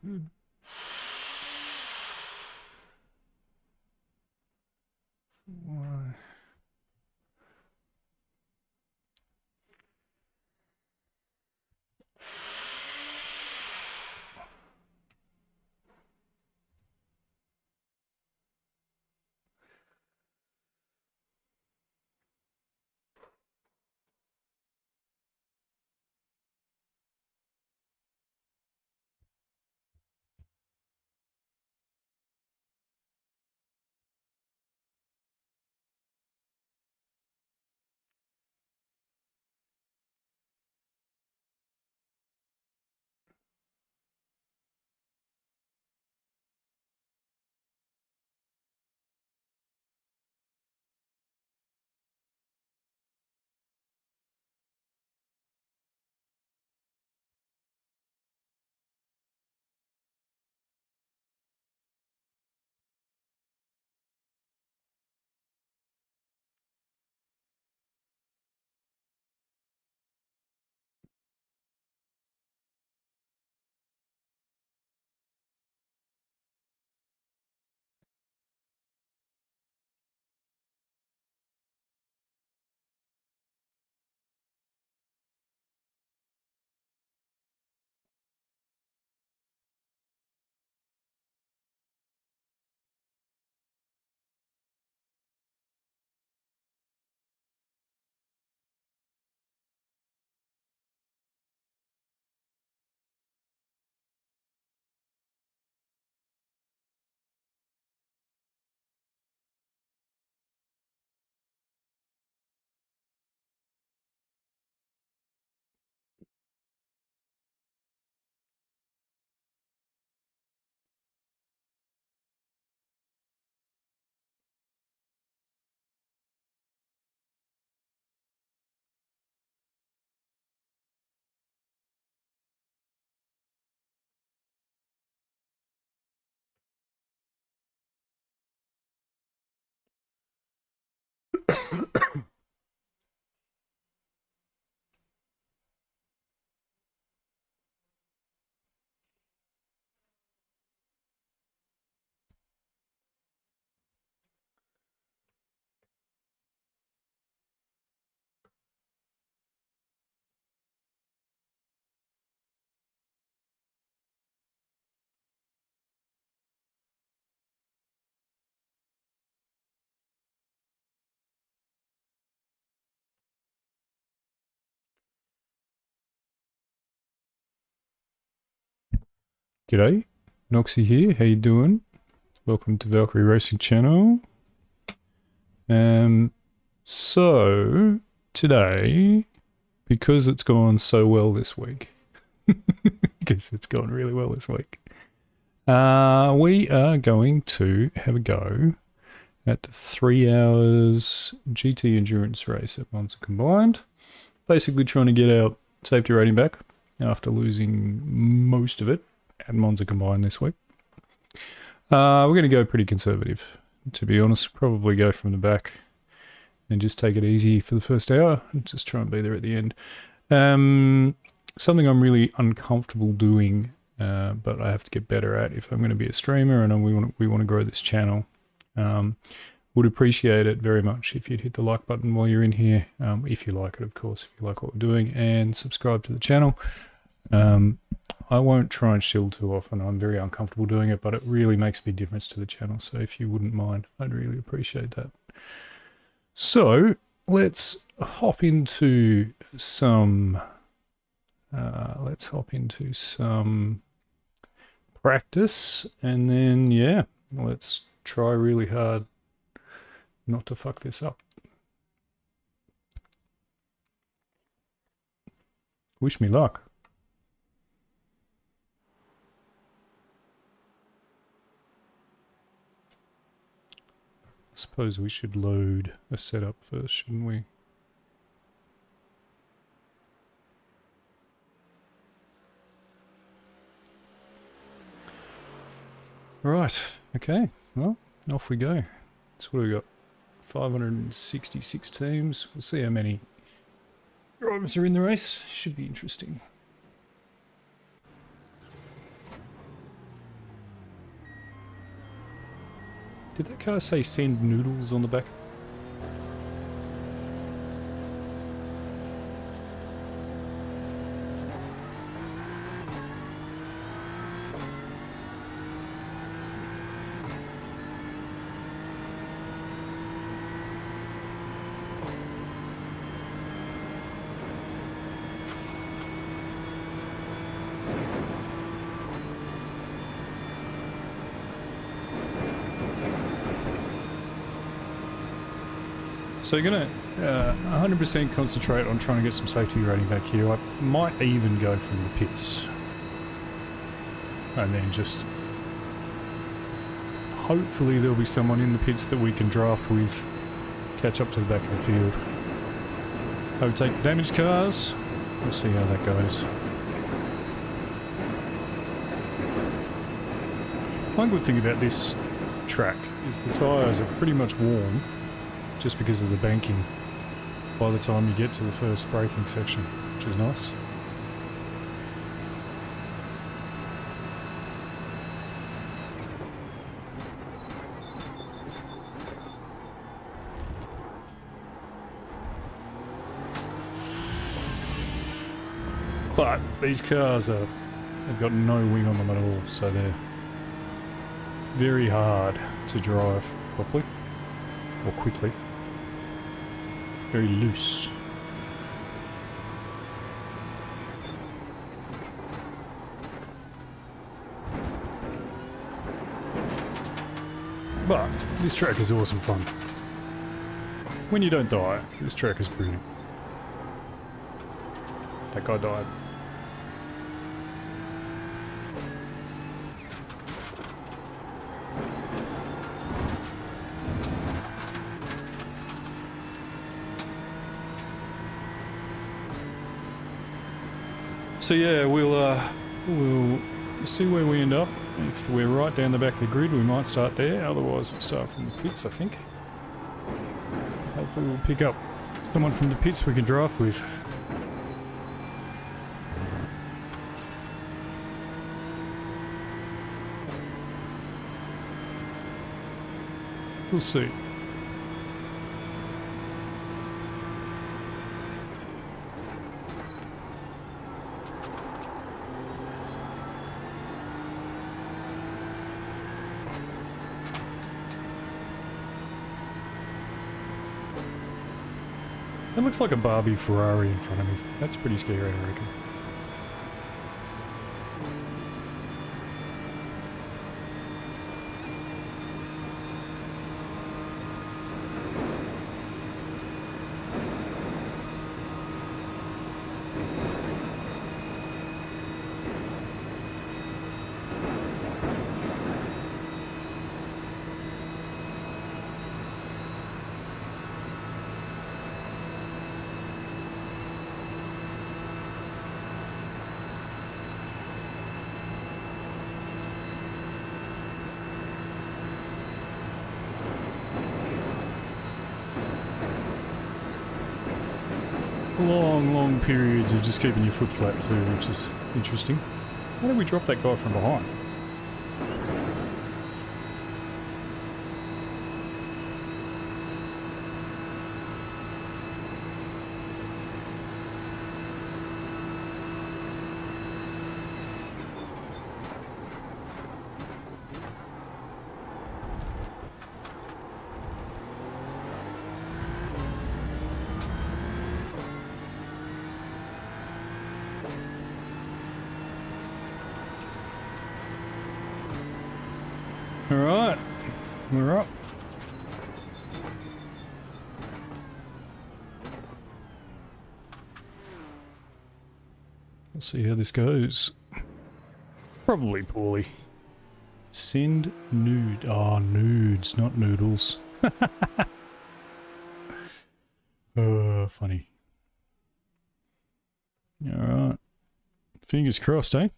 Good. Why? G'day, Noxy here. How you doing? Welcome to Valkyrie Racing Channel. So today, because it's gone so well this week, because it's gone really well this week, we are going to have a go at the 3 hours GT endurance race at Monza Combined. Basically trying to get our safety rating back after losing most of it at Monza Combined this week. We're going to go pretty conservative, to be honest. Probably go from the back and just take it easy for the first hour and just try and be there at the end. Something I'm really uncomfortable doing, but I have to get better at if I'm going to be a streamer and we want to grow this channel. Would appreciate it very much if you'd hit the like button while you're in here, if you like it, of course, if you like what we're doing, and subscribe to the channel. I won't try and shill too often. I'm very uncomfortable doing it, but it really makes a big difference to the channel. So if you wouldn't mind, I'd really appreciate that. So let's hop into some practice, and then yeah, let's try really hard not to fuck this up. Wish me luck. I suppose we should load a setup first, shouldn't we? Right, okay, well, off we go. So what do we got? 566 teams. We'll see how many drivers are in the race. Should be interesting. Did that car say send noodles on the back? So you're going to 100% concentrate on trying to get some safety rating back here. I might even go from the pits. And then just... hopefully there'll be someone in the pits that we can draft with. Catch up to the back of the field. Overtake the damaged cars. We'll see how that goes. One good thing about this track is the tyres are pretty much warm. Just because of the banking by the time you get to the first braking section, which is nice. But these cars they've got no wing on them at all, so they're very hard to drive properly or quickly. Very loose. But this track is awesome fun. When you don't die, this track is brilliant. That guy died. So yeah, we'll see where we end up. If we're right down the back of the grid, we might start there. Otherwise, we'll start from the pits, I think. Hopefully we'll pick up someone from the pits we can draft with. We'll see. That looks like a Barbie Ferrari in front of me. That's pretty scary, I reckon. Long periods of just keeping your foot flat too, which is interesting. Why did we drop that guy from behind? Alright, we're up. Let's see how this goes. Probably poorly. Send nude. Oh, nudes, not noodles. Oh, funny. Alright. Fingers crossed, eh?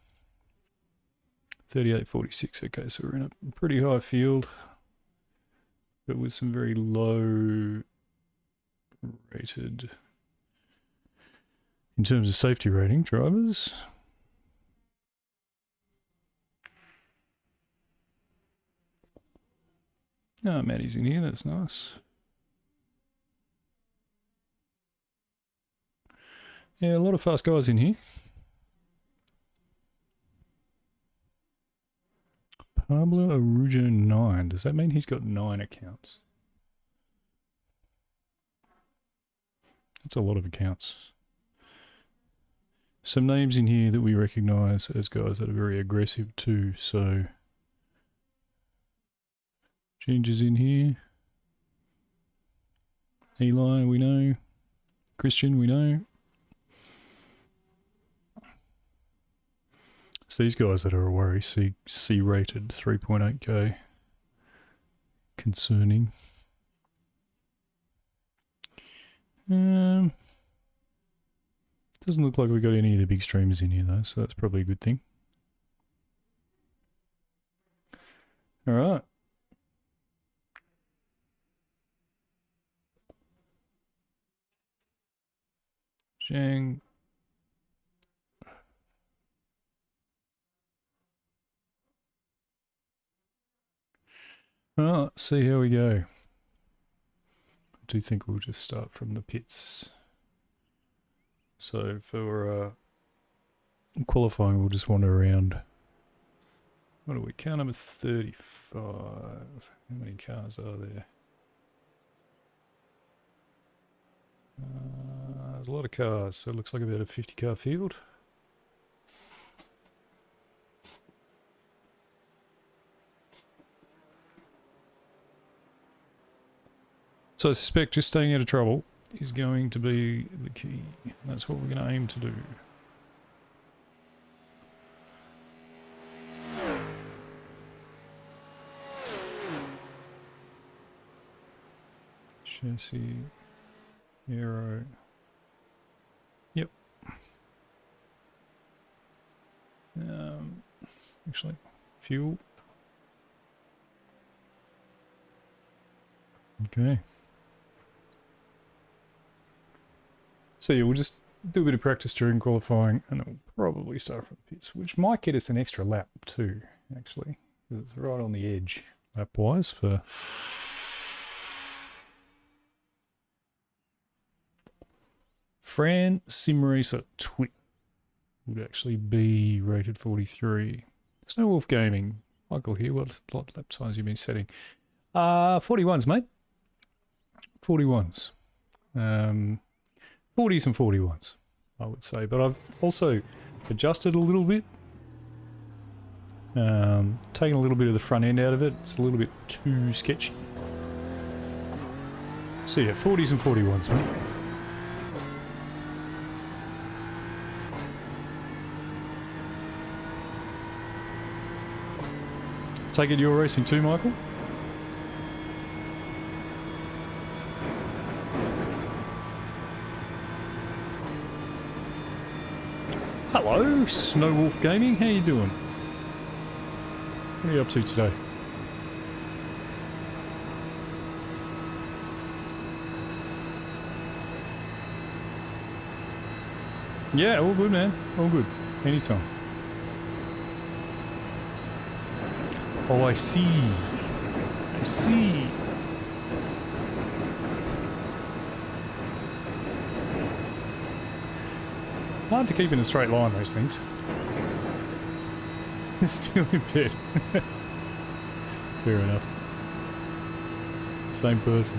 38.46, okay, so we're in a pretty high field, but with some very low rated, in terms of safety rating, drivers. Oh, Maddie's in here, that's nice. Yeah, a lot of fast guys in here. Pablo Arujo 9. Does that mean he's got 9 accounts? That's a lot of accounts. Some names in here that we recognise as guys that are very aggressive too, so... Ginger's in here. Eli, we know. Christian, we know. It's these guys that are a worry. C rated 3.8k. Concerning. Doesn't look like we got any of the big streamers in here though, so that's probably a good thing. Alright. Zhang. Well, let's see how we go. I do think we'll just start from the pits. So for qualifying, we'll just wander around. What do we count? Number 35. How many cars are there? There's a lot of cars, so it looks like about a 50 car field. So I suspect just staying out of trouble is going to be the key. That's what we're going to aim to do. Chassis, aero. Yep. Actually, fuel. Okay. So yeah, we'll just do a bit of practice during qualifying and it'll probably start from the pits, which might get us an extra lap too, actually. Because it's right on the edge, lap-wise, for... Fran Simracer Twit would actually be rated 43. Snow Wolf Gaming. Michael here, what lap times you been setting? 41s, mate. 41s. 40s and 41s, I would say. But I've also adjusted a little bit. Taken a little bit of the front end out of it. It's a little bit too sketchy. So yeah, 40s and 41s, mate. Take it you're racing too, Michael? Hello, Snow Wolf Gaming. How you doing? What are you up to today? Yeah, all good, man. All good. Anytime. Oh, I see. I see. Hard to keep in a straight line, those things. Still in bed. Fair enough. Same person.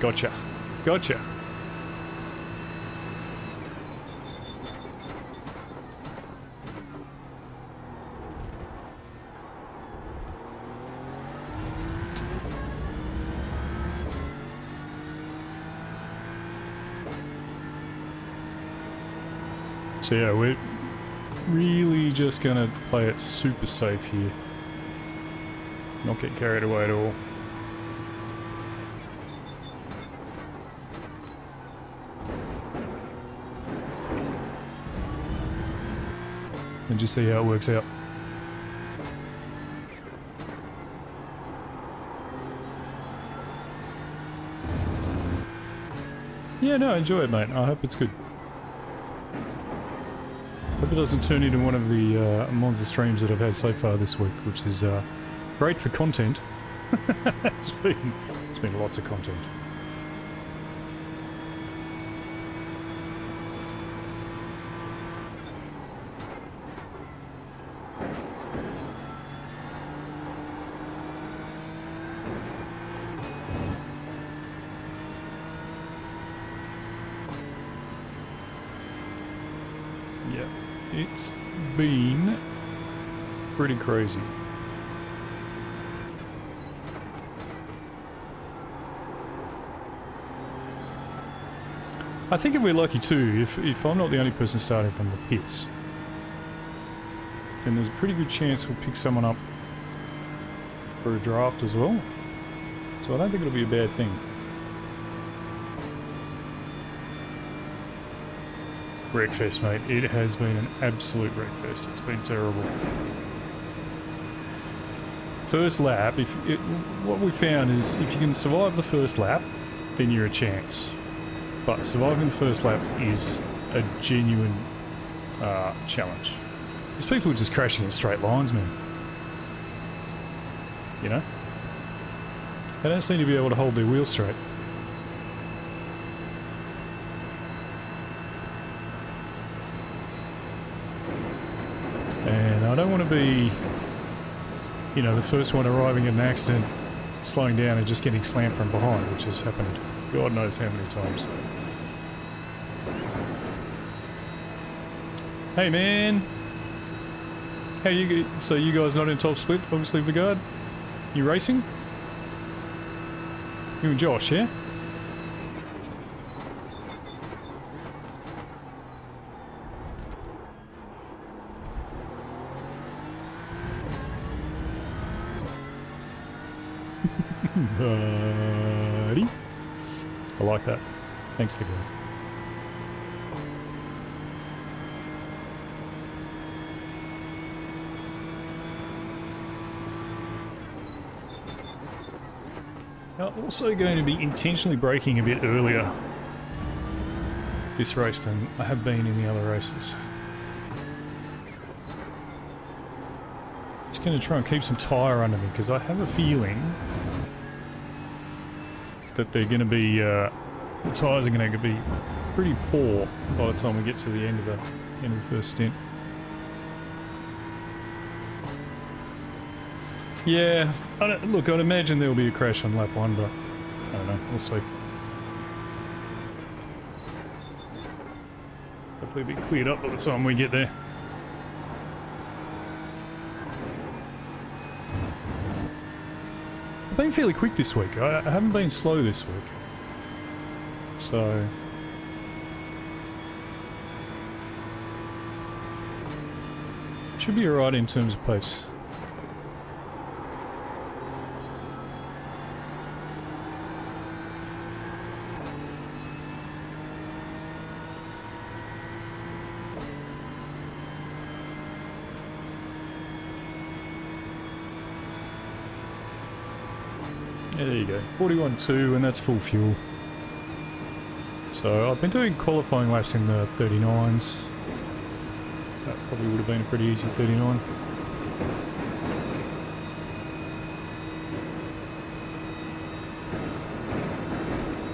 Gotcha. Gotcha. So yeah, we're really just gonna play it super safe here. Not get carried away at all. And just see how it works out. Yeah, no, enjoy it, mate. I hope it's good. Hope it doesn't turn into one of the Monza streams that I've had so far this week, which is great for content, It's been lots of content. Yeah, it's been pretty crazy. I think if we're lucky too, if I'm not the only person starting from the pits, then there's a pretty good chance we'll pick someone up for a draft as well. So I don't think it'll be a bad thing. Wreckfest, mate. It has been an absolute wreckfest. It's been terrible. First lap, what we found is if you can survive the first lap, then you're a chance. But surviving the first lap is a genuine challenge. There's people who are just crashing in straight lines, man. You know? They don't seem to be able to hold their wheel straight. And I don't want to be, you know, the first one arriving at an accident, slowing down and just getting slammed from behind, which has happened God knows how many times. Hey man! How you? So you guys not in top split, obviously, Vigard? You racing? You and Josh, yeah? Buddy. I like that. Thanks, Vigard. I'm also going to be intentionally braking a bit earlier this race than I have been in the other races. Just going to try and keep some tyre under me because I have a feeling that they're going to be, the tyres are going to be pretty poor by the time we get to the end of the first stint. Yeah, look, I'd imagine there will be a crash on lap 1, but I don't know, we'll see. Hopefully it'll be cleared up by the time we get there. I've been fairly quick this week. I haven't been slow this week. So... should be alright in terms of pace. Yeah, there you go. 41.2 and that's full fuel. So I've been doing qualifying laps in the 39s. That probably would have been a pretty easy 39.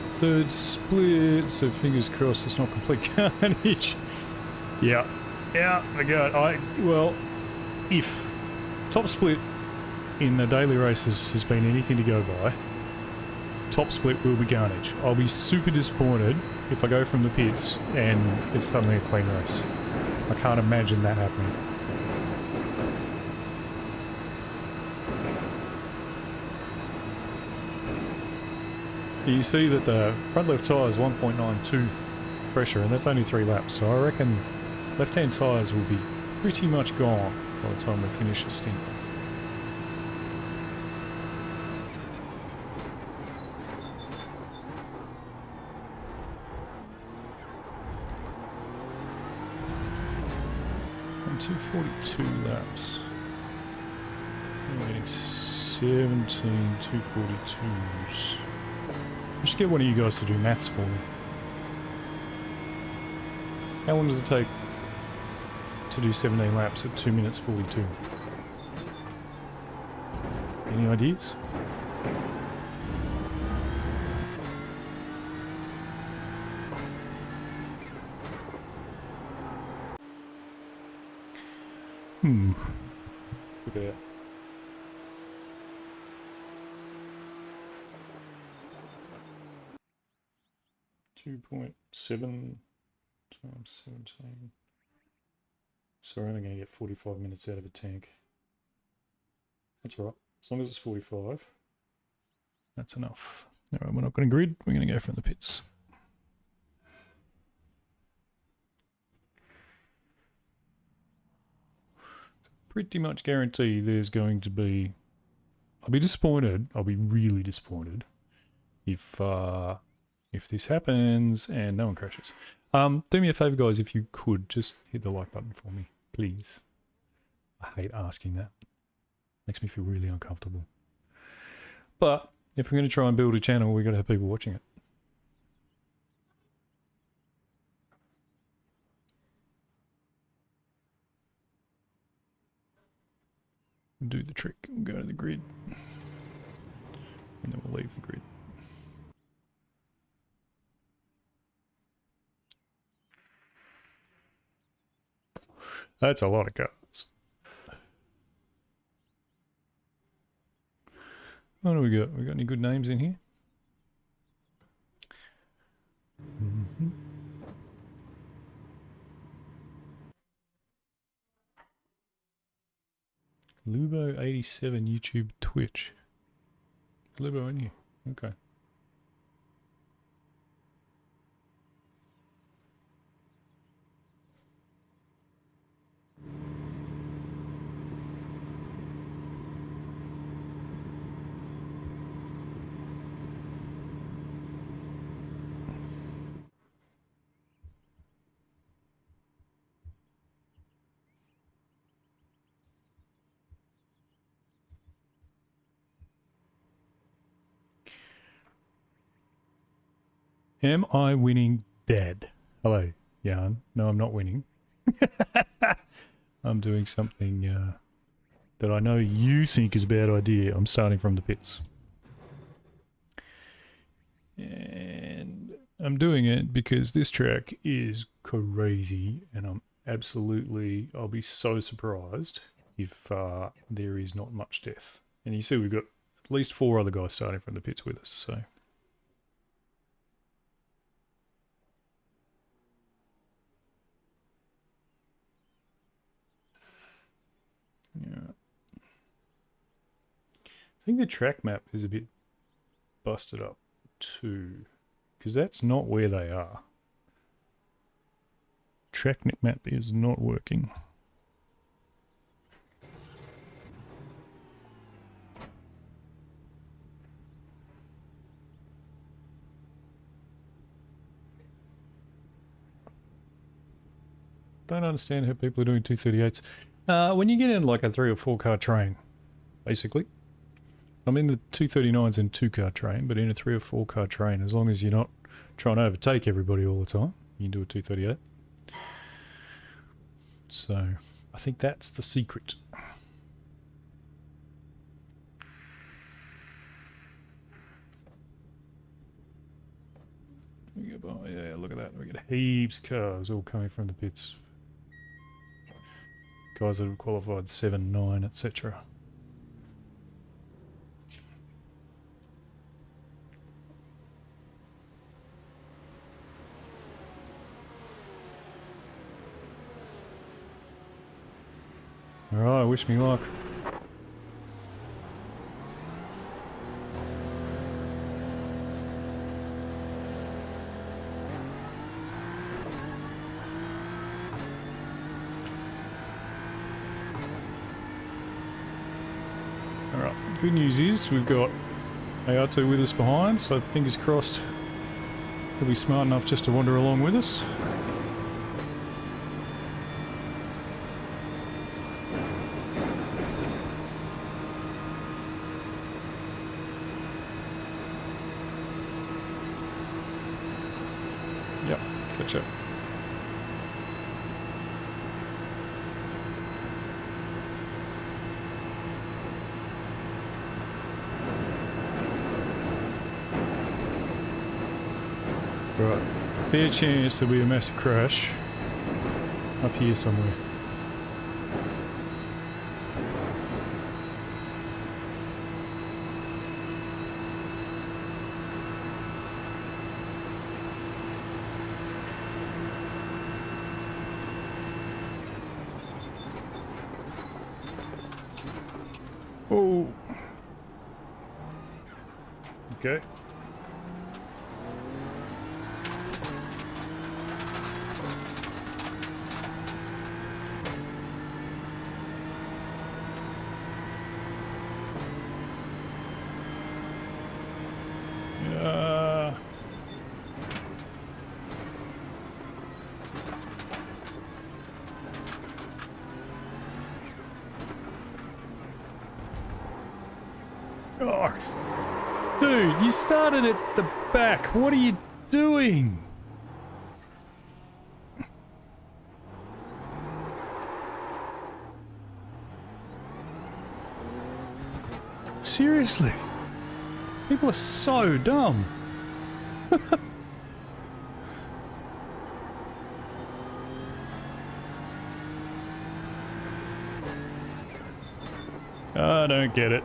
Third split, so fingers crossed it's not complete carnage. Yeah, I got. Well, if top split in the daily races has been anything to go by, top split will be carnage. I'll be super disappointed if I go from the pits and it's suddenly a clean race. I can't imagine that happening. You see that the front left tyre is 1.92 pressure and that's only 3 laps, so I reckon left hand tyres will be pretty much gone by the time we finish the stint. And 242 laps. We're getting 17 242s. I should get one of you guys to do maths for me. How long does it take to do 17 laps at 2 minutes 42? Any ideas? Look at that. .7 times 17. So we're only going to get 45 minutes out of a tank. That's right. As long as it's 45, that's enough. All right, we're not going to grid. We're going to go from the pits. Pretty much guarantee there's going to be... I'll be disappointed. I'll be really disappointed if this happens and no one crashes. Do me a favour, guys, if you could, just hit the like button for me, please. I hate asking that. Makes me feel really uncomfortable. But if we're going to try and build a channel, we've got to have people watching it. Do the trick. We'll go to the grid. And then we'll leave the grid. That's a lot of cars. What do we got? We got any good names in here? Lubo87 YouTube Twitch. Lubo in here. Okay. Am I winning, Dad? Hello, Jan. No, I'm not winning. I'm doing something that I know you think is a bad idea. I'm starting from the pits. And I'm doing it because this track is crazy and I'll be so surprised if there is not much death. And you see we've got at least 4 other guys starting from the pits with us, so... Yeah. I think the track map is a bit busted up too, because that's not where they are. Track map is not working. Don't understand how people are doing 238s. When you get in like a 3 or 4 car train, basically. I'm in the 239s and 2-car train, but in a 3 or 4 car train, as long as you're not trying to overtake everybody all the time, you can do a 238. So, I think that's the secret. Yeah, look at that. We get heaps of cars all coming from the pits. Guys that have qualified 7, 9, etc. Alright, wish me luck. Alright, good news is we've got AR2 with us behind, so fingers crossed he'll be smart enough just to wander along with us. Yep, catch up. Right, fair chance there'll be a massive crash up here somewhere. Oh. Okay. Oh, dude, you started at the back. What are you doing? Seriously? People are so dumb. I don't get it.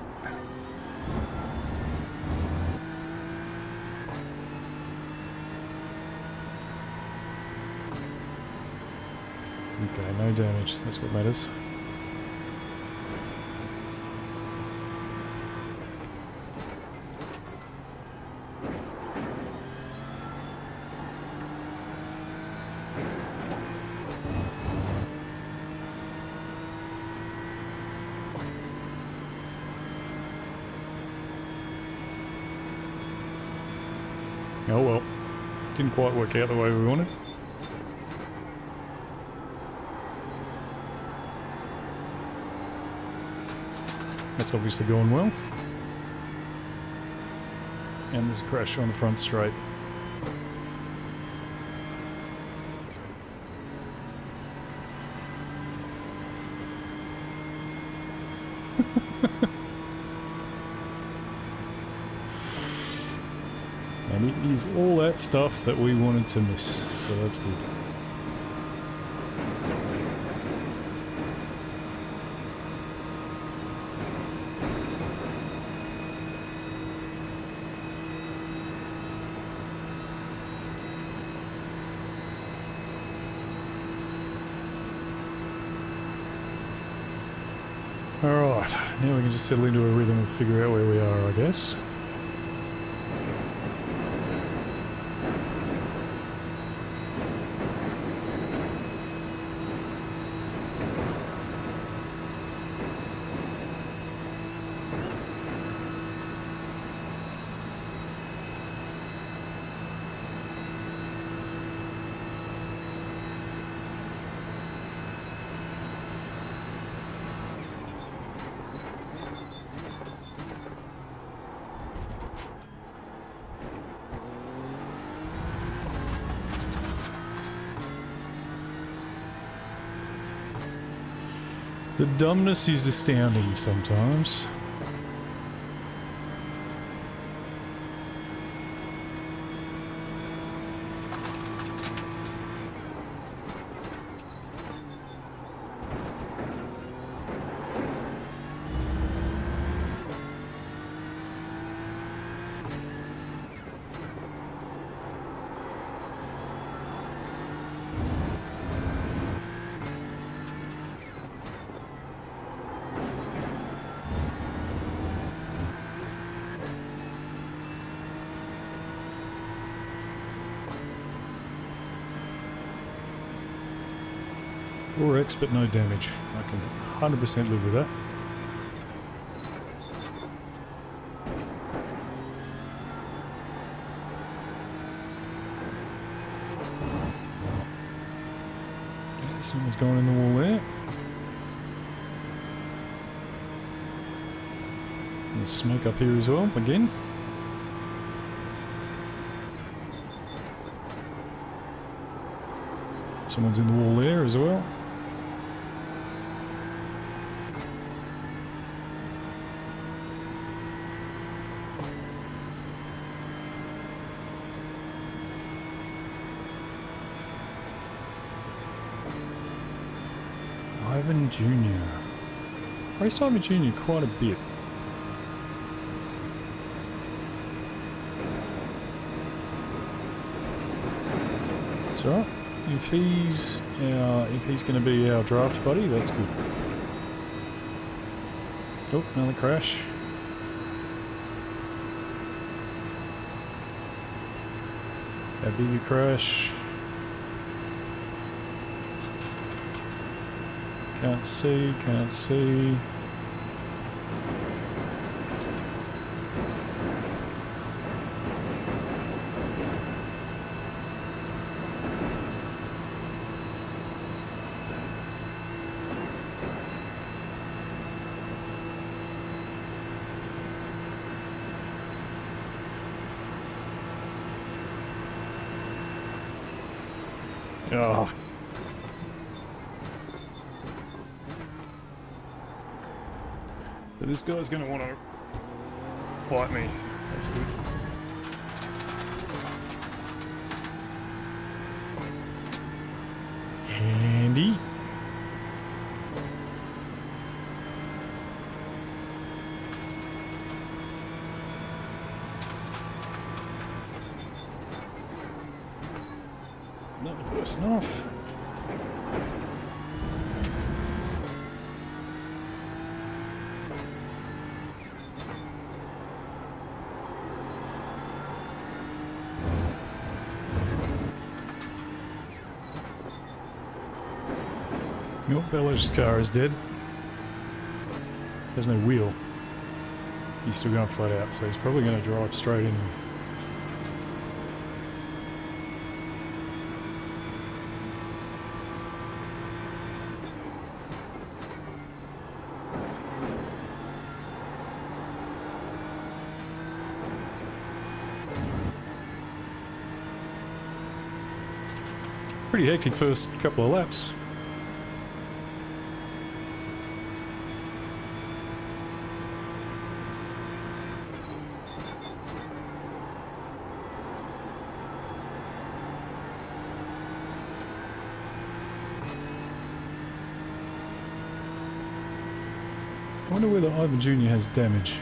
Okay, no damage. That's what matters. Oh well. Didn't quite work out the way we wanted. That's obviously going well. And there's a crash on the front straight. And it is all that stuff that we wanted to miss, so that's good. Alright, now we can just settle into a rhythm and figure out where we are, I guess. The dumbness is astounding sometimes. Four X, but no damage. I can 100% live with that. Okay, someone's going in the wall there. There's smoke up here as well, again. Someone's in the wall there as well. Ivan Jr. Raced Ivan Jr. quite a bit. It's alright. If he's going to be our draft buddy, that's good. Oh, another crash. A bigger crash. Can't see, can't see. Oh. But this guy's going to want to bite me. That's good. Handy. Another person off. Nope, Bella's car is dead. There's no wheel. He's still going flat out, so he's probably going to drive straight in. Pretty hectic first couple of laps. I wonder whether Ivan Jr. has damage.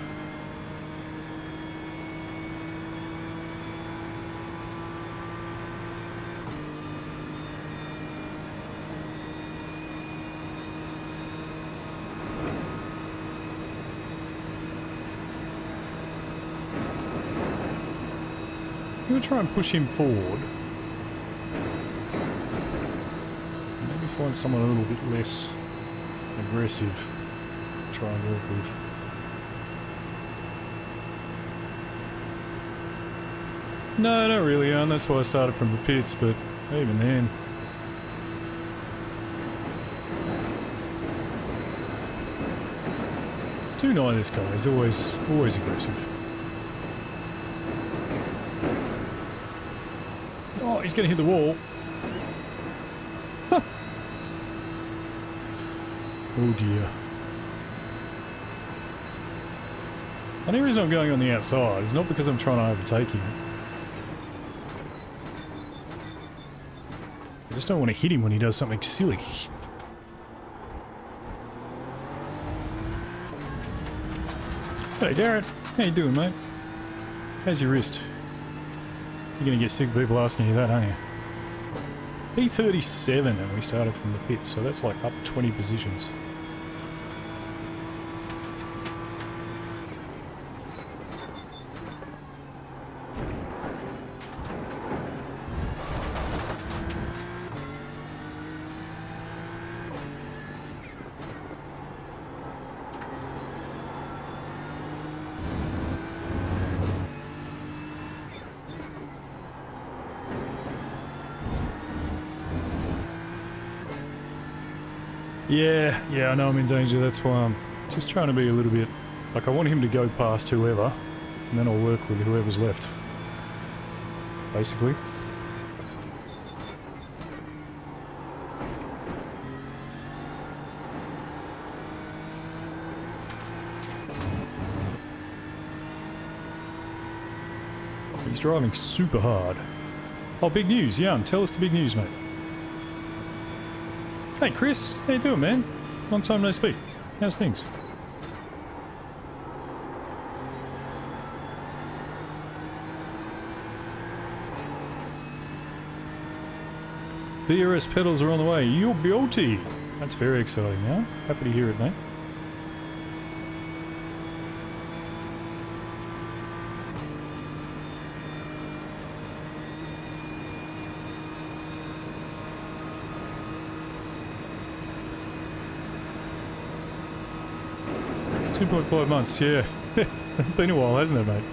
I'm going to try and push him forward. Maybe find someone a little bit less aggressive. Try and work with. No, not really, and that's why I started from the pits, but even then. Too nigh this guy, he's always aggressive. Oh, he's gonna hit the wall. Huh. Oh dear. The only reason I'm going on the outside is not because I'm trying to overtake him. I just don't want to hit him when he does something silly. Hey Garrett, how you doing, mate? How's your wrist? You're gonna get sick of people asking you that, aren't you? P37 and we started from the pits, so that's like up 20 positions. Yeah, I know I'm in danger, that's why I'm just trying to be a little bit... Like, I want him to go past whoever, and then I'll work with whoever's left. Basically. He's driving super hard. Oh, big news, Jan, tell us the big news, mate. Hey Chris, how you doing, man? Long time no speak. How's things? VRS pedals are on the way. You're beauty. That's very exciting, yeah? Happy to hear it, mate. 2.5 months, yeah. Been a while, hasn't it, mate?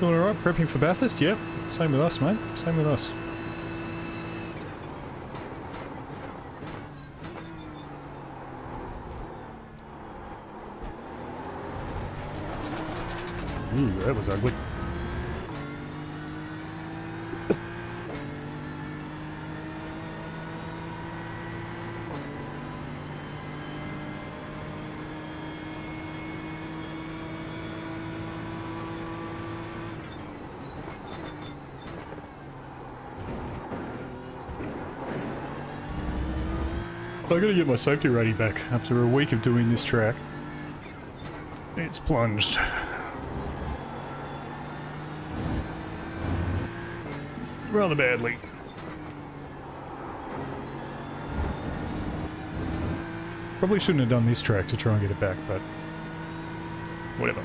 Doing alright, prepping for Bathurst? Yep. Same with us, mate. Same with us. Ooh, that was ugly. I gotta get my safety rating back after a week of doing this track. It's plunged. Rather badly. Probably shouldn't have done this track to try and get it back, but whatever.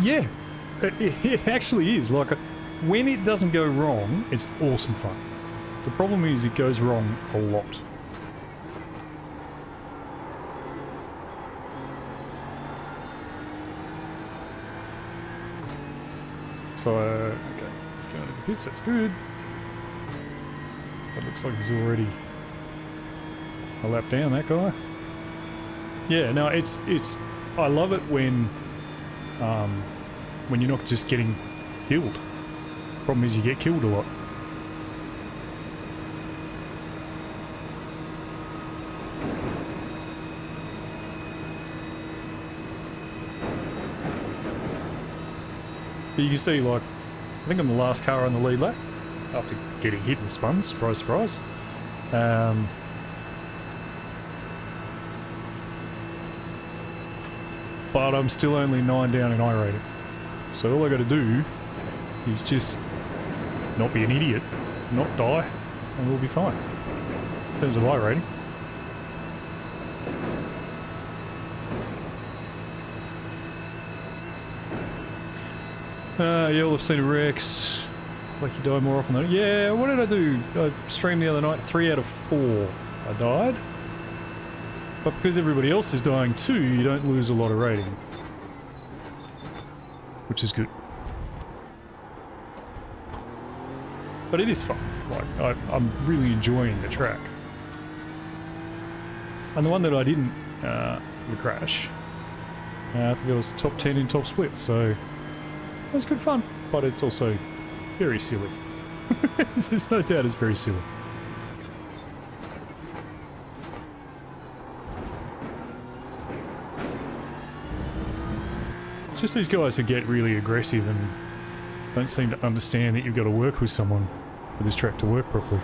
Yeah, it actually is. Like, when it doesn't go wrong, it's awesome fun. The problem is it goes wrong a lot. So, okay, let's go into the pits, that's good. It looks like he's already a lap down, that guy. Yeah, no, it's I love it when you're not just getting killed. Problem is you get killed a lot. But you can see, like, I think I'm the last car on the lead lap after getting hit and spun, surprise, surprise. But I'm still only 9 down in irating. So all I gotta do is just not be an idiot, not die, and we'll be fine. In terms of irating. Yeah, well, I've seen a Rex. Like you die more often than... Yeah, what did I do? I streamed the other night, 3 out of 4 I died. But because everybody else is dying too, you don't lose a lot of rating. Which is good. But it is fun. Like, I'm really enjoying the track. And the one that I didn't, the crash, I think it was top 10 in top split, so it was good fun. But it's also very silly. There's no doubt it's very silly. Just these guys who get really aggressive and don't seem to understand that you've got to work with someone for this track to work properly.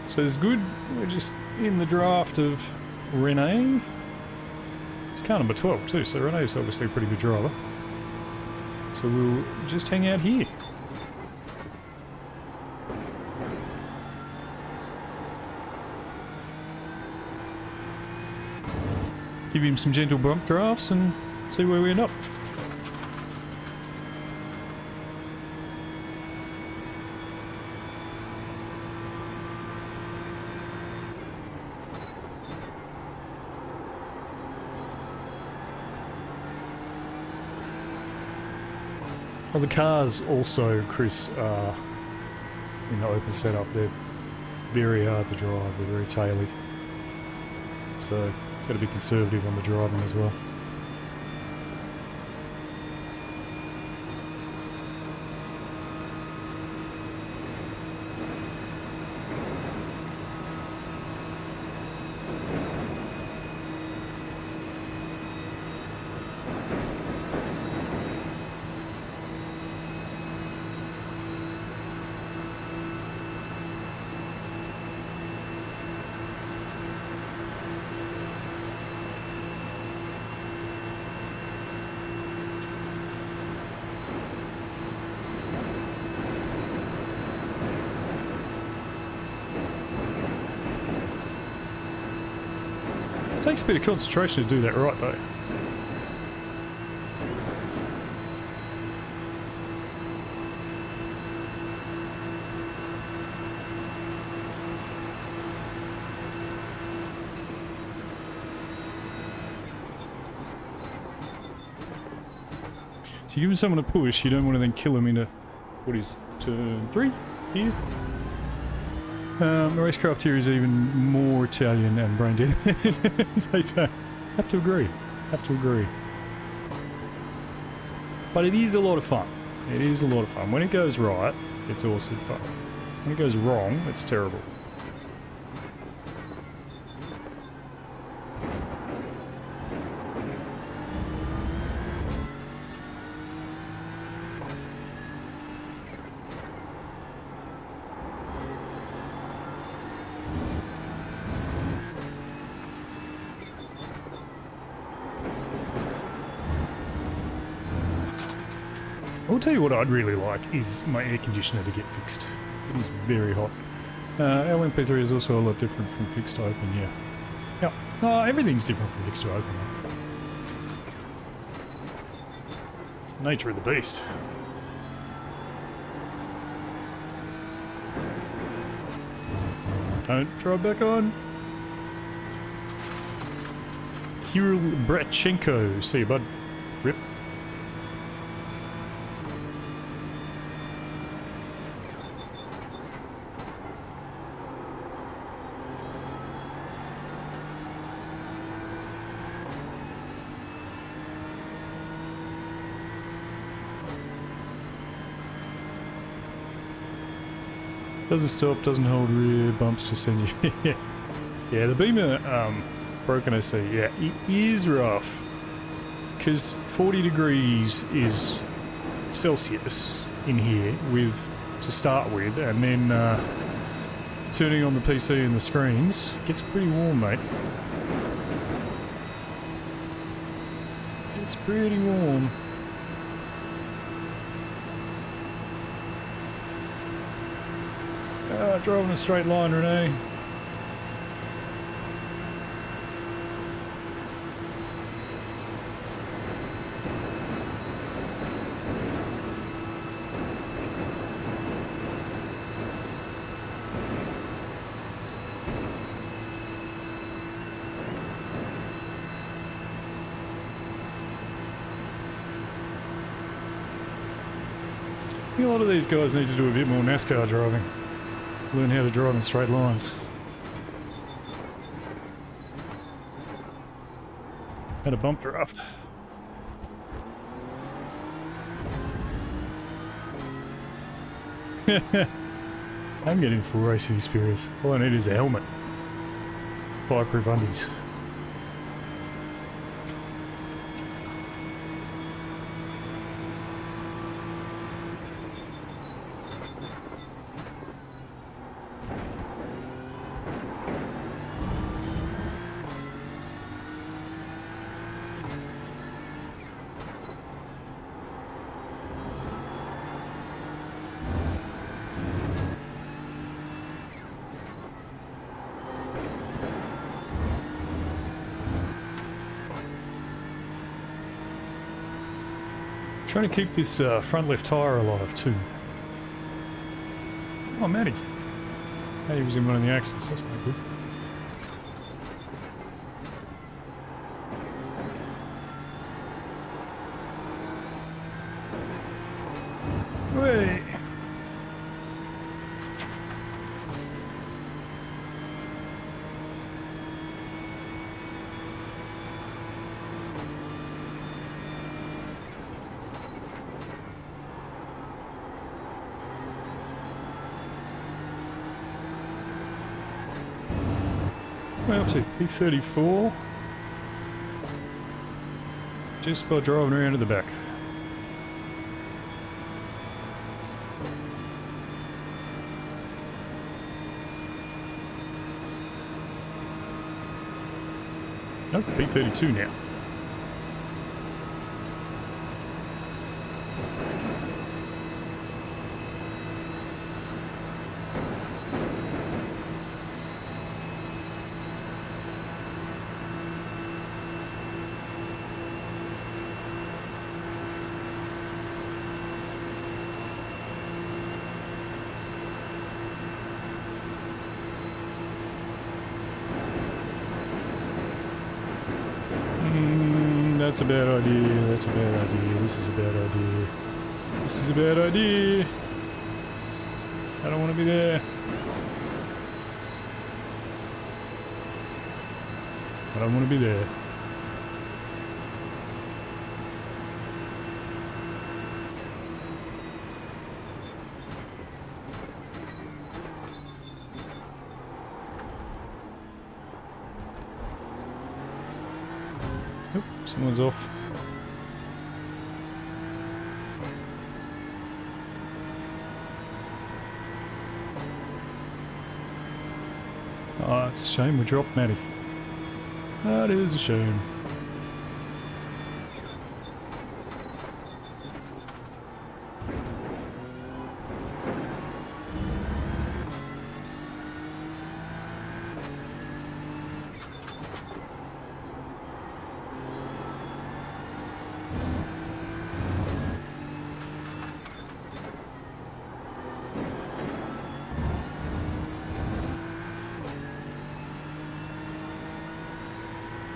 So it's good. We're just in the draft of Renee. It's car number 12 too, so Renee's obviously a pretty good driver. So we'll just hang out here. Give him some gentle bump drafts and see where we end up. Well, the cars also, Chris, are in the open setup. They're very hard to drive. They're very taily. So, got to be conservative on the driving as well. It takes a bit of concentration to do that right, though. So you're giving someone a push, you don't want to then kill them into, what is turn 3 here? Racecraft here is even more Italian and brain dead. So, have to agree. Have to agree. But it is a lot of fun. It is a lot of fun. When it goes right, it's awesome fun. When it goes wrong, it's terrible. I'll tell you what I'd really like is my air conditioner to get fixed. It is very hot. Our MP3 is also a lot different from fixed to open, yeah. Yeah, everything's different from fixed to open. It's the nature of the beast. Don't drive back on. Kirill Brachenko, see you, bud. Rip. Doesn't stop, doesn't hold rear, bumps to send you. Yeah, the Beamer, broken I see. Yeah, it is rough. Because 40 degrees is Celsius in here to start with, and then turning on the PC and the screens gets pretty warm, mate. It's pretty warm. Driving a straight line, Renee. I think a lot of these guys need to do a bit more NASCAR driving. Learn how to drive in straight lines. Had a bump draft. I'm getting full racing experience. All I need is a helmet. Fireproof undies. Trying to keep this front left tyre alive too. Oh, Matty. Matty was in one of the accidents, that's no good. We're up to P34. Just by driving around to the back. Oh, P32 now. That's a bad idea, that's a bad idea, this is a bad idea. This is a bad idea. I don't want to be there. I don't want to be there. Oop, someone's off. Oh, it's a shame we dropped Maddie. That is a shame.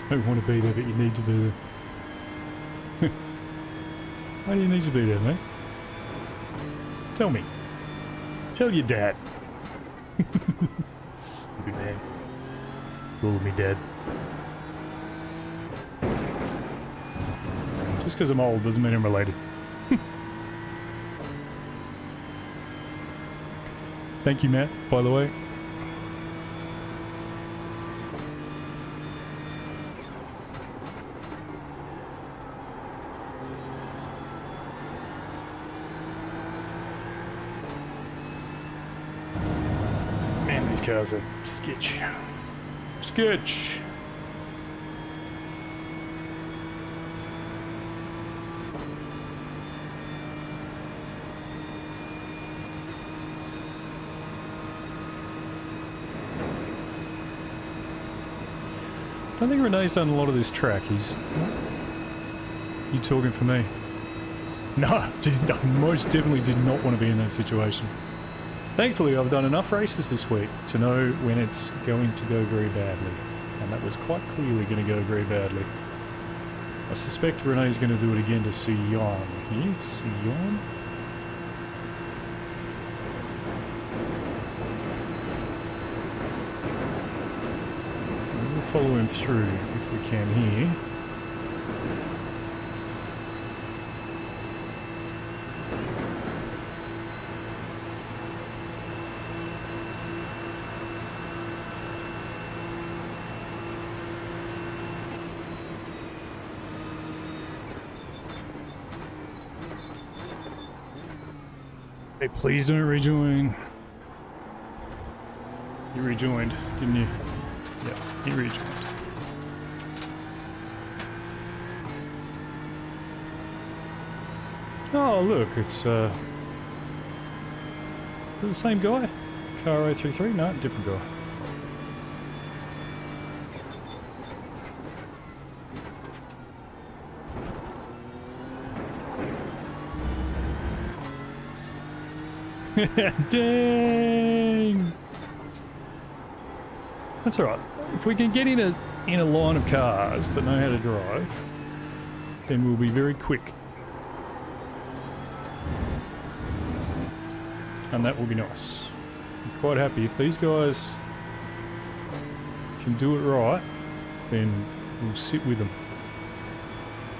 Don't want to be there, but you need to be there. Why do you need to be there, mate? Tell me. Tell your dad. Stupid man. Call me dad. Just because I'm old doesn't mean I'm related. Thank you, Matt, by the way. These cars are sketch. Sketch! I don't think Renee's done a lot of this track. He's... You talking for me? No, I most definitely did not want to be in that situation. Thankfully, I've done enough races this week to know when it's going to go very badly. And that was quite clearly going to go very badly. I suspect Renee's going to do it again to Sion here. Sion? We'll follow him through if we can here. Hey, please don't rejoin. You rejoined, didn't you? Yeah, he rejoined. Oh, look, it's the same guy. Car 033? No, different guy. Dang! That's alright. If we can get in a line of cars that know how to drive, then we'll be very quick. And that will be nice. I'm quite happy. If these guys can do it right, then we'll sit with them.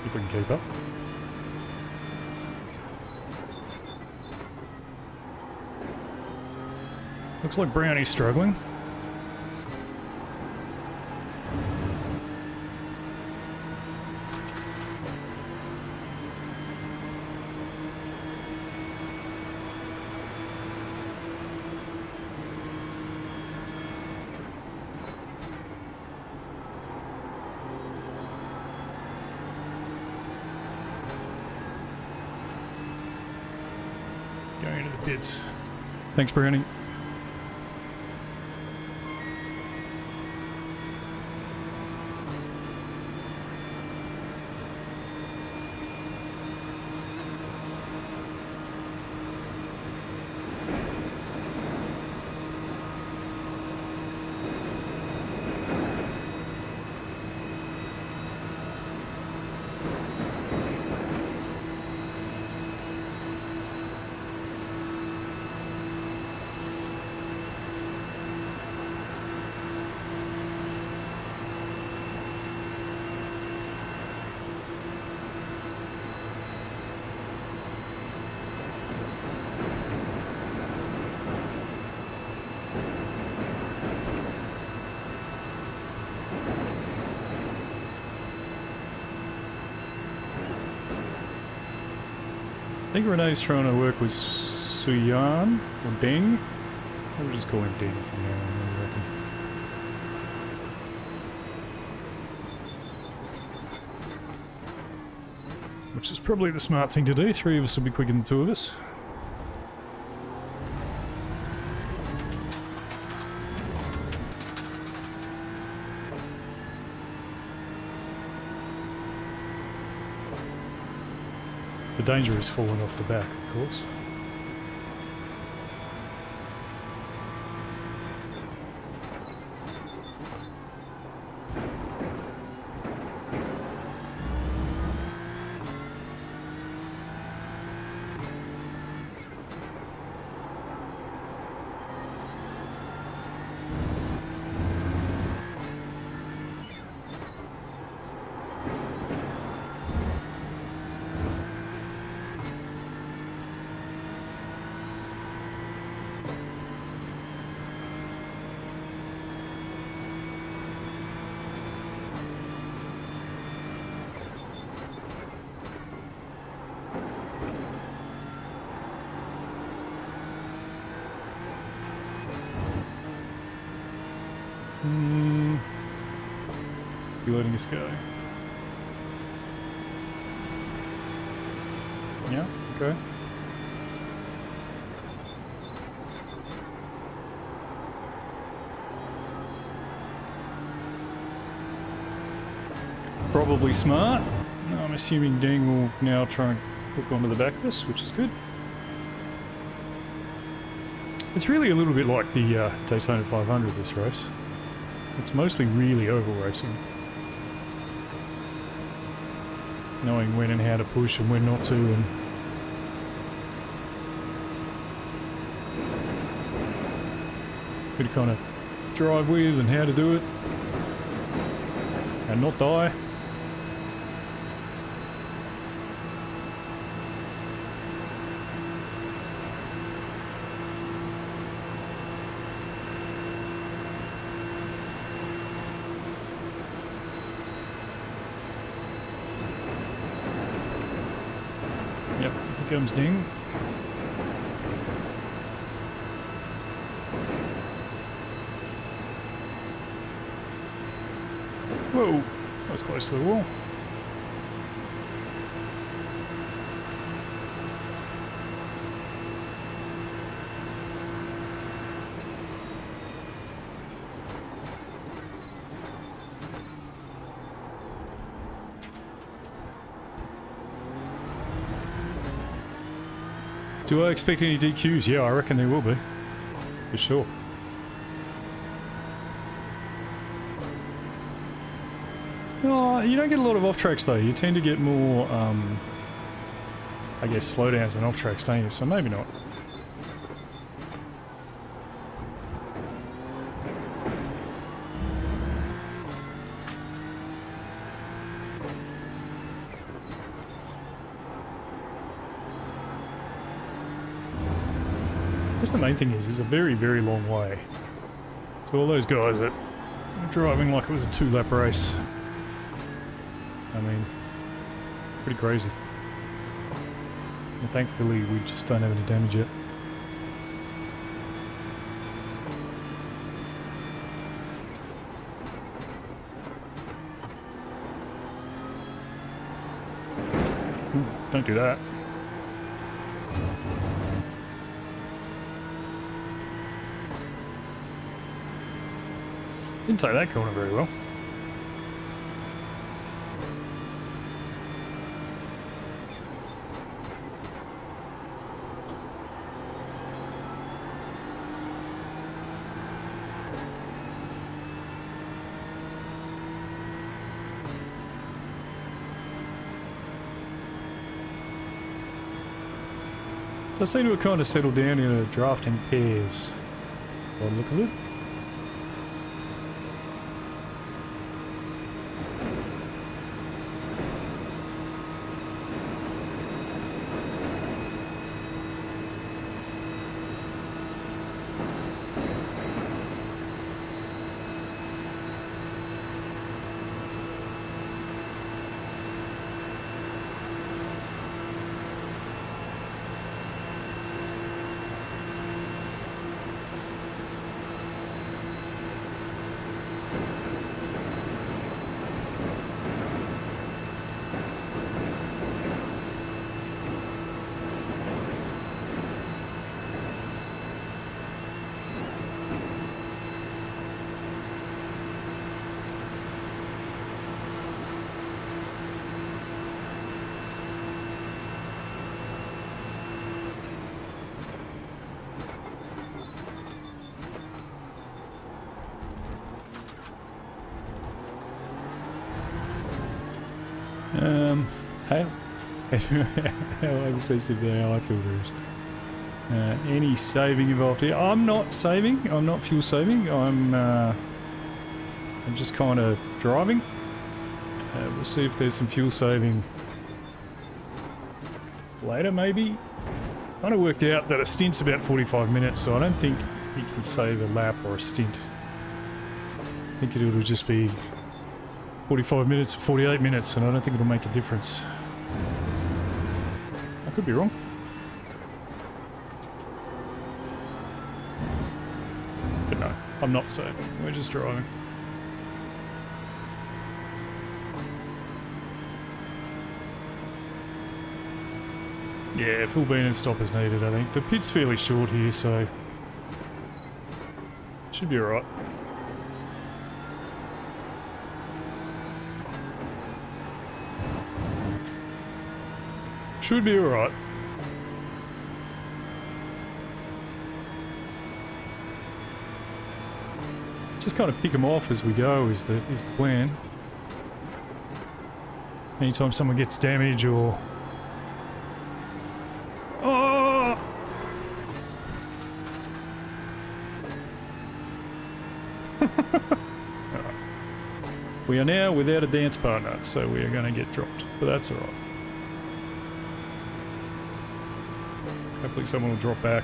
If we can keep up. Looks like Brownie's struggling. Going into the pits. Thanks, Brownie. I think Renee's trying to work with Suyan or Ding. We'll just call him Ding from now on, I reckon. Which is probably the smart thing to do. 3 of us will be quicker than 2 of us. The danger is falling off the back, of course. You letting us go? Yeah, okay. Probably smart. I'm assuming Ding will now try and hook onto the back of us, which is good. It's really a little bit like the Daytona 500, this race. It's mostly really oval racing. Knowing when and how to push and when not to, and who to kind of drive with and how to do it and not die. Yep, here comes Ding. Whoa, that was close to the wall. Do I expect any DQs? Yeah, I reckon there will be. For sure. Oh, you don't get a lot of off-tracks though. You tend to get more, I guess, slowdowns than off-tracks, don't you? So maybe not. I guess the main thing is, it's a very, very long way. So all those guys that are driving like it was a 2-lap race. I mean, pretty crazy. And thankfully we just don't have any damage yet. Ooh, don't do that. Didn't take that corner very well. They seem to have kind of settled down in a drafting pairs by the look of it. How oversensitive the AI filter is. Any saving involved here? I'm not saving. I'm not fuel saving. I'm just kind of driving. We'll see if there's some fuel saving later, maybe. Kind of worked out that a stint's about 45 minutes, so I don't think you can save a lap or a stint. I think it'll just be 45 minutes or 48 minutes, and I don't think it'll make a difference. I could be wrong. But no, I'm not saving. We're just driving. Yeah, full bean and stop is needed, I think. The pit's fairly short here, so should be alright. Should be alright. Just kind of pick them off as we go is the plan. Anytime someone gets damage or... Oh! We are now without a dance partner, so we are going to get dropped, but that's alright. Hopefully someone will drop back.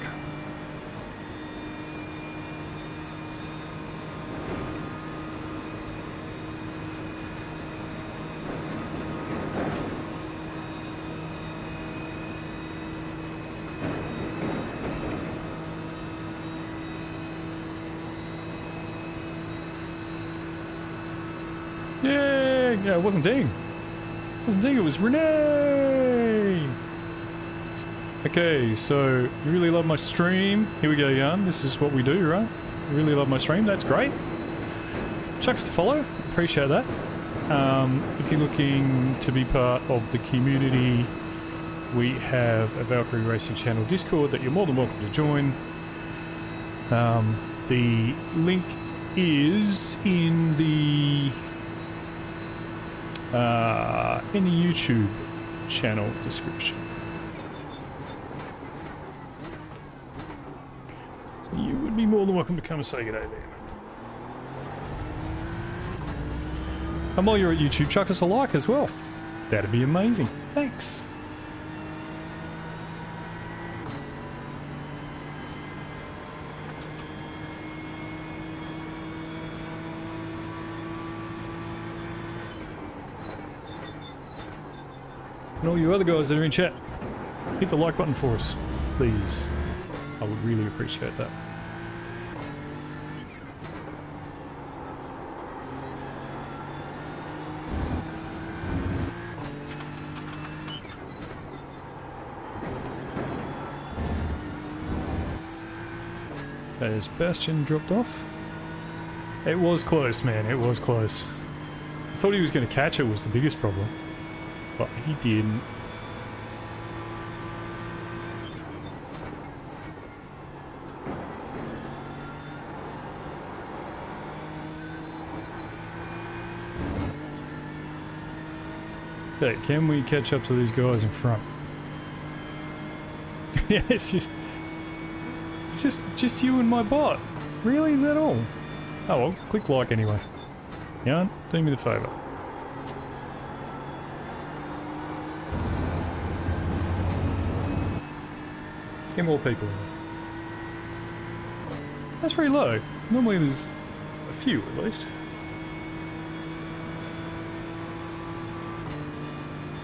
Yeah, it wasn't Ding. It wasn't Ding, it was Renee! Okay, so you really love my stream. Here we go, Jan. This is what we do, right? You really love my stream. That's great. Chuck us a follow. Appreciate that. If you're looking to be part of the community, we have a Valkyrie Racing Channel Discord that you're more than welcome to join. The link is in the YouTube channel description. You would be more than welcome to come and say good day there. And while you're at YouTube, chuck us a like as well. That'd be amazing. Thanks. And all you other guys that are in chat, hit the like button for us, please. I would really appreciate that. Has Bastion dropped off? It was close, man. It was close. I thought he was going to catch it was the biggest problem. But he didn't. Okay, can we catch up to these guys in front? Yeah, it's just you and my bot. Really? Is that all? Oh well, click like anyway. Yeah, do me the favour. Get more people in there. That's very low. Normally there's a few at least.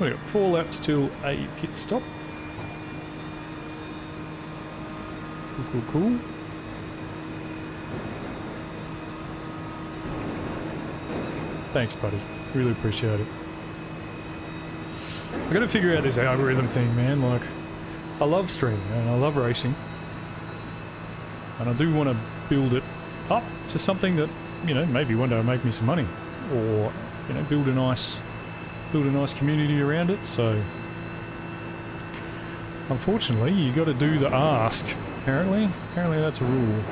We got 4 laps till a pit stop. Cool, cool, cool. Thanks, buddy. Really appreciate it. I gotta figure out this algorithm thing, man. Like, I love streaming and I love racing. And I do want to build it up to something that, you know, maybe one day will make me some money. Or, you know, build a nice community around it. So, unfortunately, you gotta do the ask. Apparently that's a rule.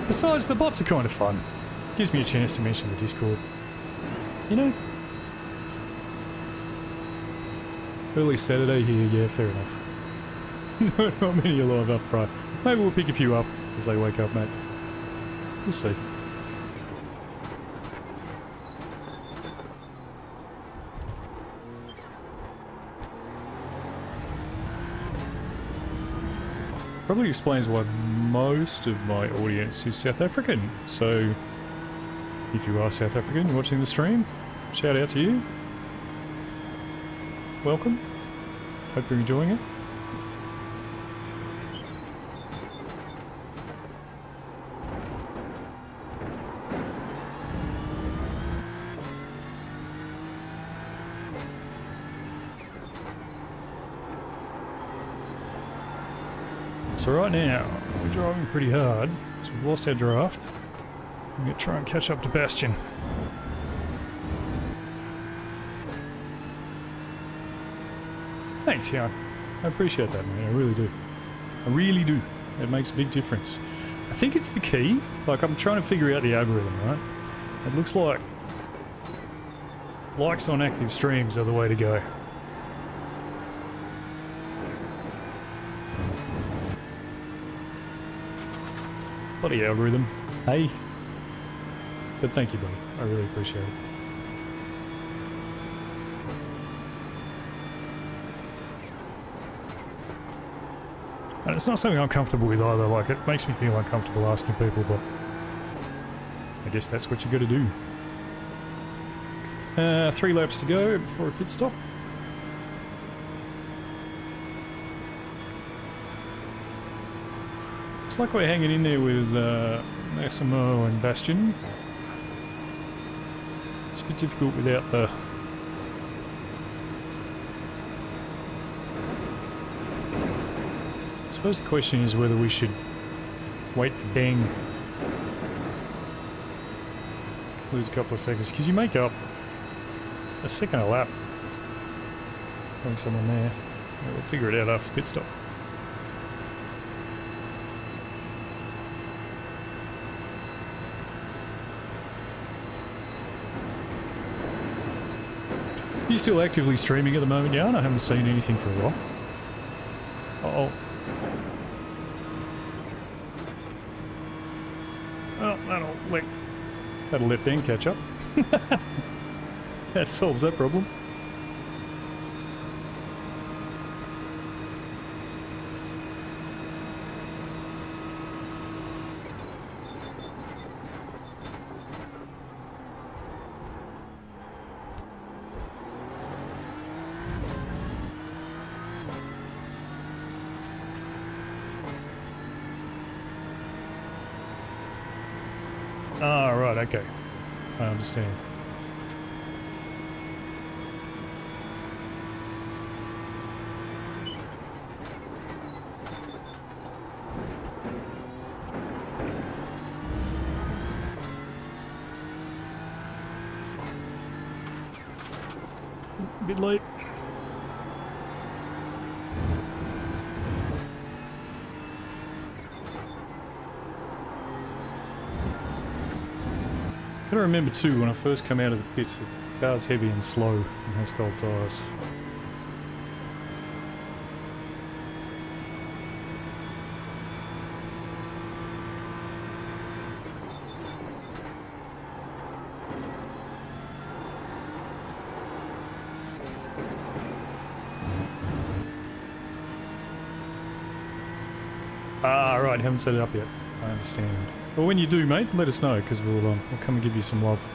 Besides, the bots are kind of fun. Gives me a chance to mention the Discord. You know? Early Saturday here, yeah, fair enough. Not many alive up, right? Maybe we'll pick a few up as they wake up, mate. We'll see. Probably explains why most of my audience is South African. So, if you are South African watching the stream, shout out to you. Welcome. Hope you're enjoying it. So right now, we're driving pretty hard, so we've lost our draft. I'm going to try and catch up to Bastion. Thanks, Jan. I appreciate that, man. I really do. I really do. It makes a big difference. I think it's the key. Like, I'm trying to figure out the algorithm, right? It looks like likes on active streams are the way to go. Bloody algorithm. Hey. But thank you, buddy. I really appreciate it. And it's not something I'm comfortable with either. Like, it makes me feel uncomfortable asking people, but I guess that's what you got to do. 3 laps to go before a pit stop. Looks like we're hanging in there with Massimo and Bastion. It's a bit difficult without the... I suppose the question is whether we should wait for Bang. Lose a couple of seconds, because you make up a second a lap. Having someone there. Yeah, we'll figure it out after pit stop. Are you still actively streaming at the moment, Jan? I haven't seen anything for a while. Uh-oh. Well, that'll let Ben catch up. That solves that problem. Ah, right, okay. I understand. bit late. Gotta remember too, when I first come out of the pits, the car's heavy and slow and has cold tyres. Ah, right, haven't set it up yet. I understand. Well, when you do, mate, let us know, because we'll come and give you some love.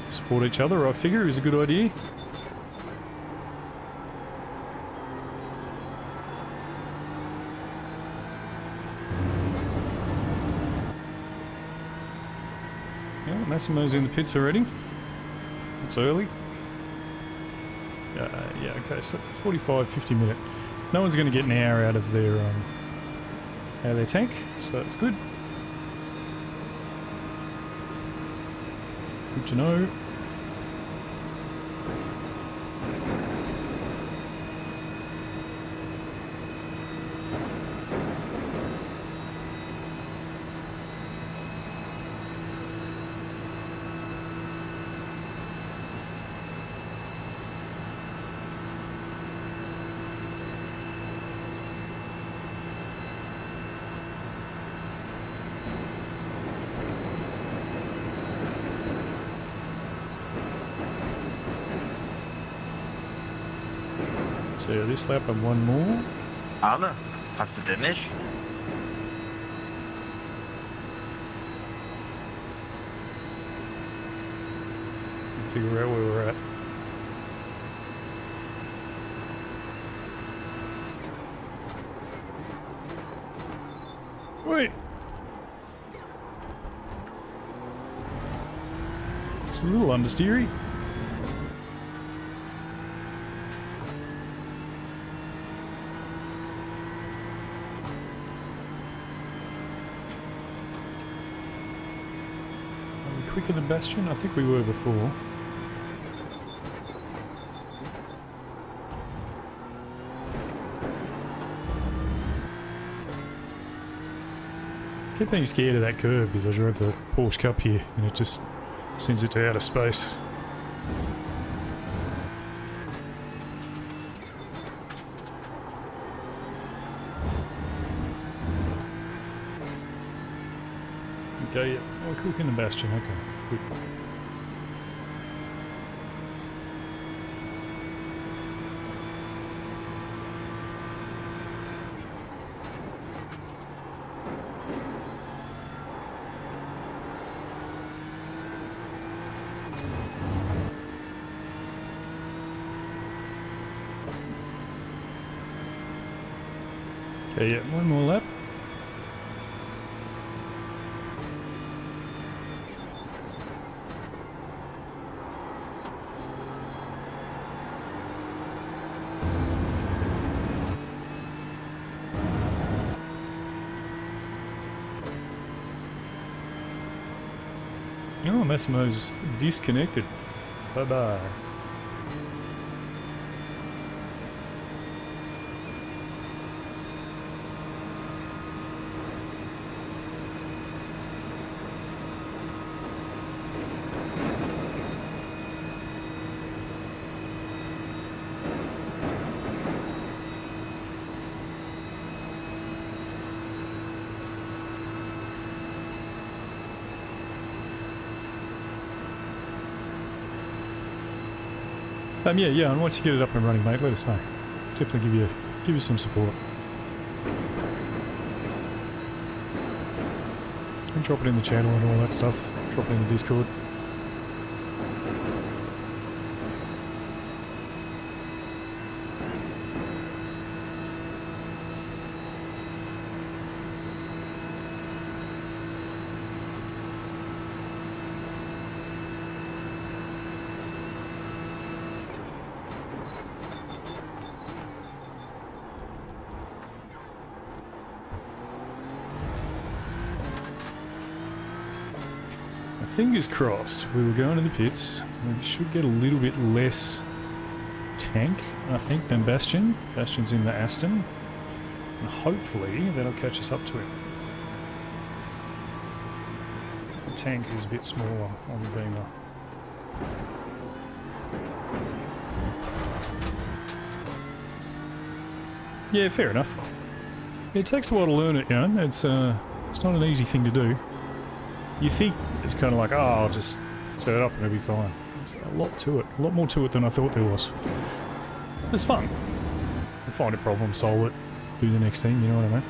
Support each other, I figure, is a good idea. Yeah, Massimo's in the pits already. It's early. Yeah, okay, so 45, 50 minute. No one's going to get an hour out of their tank, so that's good. Good to know. So this lap and one more. Arne, hast du denn nicht? Figure out where we're at. Wait! It's a little understeery. Quicker than Bastion? I think we were before. I kept being scared of that curve because I drove the Porsche Cup here and it just sends it to outer space. Okay, yeah. Oh, cooking the Bastion, okay. Good. Okay, yeah, one more lap. Oh, Massimo's disconnected. Bye-bye. Yeah, and once you get it up and running, mate, let us know. Definitely give you some support. And drop it in the channel and all that stuff. Drop it in the Discord. Fingers crossed, we were going to the pits. We should get a little bit less tank, I think, than Bastion. Bastion's in the Aston. And hopefully that'll catch us up to him. The tank is a bit smaller on the Beamer. Yeah, fair enough. It takes a while to learn it, you know. It's not an easy thing to do. You think it's kind of like, oh, I'll just set it up and it'll be fine. There's a lot to it. A lot more to it than I thought there was. It's fun. You find a problem, solve it, do the next thing, you know what I mean?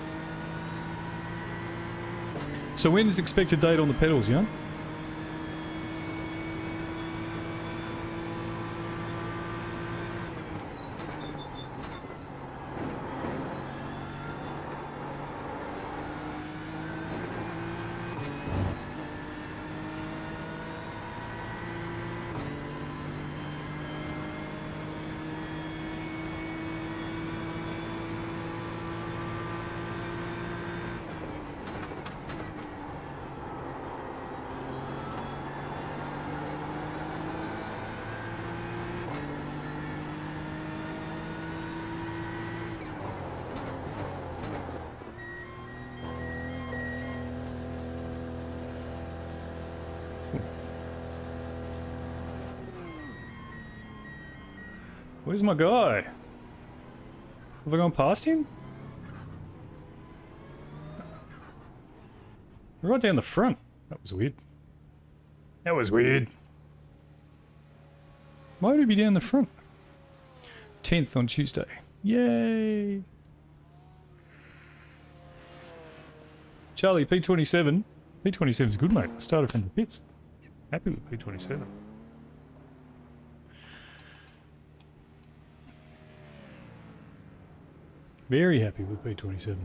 So when's the expected date on the pedals, you know? Where's my guy? Have I gone past him? Right down the front. That was weird. That was weird. Why would he be down the front? 10th on Tuesday. Yay! Charlie, P27. P27's good, mate. I started from the pits. Happy with P27. Very happy with P27.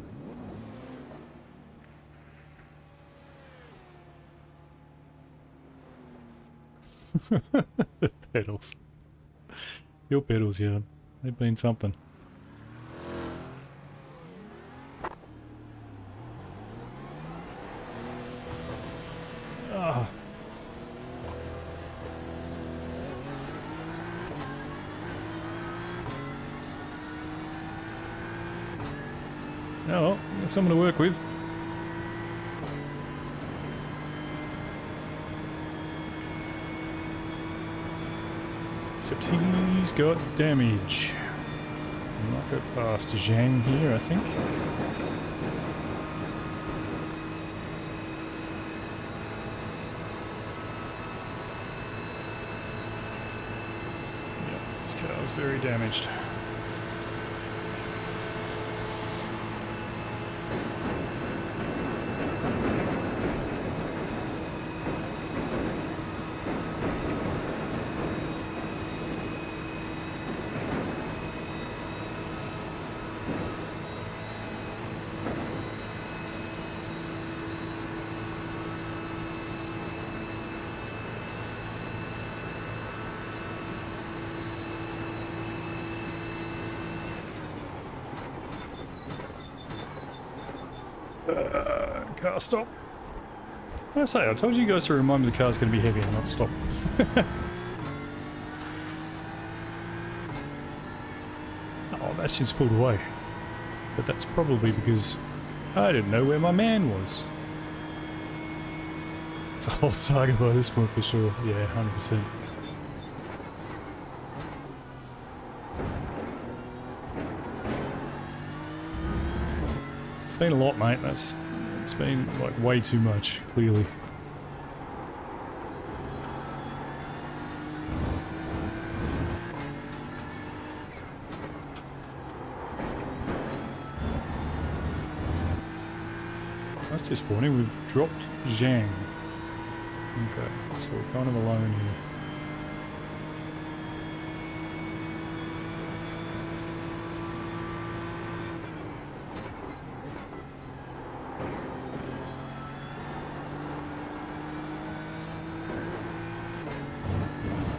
The pedals. Your pedals, yeah. They've been something. Ah. Oh, well, there's someone to work with. Except he's got damage. I might go past Zhang here, I think. Yep, this car's very damaged. Car stop. I say, I told you guys to remind me the car's going to be heavy and not stop. Oh, that's just pulled away. But that's probably because I didn't know where my man was. It's a whole saga by this point for sure. Yeah, 100%. It's been a lot, mate. It's been like way too much, clearly. That's disappointing. We've dropped Zhang. Okay, so we're kind of alone here.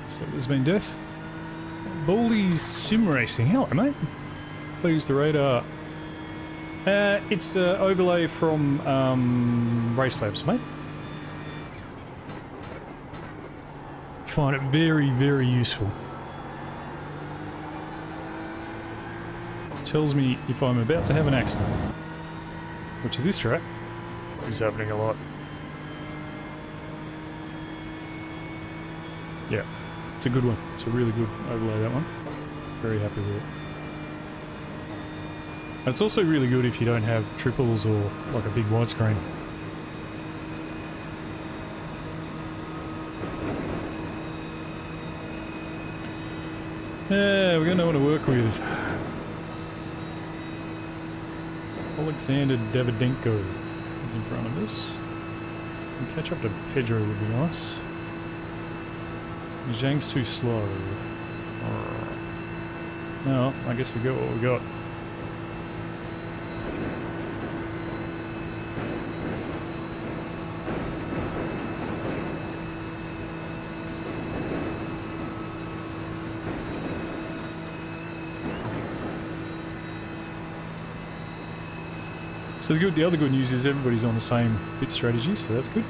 So there's been death. Baldy's Sim Racing. Hello, mate. Please, the radar. It's an overlay from Race Labs, mate. Find it very, very useful. tells me if I'm about to have an accident. Which at this track is happening a lot. Yeah, it's a good one. It's a really good overlay, that one. Very happy with it. And it's also really good if you don't have triples or like a big widescreen. Yeah, we're going to know what to work with. Alexander Davydenko is in front of us. And catch up to Pedro would be nice. Zhang's too slow. Well, I guess we got what we got. So the other good news is everybody's on the same pit strategy, so that's good.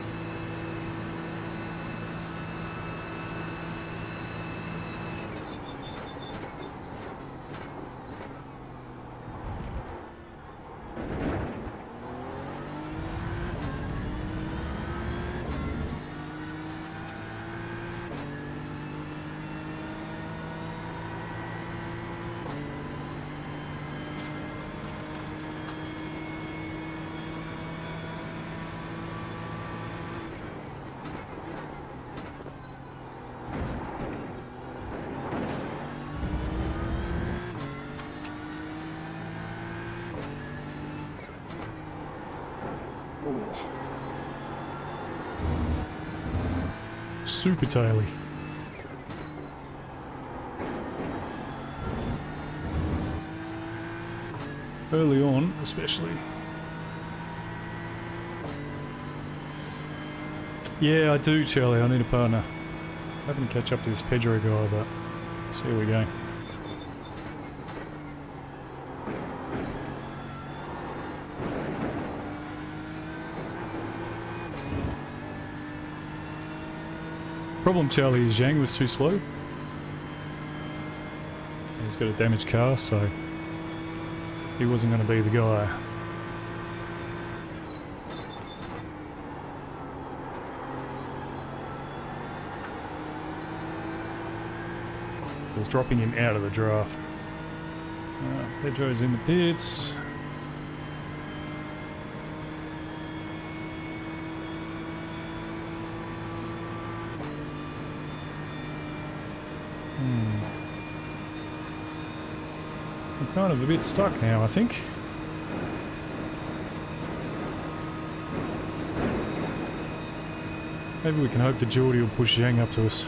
Super taily. Early on, especially. Yeah, I do, Charlie. I need a partner. I'm hoping to catch up to this Pedro guy, but see how we go. Problem, Charlie, is Zhang was too slow. He's got a damaged car, so he wasn't going to be the guy. So it's dropping him out of the draft. Pedro's in the pits. I'm kind of a bit stuck now, I think. Maybe we can hope that Geordie will push Zhang up to us.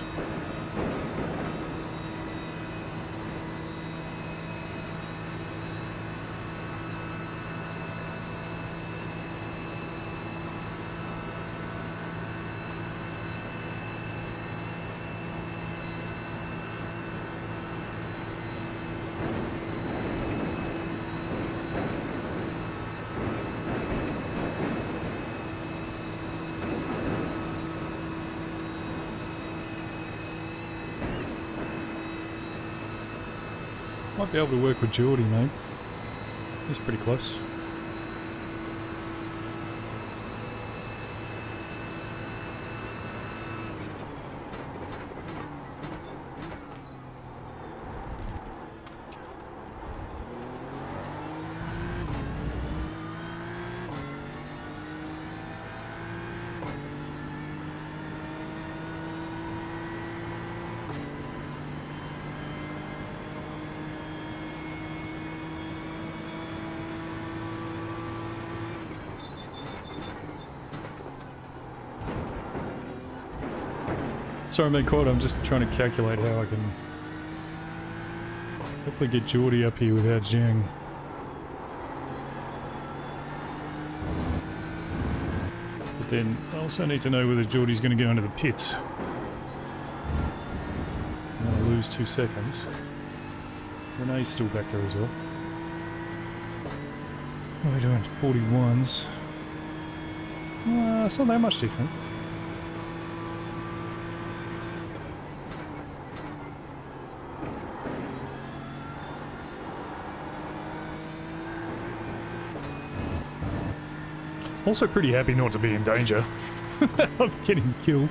Might be able to work with Geordie, mate. He's pretty close. Sorry, I'm being caught. I'm just trying to calculate how I can hopefully get Geordie up here without Zhang. But then I also need to know whether Geordie's going to go into the pits. I'm going to lose 2 seconds. Renee's still back there as well. What are we doing? 41s. It's not that much different. Also pretty happy not to be in danger of getting killed.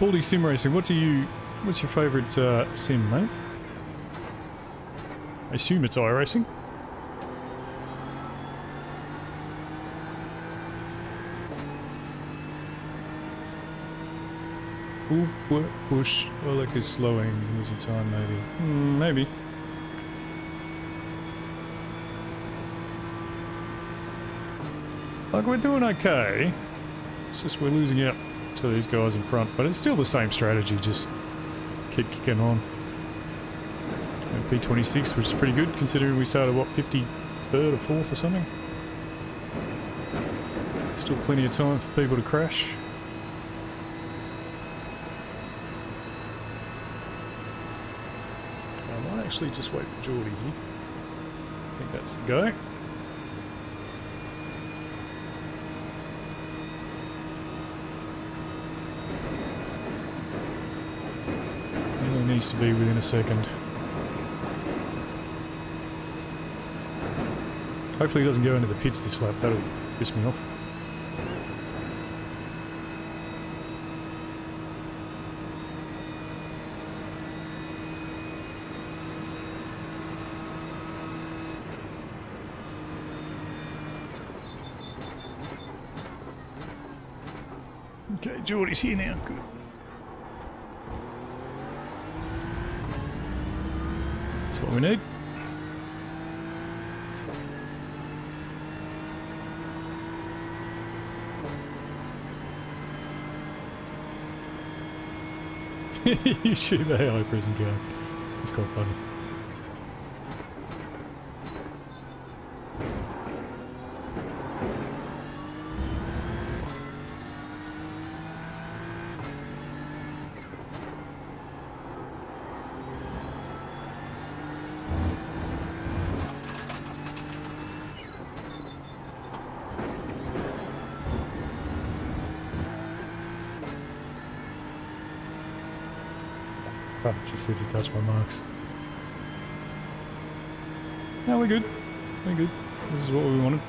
Baldy Sim Racing, what's your favourite sim, mate? I assume it's iRacing. Full push, Oleg is slowing, losing time maybe. Maybe. Like, we're doing okay. It's just we're losing out to these guys in front, but it's still the same strategy, just keep kicking on. And P26, which is pretty good considering we started, what, 53rd or 4th or something? Still plenty of time for people to crash. I might actually just wait for Geordie here. I think that's the go. Needs to be within a second. Hopefully he doesn't go into the pits this lap, that'll piss me off. Okay, Geordie's here now, good. That's what we need. YouTube AI prison card. It's quite funny. Oh, just need to touch my marks. No, we're good. We're good. This is what we wanted.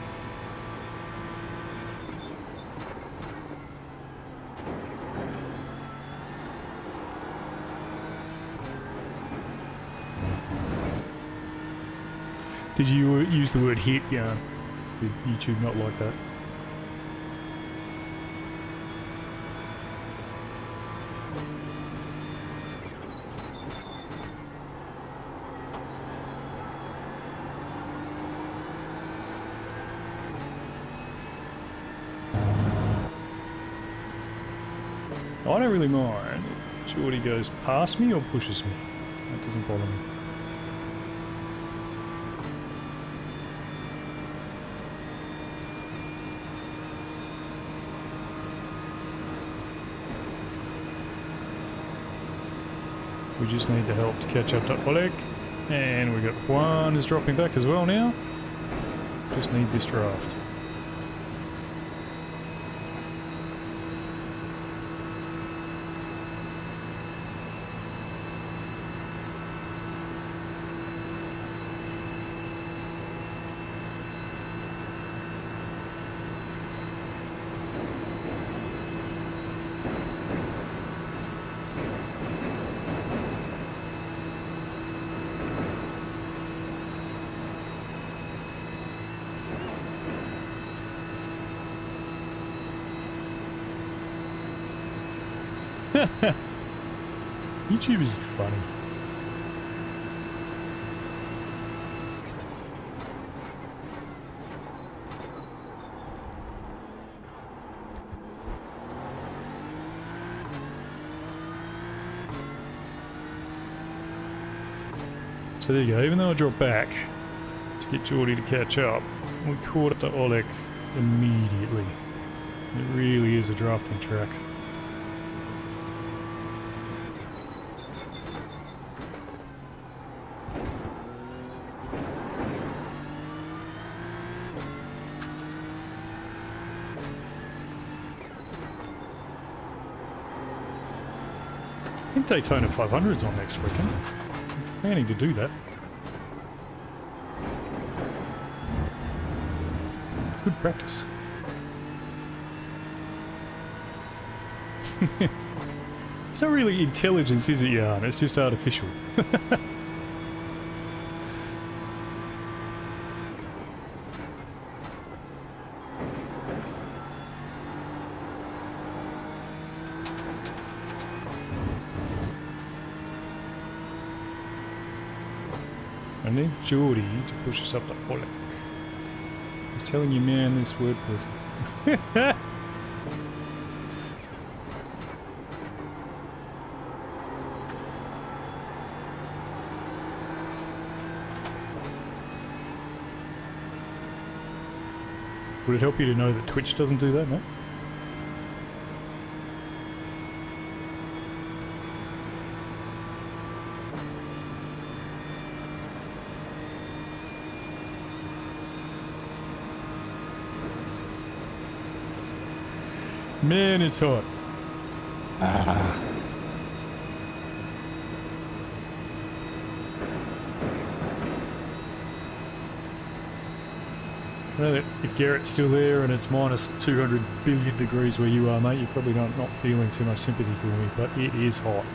Did you use the word hit? Yeah. Did YouTube not like that? I don't really mind if Geordie goes past me or pushes me. That doesn't bother me. We just need the help to catch up to Oleg. And we got one is dropping back as well now. Just need this draft. YouTube is funny. So there you go, even though I dropped back to get Geordie to catch up, we caught up to Oleg immediately. It really is a drafting track. I think Daytona 500's on next weekend. Planning to do that. practice. It's not really intelligence, is it, Yarn? It's just artificial. I need Geordie to push us up the bollock. He's telling you, man, this word person. Would it help you to know that Twitch doesn't do that, mate? Man, it's hot. Ah. I know that if Garrett's still there and it's minus 200 billion degrees where you are, mate, you're probably not feeling too much sympathy for me, but it is hot.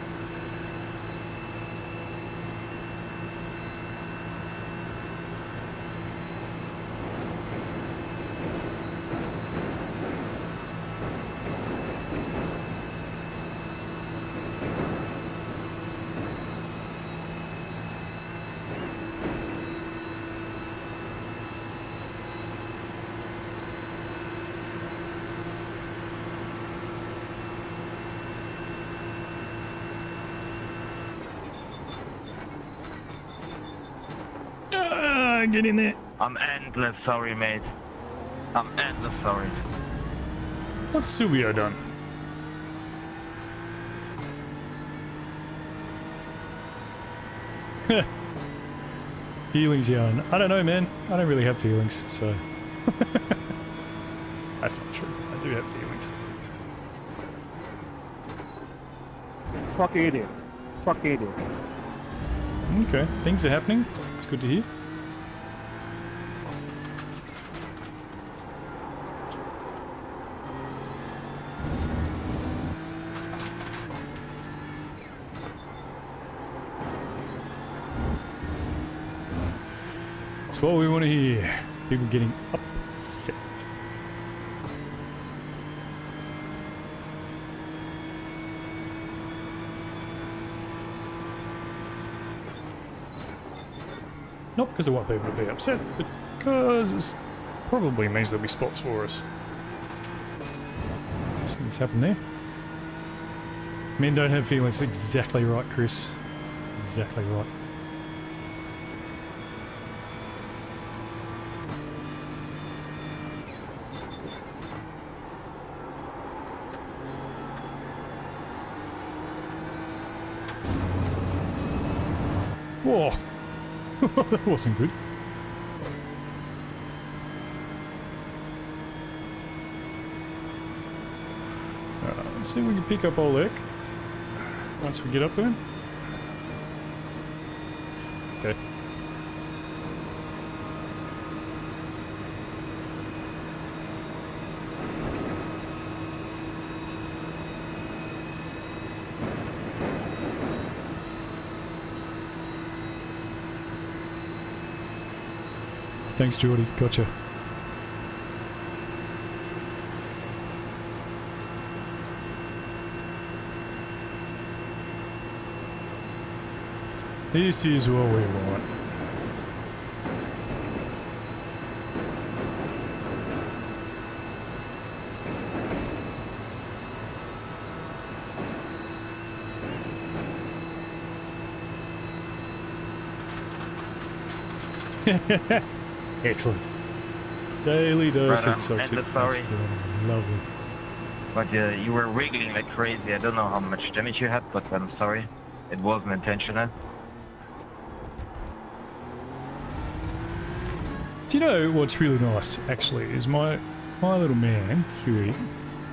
Get in there. I'm endless sorry, mate. I'm endless sorry. What's Silvio done? Feelings, Yarn. I don't know, man. I don't really have feelings, so... That's not true. I do have feelings. Fucking idiot. Fucking idiot. Okay, things are happening. It's good to hear. That's what we want to hear. People getting upset. Not because I want people to be upset, but because it probably means there'll be spots for us. Something's happened there. Men don't have feelings. Exactly right, Chris. Exactly right. Whoa! That wasn't good. Let's see if we can pick up Oleg once we get up there. Okay. Thanks, Geordie. Gotcha. This is what we want. Excellent. Daily dose Right, of toxic endless sorry. masculinity. Lovely. But you were wiggling like crazy. I don't know how much damage you had, but I'm sorry. It wasn't intentional. Do you know what's really nice, actually, is my little man, Huey,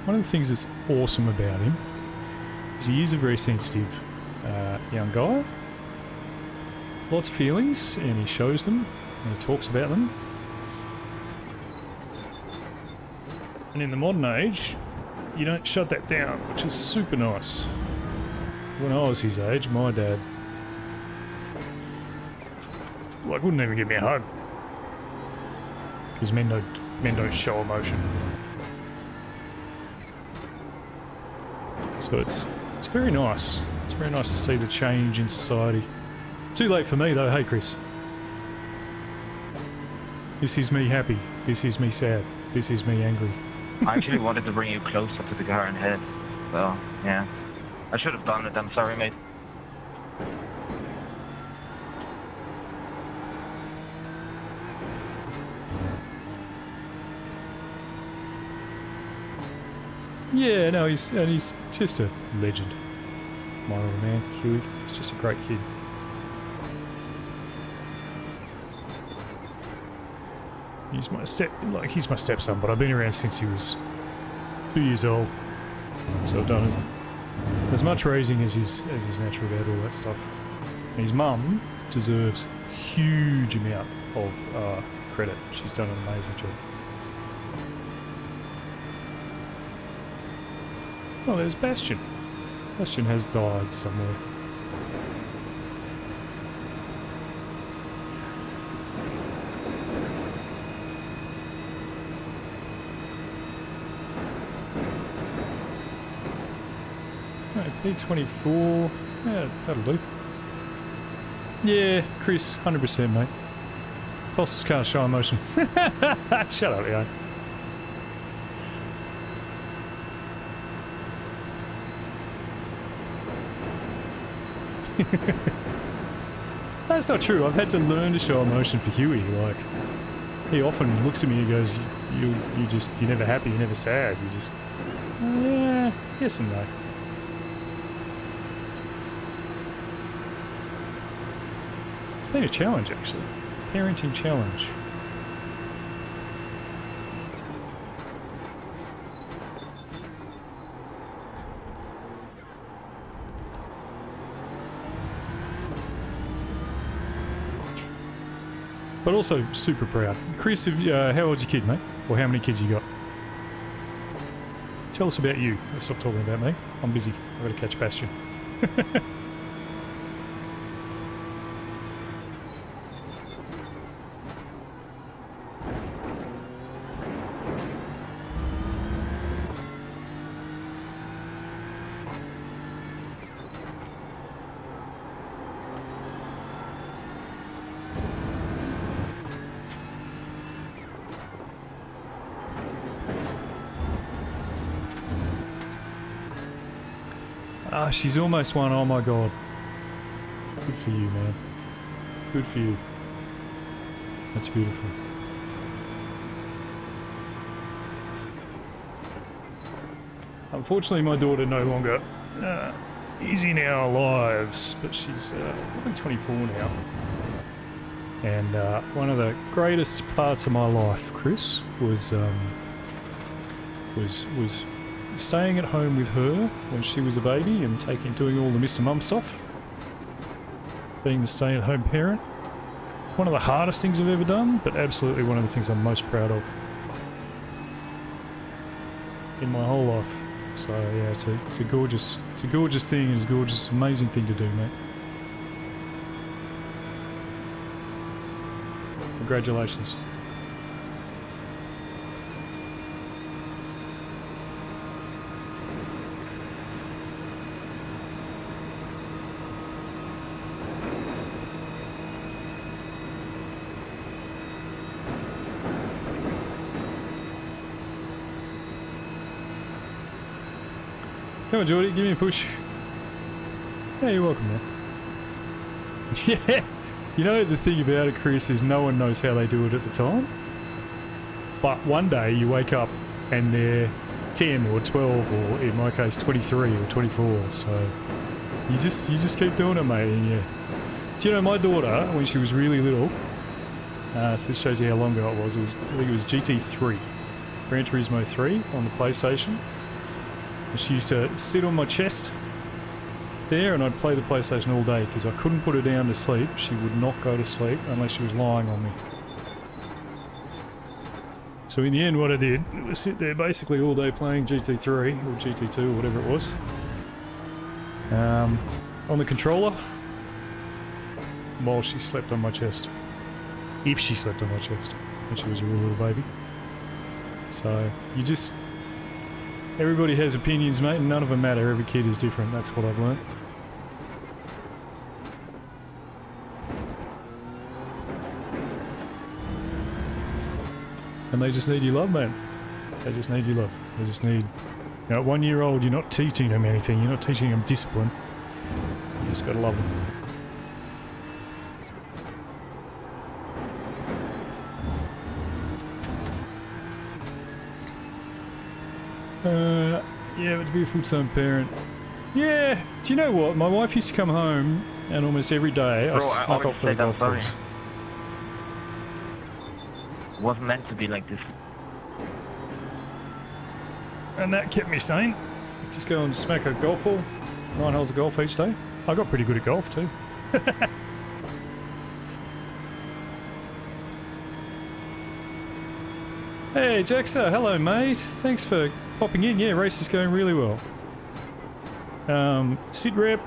one of the things that's awesome about him is he is a very sensitive young guy. Lots of feelings, and he shows them, and he talks about them. And in the modern age, you don't shut that down, which is super nice. When I was his age, my dad, like, wouldn't even give me a hug. Because men don't show emotion. So it's very nice. It's very nice to see the change in society. Too late for me though, hey Chris. This is me happy. This is me sad. This is me angry. I actually wanted to bring you closer to the car and head. So, yeah. I should have done it, I'm sorry, mate. Yeah, no, he's just a legend. My little man, Huey. He's just a great kid. He's my stepson, but I've been around since he was 2 years old. So I've done as much raising as his natural dad, all that stuff. And his mum deserves a huge amount of credit. She's done an amazing job. Oh, there's Bastion. Bastion has died somewhere. P24. Yeah, that'll do. Yeah, Chris, 100%, mate. Foster's can't show emotion. Shut up, Ian. That's not true. I've had to learn to show emotion for Huey. Like, he often looks at me and goes, you're never happy, you're never sad. You just, yeah, yes and no. It's been a challenge, actually. Parenting challenge. But also super proud. Chris, how old's your kid, mate? Or how many kids you got? Tell us about you. Stop talking about me. I'm busy. I've got to catch Bastion. Ah, she's almost won. Oh my god. Good for you, man. Good for you. That's beautiful. Unfortunately, my daughter no longer is in our lives, but she's probably 24 now. And one of the greatest parts of my life, Chris, was staying at home with her when she was a baby and doing all the Mr. Mum stuff. Being the stay-at-home parent. One of the hardest things I've ever done, but absolutely one of the things I'm most proud of in my whole life. So yeah, it's a gorgeous thing, it's a gorgeous, amazing thing to do, mate. Congratulations. Come on, Geordie, give me a push. Yeah, you're welcome, man. Yeah, you know the thing about it, Chris, is no one knows how they do it at the time. But one day you wake up and they're 10 or 12 or in my case 23 or 24. So you just keep doing it, mate. And yeah. Do you know my daughter, when she was really little, so this shows you how long ago it was. I think it was GT3, Gran Turismo 3 on the PlayStation. She used to sit on my chest there and I'd play the PlayStation all day because I couldn't put her down to sleep. She would not go to sleep unless she was lying on me. So in the end what I did was sit there basically all day playing GT3 or GT2 or whatever it was. On the controller while she slept on my chest. If she slept on my chest when she was a real little baby. So you just... Everybody has opinions, mate, and none of them matter. Every kid is different. That's what I've learnt. And they just need your love, man. They just need your love. They just need... You know, at 1 year old, you're not teaching them anything. You're not teaching them discipline. You just gotta love them. Yeah, but to be a full-time parent. Yeah, do you know what? My wife used to come home and almost every day I snuck off to the golf course. It wasn't meant to be like this. And that kept me sane. Just go and smack a golf ball. 9 holes of golf each day. I got pretty good at golf too. Hey Jaxa, hello mate. Thanks for popping in. Yeah, race is going really well. Sit rep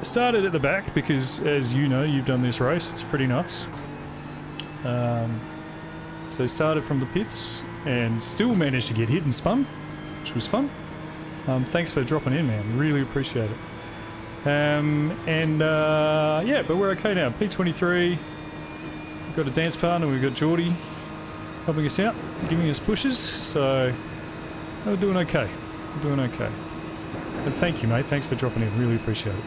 started at the back because, as you know, you've done this race. It's pretty nuts. So started from the pits and still managed to get hit and spun, which was fun. Thanks for dropping in, man. Really appreciate it. Yeah, but we're okay now. P23. We've got a dance partner. We've got Geordie helping us out, giving us pushes. So we're doing okay. We're doing okay. But thank you, mate. Thanks for dropping in. Really appreciate it.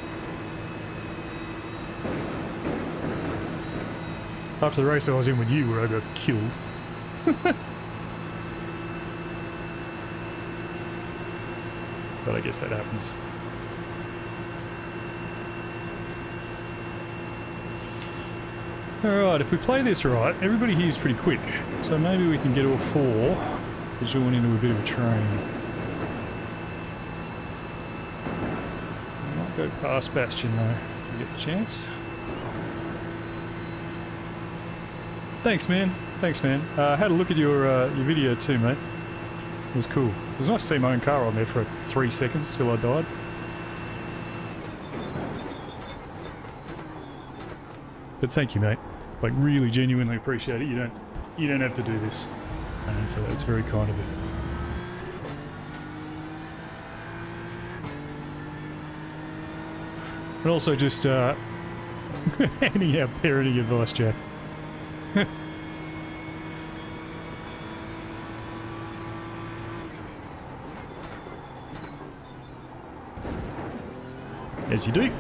After the race I was in with you where I got killed. But I guess that happens. Alright, if we play this right, everybody here is pretty quick. So maybe we can get all 4 to join into a bit of a train. I might go past Bastion though, if we get the chance. Thanks man, thanks man. Had a look at your video too, mate. It was cool. It was nice to see my own car on there for 3 seconds till I died. But thank you, mate. Like, really genuinely appreciate it. You don't have to do this. And so it's very kind of you. And also just handing out parenting advice, Jack. As you do.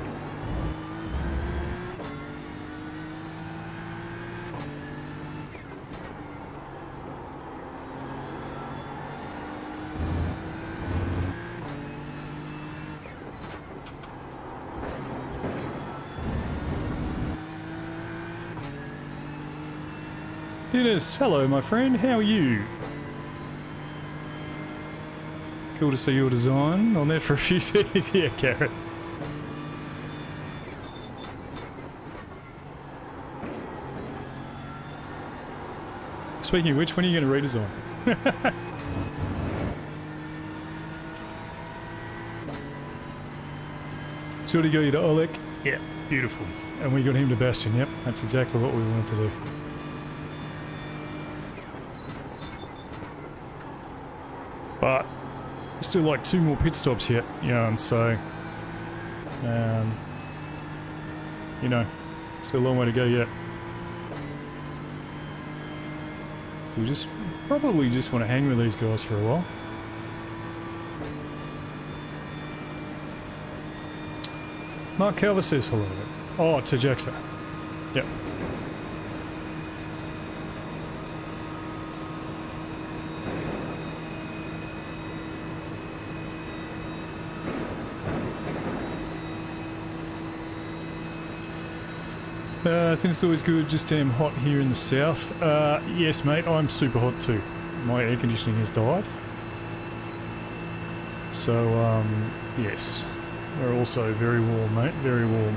Dennis, hello my friend, how are you? Cool to see your design on there for a few seconds. Yeah, Carrot. Speaking of which, when are you going to redesign? Jordy got you to Oleg? Yeah, beautiful. And we got him to Bastion, yep. That's exactly what we wanted to do. But still like 2 more pit stops yet, and so you know, still a long way to go yet. So we probably just want to hang with these guys for a while. Mark Calver says hello. Oh, to Jaxa. Yep. I think it's always good, just damn hot here in the south. Yes, mate, I'm super hot too. My air conditioning has died. So, yes. We're also very warm, mate, very warm.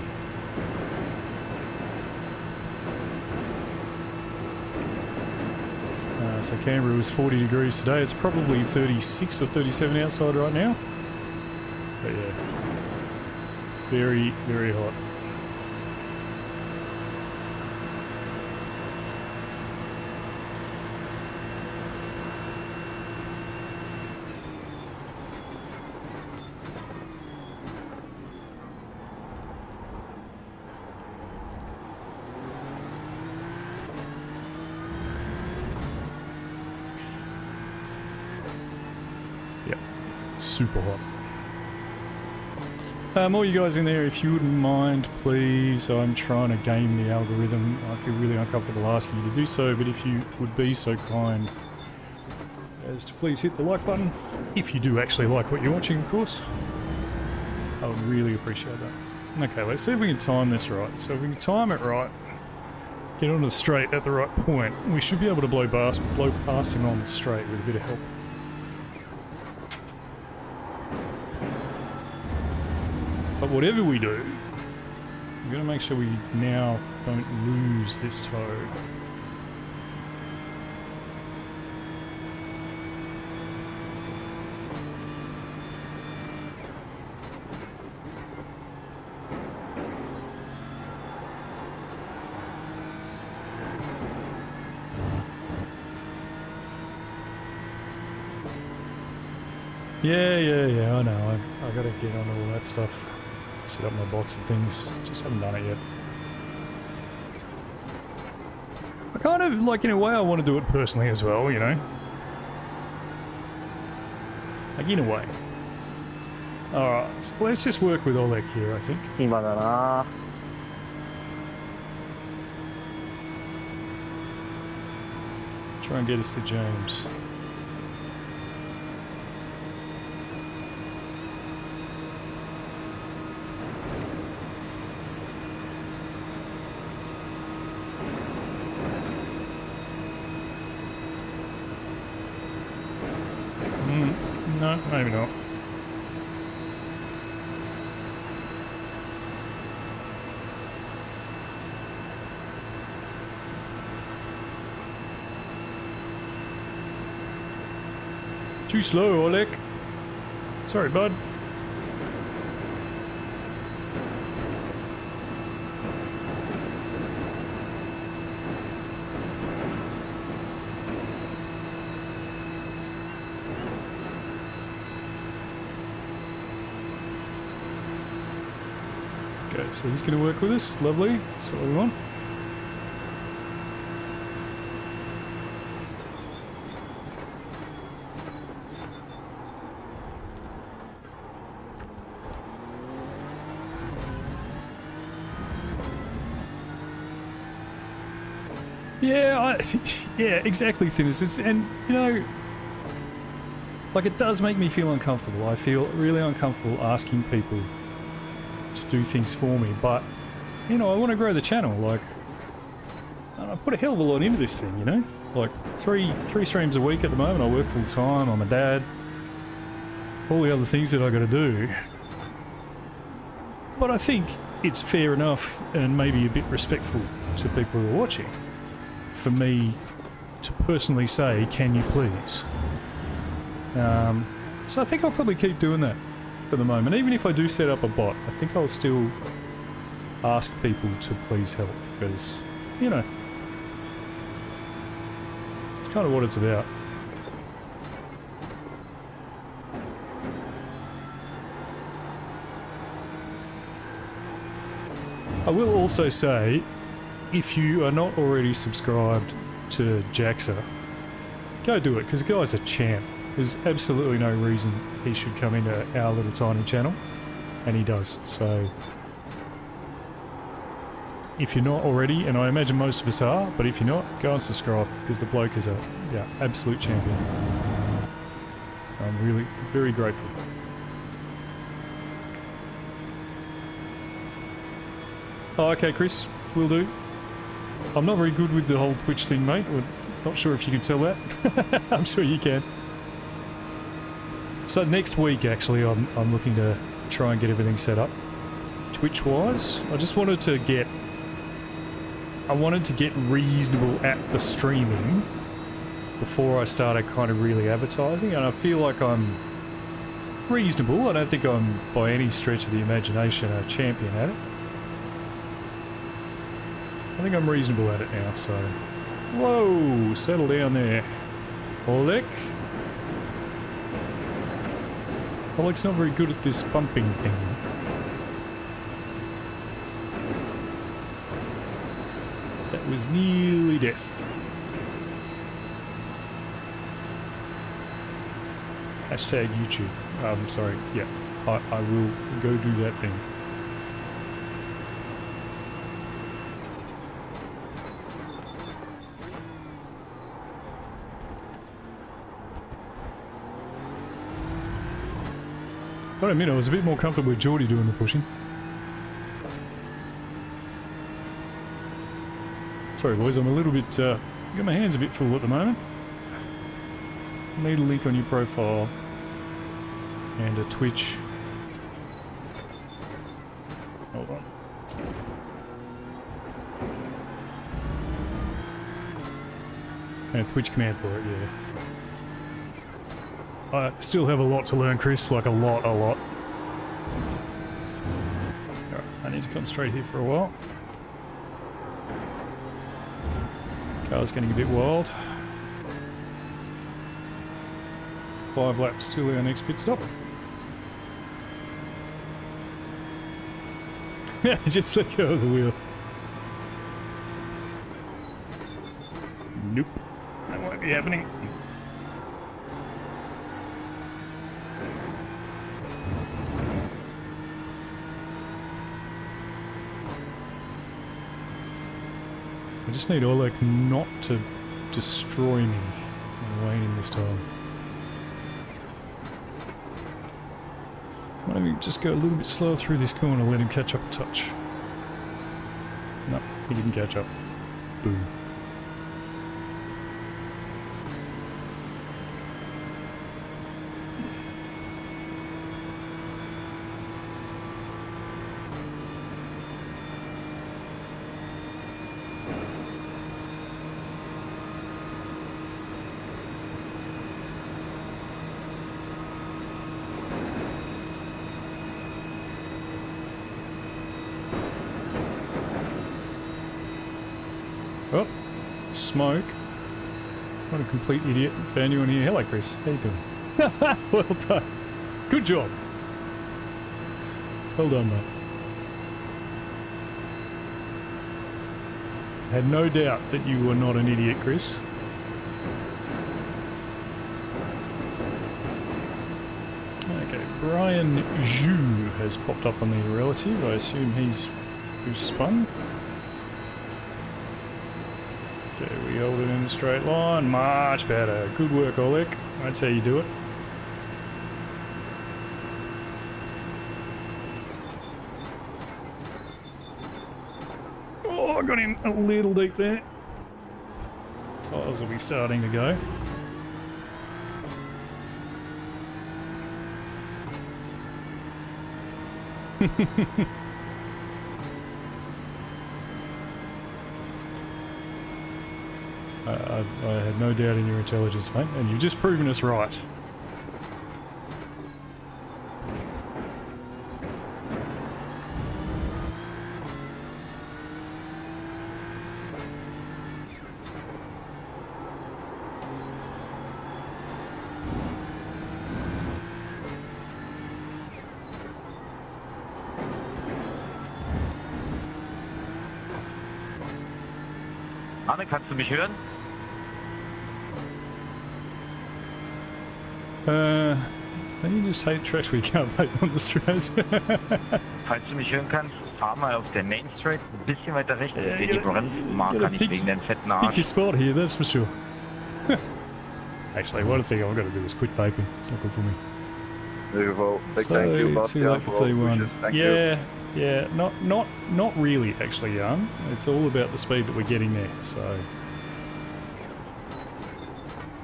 So Canberra was 40 degrees today. It's probably 36 or 37 outside right now. But yeah, very, very hot. Super hot. All you guys in there, if you wouldn't mind, please, I'm trying to game the algorithm. I feel really uncomfortable asking you to do so, but if you would be so kind as to please hit the like button, if you do actually like what you're watching, of course. I would really appreciate that. Okay, let's see if we can time this right. So if we can time it right, get onto the straight at the right point, we should be able to blow past him on the straight with a bit of help. But whatever we do, we're going to make sure we now don't lose this toe. Yeah, I know. I got to get on all that stuff. Set up my bots and things. Just haven't done it yet. I kind of, like, in a way, I want to do it personally as well, you know? Like, in a way. Alright, so let's just work with Oleg here, I think. 今だな。 Try and get us to James. No, maybe not. Too slow, Oleg. Sorry, bud. Okay, so he's going to work with us. Lovely. That's what we want. Yeah, yeah, exactly, Thinners. And, you know, like, it does make me feel uncomfortable. I feel really uncomfortable asking people to do things for me, but, you know, I want to grow the channel. Like, I put a hell of a lot into this thing, you know? Like, three streams a week at the moment. I work full time, I'm a dad, all the other things that I got to do. But I think it's fair enough and maybe a bit respectful to people who are watching for me to personally say, can you please? So I think I'll probably keep doing that for the moment. Even if I do set up a bot, I think I'll still ask people to please help, because, you know, it's kind of what it's about. I will also say, if you are not already subscribed to Jaxa, go do it, because the guy's a champ. There's absolutely no reason he should come into our little tiny channel, and he does. So, if you're not already, and I imagine most of us are, but if you're not, go and subscribe, because the bloke is a absolute champion. I'm really very grateful. Oh, okay, Chris, will do. I'm not very good with the whole Twitch thing, mate. We're not sure if you can tell that. I'm sure you can. So next week, actually, I'm looking to try and get everything set up, Twitch-wise. I just wanted to get... I wanted to get reasonable at the streaming before I started kind of really advertising, and I feel like I'm reasonable. I don't think I'm by any stretch of the imagination a champion at it. I think I'm reasonable at it now, so... Whoa! Settle down there. Oleg? Oleg's not very good at this bumping thing. That was nearly death. Hashtag YouTube. Sorry, yeah. I will go do that thing. But I mean, I was a bit more comfortable with Geordie doing the pushing. Sorry boys, I'm a little bit, got my hands a bit full at the moment. Need a link on your profile. And a Twitch. Hold on. And a Twitch command for it, yeah. I still have a lot to learn, Chris, like a lot. Alright, I need to concentrate here for a while. Car's getting a bit wild. 5 laps till our next pit stop. Just let go of the wheel. Nope. That won't be happening. I just need Oleg not to destroy me on Wayne this time. Maybe just go a little bit slower through this corner, let him catch up a touch. No, he didn't catch up. Boom. Oh, smoke. What a complete idiot. Found you on here. Hello, Chris. How you doing? Well done. Good job. Well done, mate. Had no doubt that you were not an idiot, Chris. Okay, Brian Zhu has popped up on the relative. I assume he's who's spun. Okay, we hold it in a straight line. Much better. Good work, Oleg. That's how you do it. Oh, I got him a little deep there. Tyres will be starting to go. I had no doubt in your intelligence, mate, and you've just proven us right. Anne, kannst du mich hören? You just hate trash we can't vote on the straights. Falls du mich hören kannst, fahr mal auf der Main Street ein bisschen weiter rechts. Ich sehe die Bremsmarker nicht wegen den fetten Pick Arsch. your spot here, that's for sure. Actually, one thing I've got to do is quit vaping. It's not good for me. Beautiful. Big So, thank you, too Bastian, late for for all the T1. wishes. Thank you. Yeah, not really actually, Jan. It's all about the speed that we're getting there, so...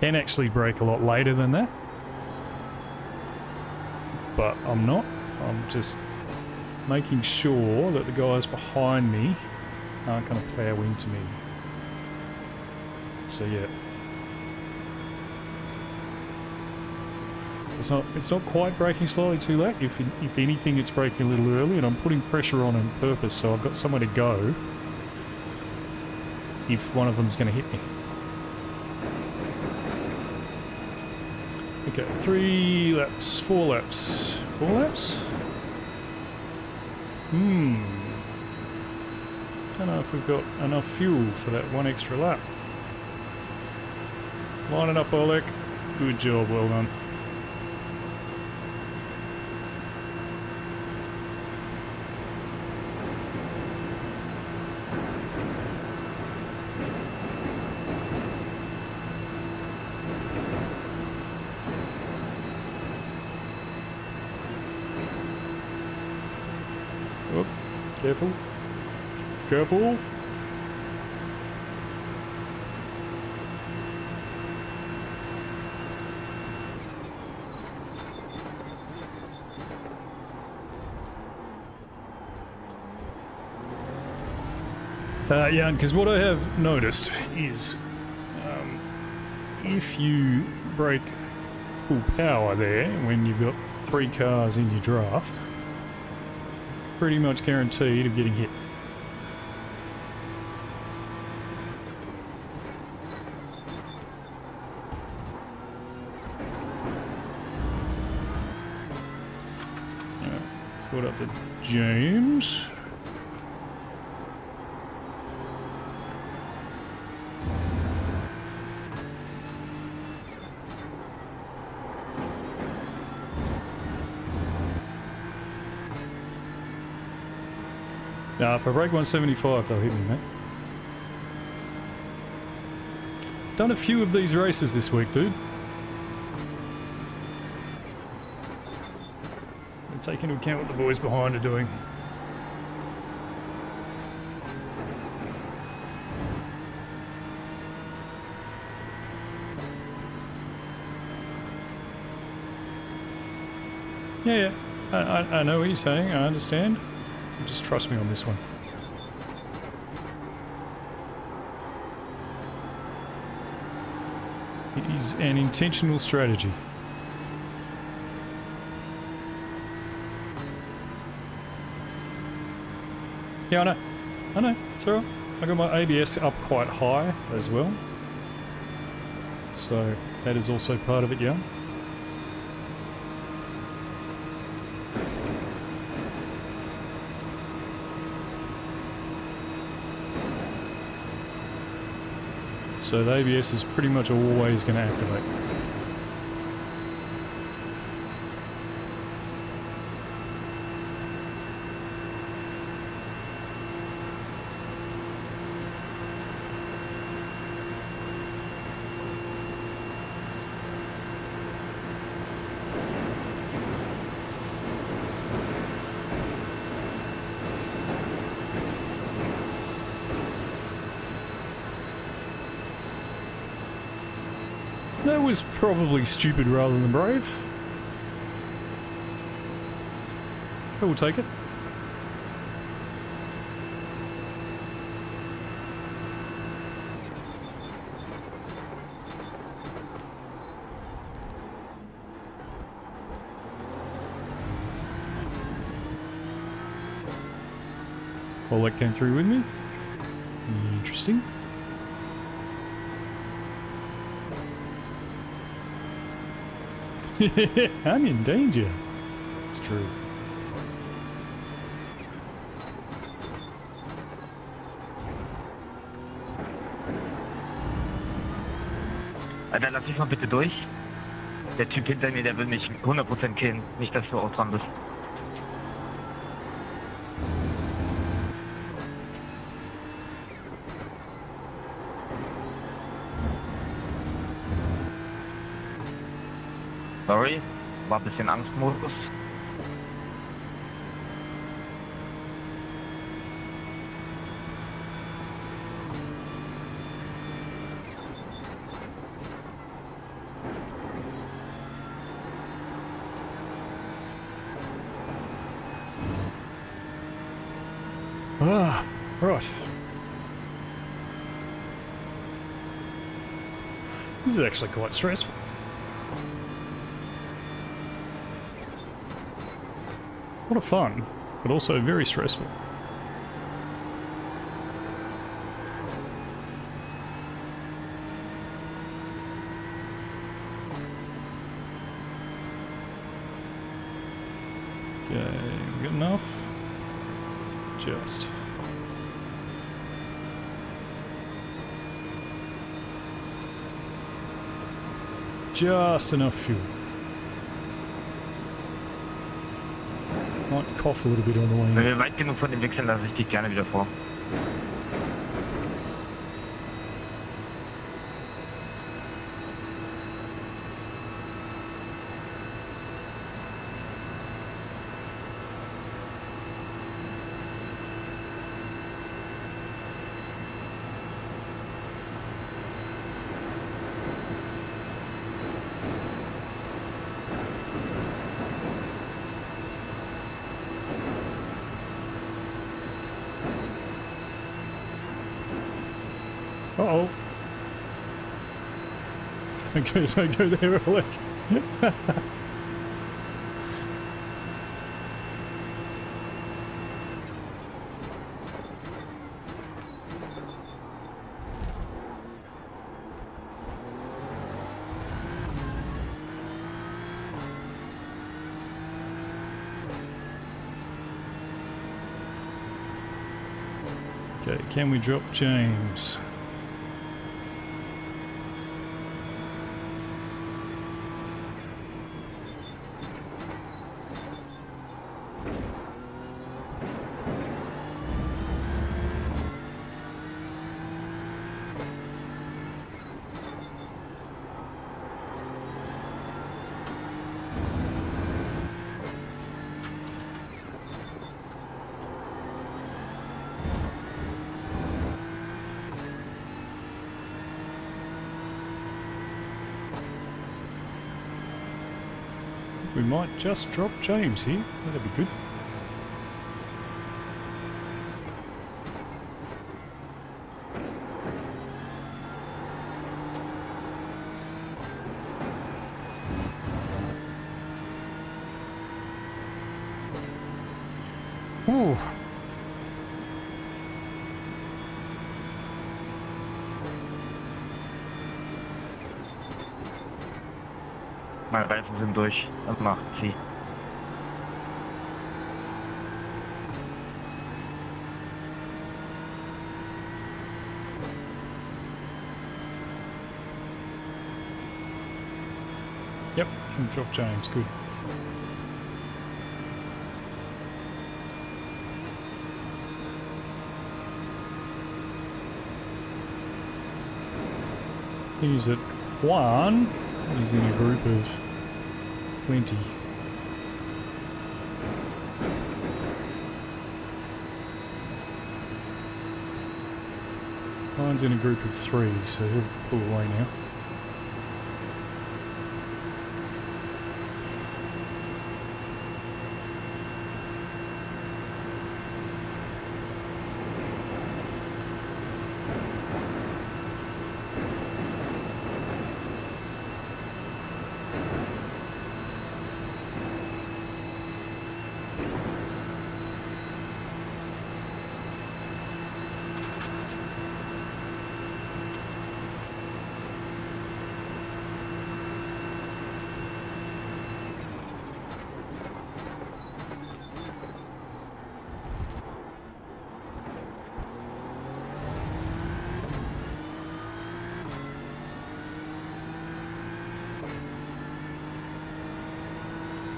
Can actually brake a lot later than that. But I'm not. I'm just making sure that the guys behind me aren't going to plough into me. So yeah. It's not quite braking slightly too late. If anything, it's braking a little early, and I'm putting pressure on purpose, so I've got somewhere to go if one of them's going to hit me. Okay, 3 laps, 4 laps. 4 laps? Don't know if we've got enough fuel for that one extra lap. Line it up, Oleg. Good job, well done. Oh, careful. Careful. Yeah, because what I have noticed is if you brake full power there when you've got 3 cars in your draft, pretty much guaranteed of getting hit. Caught up to James. Nah, if I break 175, they'll hit me, mate. Done a few of these races this week, dude. And take into account what the boys behind are doing. Yeah, I know what you're saying, I understand. Just trust me on this one. It is an intentional strategy. Yeah, I know, it's alright. I got my ABS up quite high as well. So that is also part of it, yeah. So the ABS is pretty much always going to activate. That was probably stupid rather than brave. I will take it. Well, that came through with me. Interesting. I'm in danger. It's true. Alter, lass mich mal bitte durch. Der Typ hinter mir, der will mich 100% killen. Nicht, dass du auch dran bist. Sorry, war ein bisschen Angstmodus. Ah, right. This is actually quite stressful. A lot of fun, but also very stressful. Okay, we got enough? Just. Just enough fuel. Might cough a little bit on the way in. Wenn wir weit genug von dem weg sind, lasse ich dich gerne wieder vor. Uh-oh. Don't go there, Alec. Okay, can we drop James? We might just drop James here. That'd be good. Ooh. Meine Reifen sind durch. Das macht sie. Yep, and drop James. Good. He's at 1. He's in a group of 20. Mine's in a group of 3, so he'll pull away now.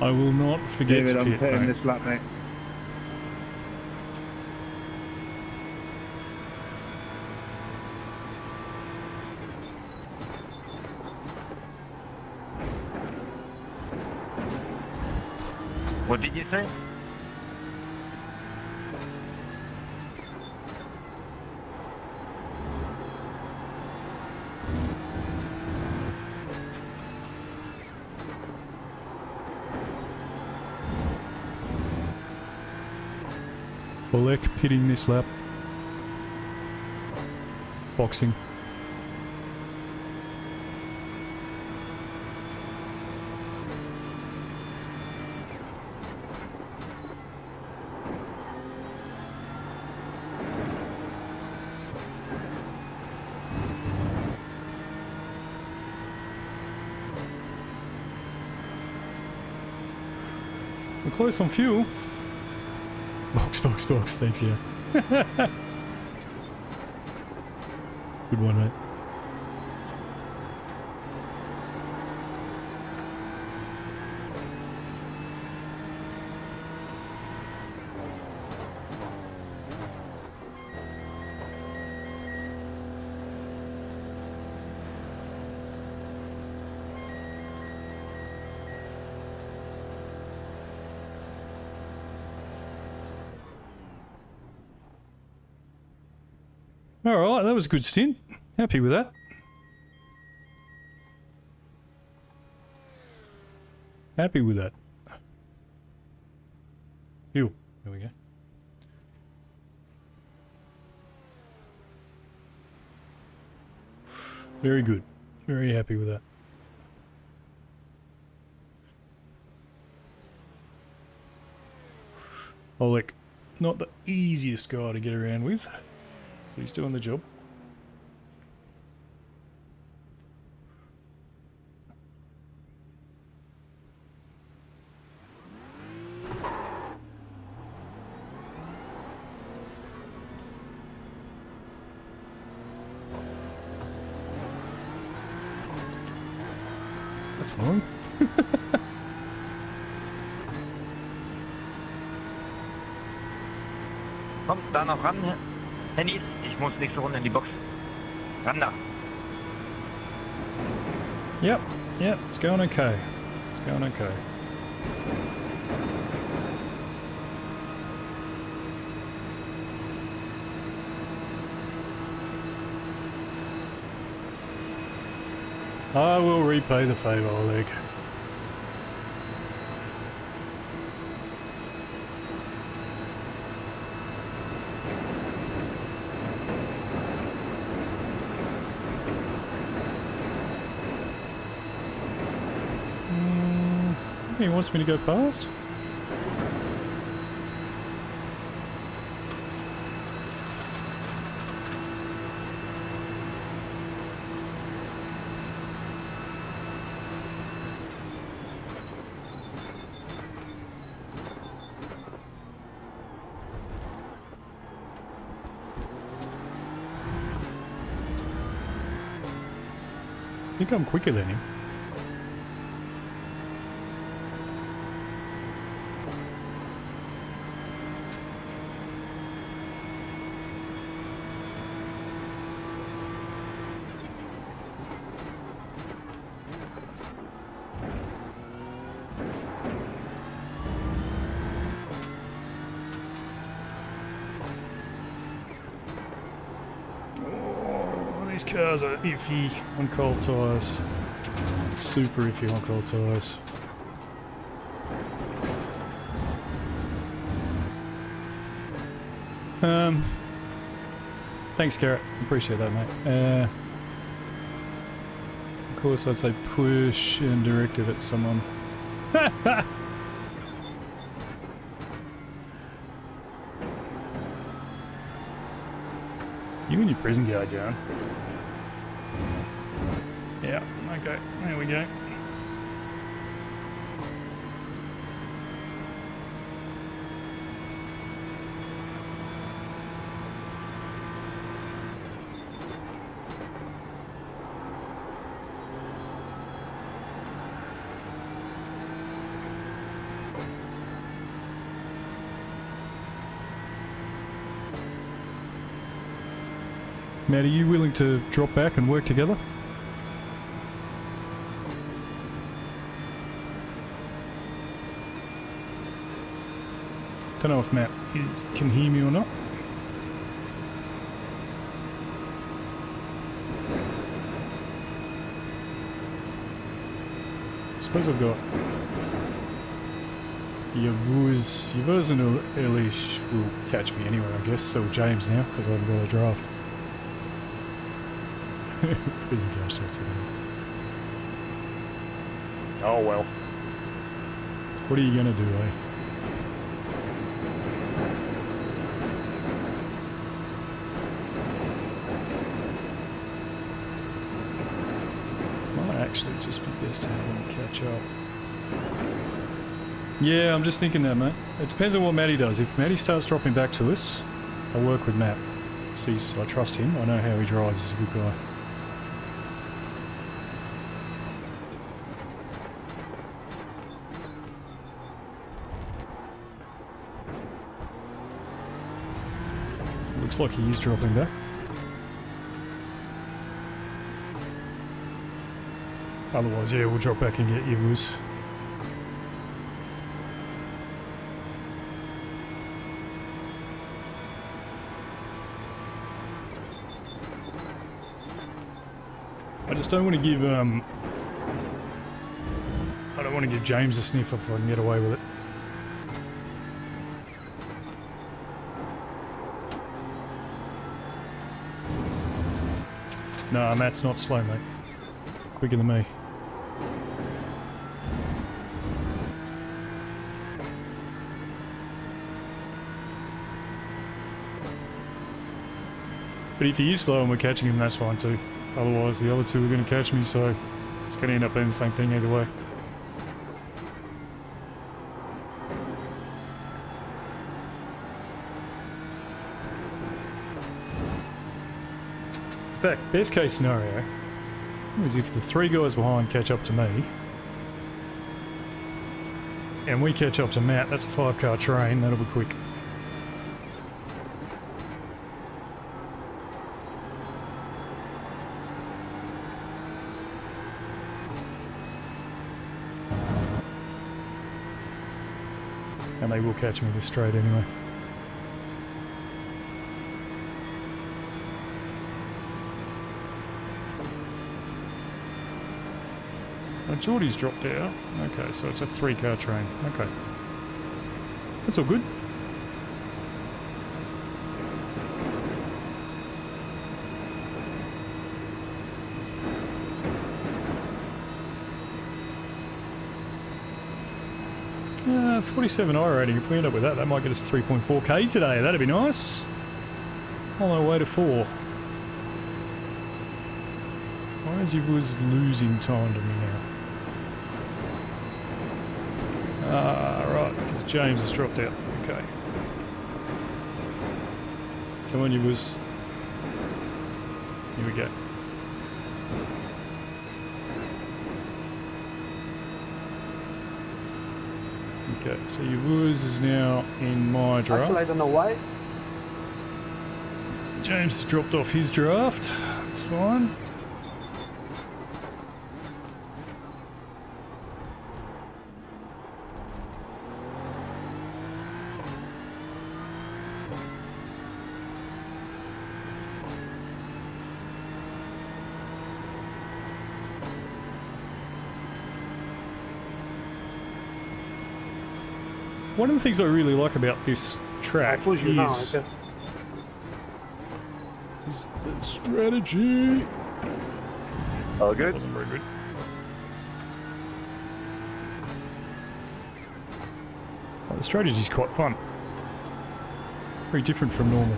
I will not forget David, to I'm pit, putting mate. this lap, mate. What did you say? Bolek pitting this lap. Boxing. We're close on fuel. Box, thanks, yeah. Good one, mate. Alright, that was a good stint. Happy with that. Happy with that. Ew. There we go. Very good. Very happy with that. Oleg, not the easiest guy to get around with. But he's doing the job. That's annoying. Kommt da noch ran, Handys? Ich muss nächste Runde in die Box. Ran da. Yep, it's going okay. It's going okay. I will repay the favour, Oleg. He wants me to go past? I think I'm quicker than him. These cars are iffy on cold tyres. Super iffy on cold tyres. Thanks, Garrett. Appreciate that, mate. Of course, I'd say push and direct it at someone. You and your prison guard, John. Yeah, okay, there we go. Matt, are you willing to drop back and work together? Don't know if Matt can hear me or not. I suppose I've got Yavuz and Elish will catch me anyway, I guess. So James now, because I haven't got a draft. Prison cash, that's it. Oh well. What are you gonna do, eh? Might actually just be best to have them catch up. Yeah, I'm just thinking that, mate. It depends on what Matty does. If Matty starts dropping back to us, I'll work with Matt. See, I trust him. I know how he drives. He's a good guy. Looks like he is dropping back. Otherwise, yeah, we'll drop back and get you, Woos. I just don't want to give, I don't want to give James a sniff if I can get away with it. No, Matt's not slow, mate. Quicker than me. But if he is slow and we're catching him, that's fine too. Otherwise, the other two are going to catch me, so it's going to end up being the same thing either way. In fact, best case scenario is if the three guys behind catch up to me, and we catch up to Matt, that's a 5-car train, that'll be quick. And they will catch me this straight anyway. Oh, Geordie's dropped out. Okay, so it's a 3-car train. Okay. That's all good. Yeah, 47 irating. If we end up with that, that might get us 3.4k today. That'd be nice. On our way to 4. Why is was losing time to me now? Right, because James has dropped out. Okay. Come on, Yavuz. Here we go. Okay, so Yavuz is now in my draft. Actually, I don't know why. James has dropped off his draft. That's fine. One of the things I really like about this track Push you now, I is guess. the strategy. All That good? wasn't very good. Oh, the strategy is quite fun. Very different from normal.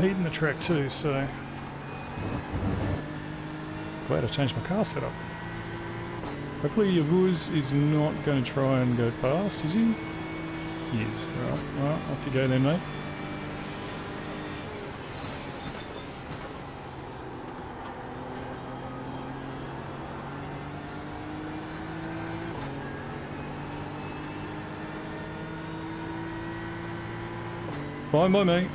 Heat in the track too, so glad I changed my car setup. Hopefully Yavuz is not going to try and go past, is he? He is. Right, well, off you go then, mate. Fine by me.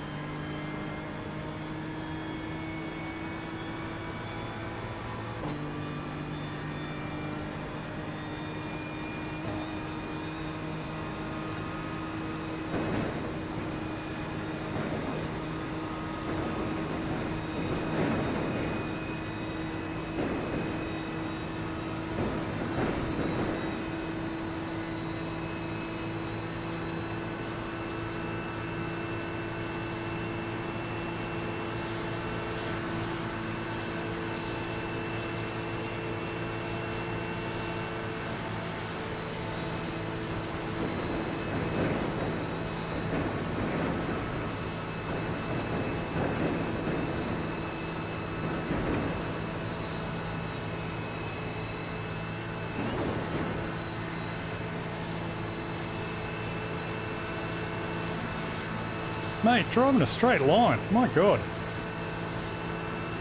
Mate, drive in a straight line. My God.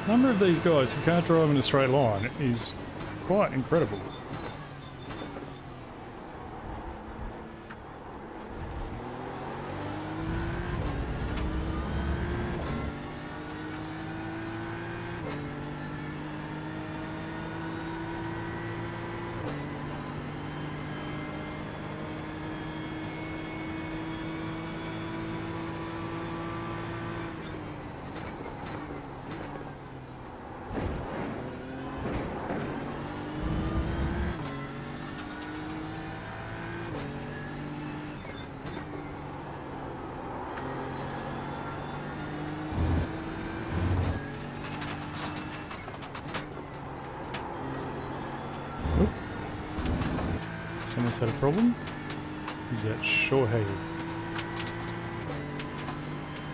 The number of these guys who can't drive in a straight line is quite incredible. Someone's had a problem? Is that sure how you...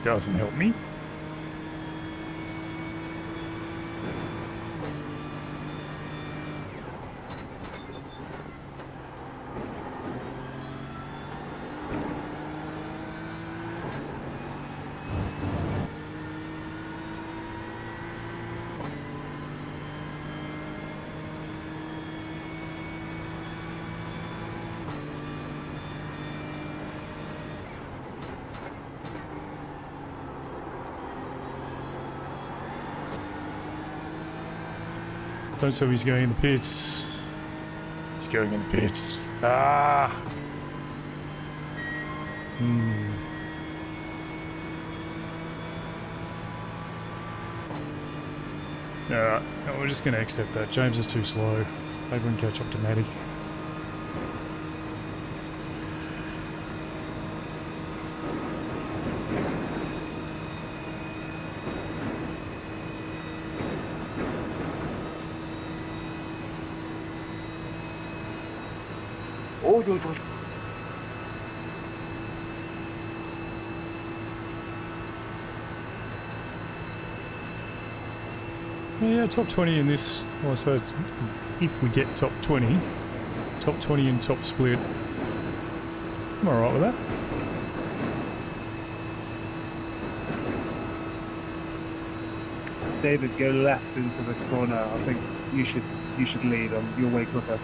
Doesn't help me. Don't tell me he's going in the pits. He's going in the pits. Ah! Alright, no, we're just going to accept that. James is too slow. Maybe we can catch up to Maddie. Oh. Yeah, top 20 in this. Well, so it's, if we get top 20 in top split, I'm alright with that. David, go left into the corner. I think you should lead on your way quicker.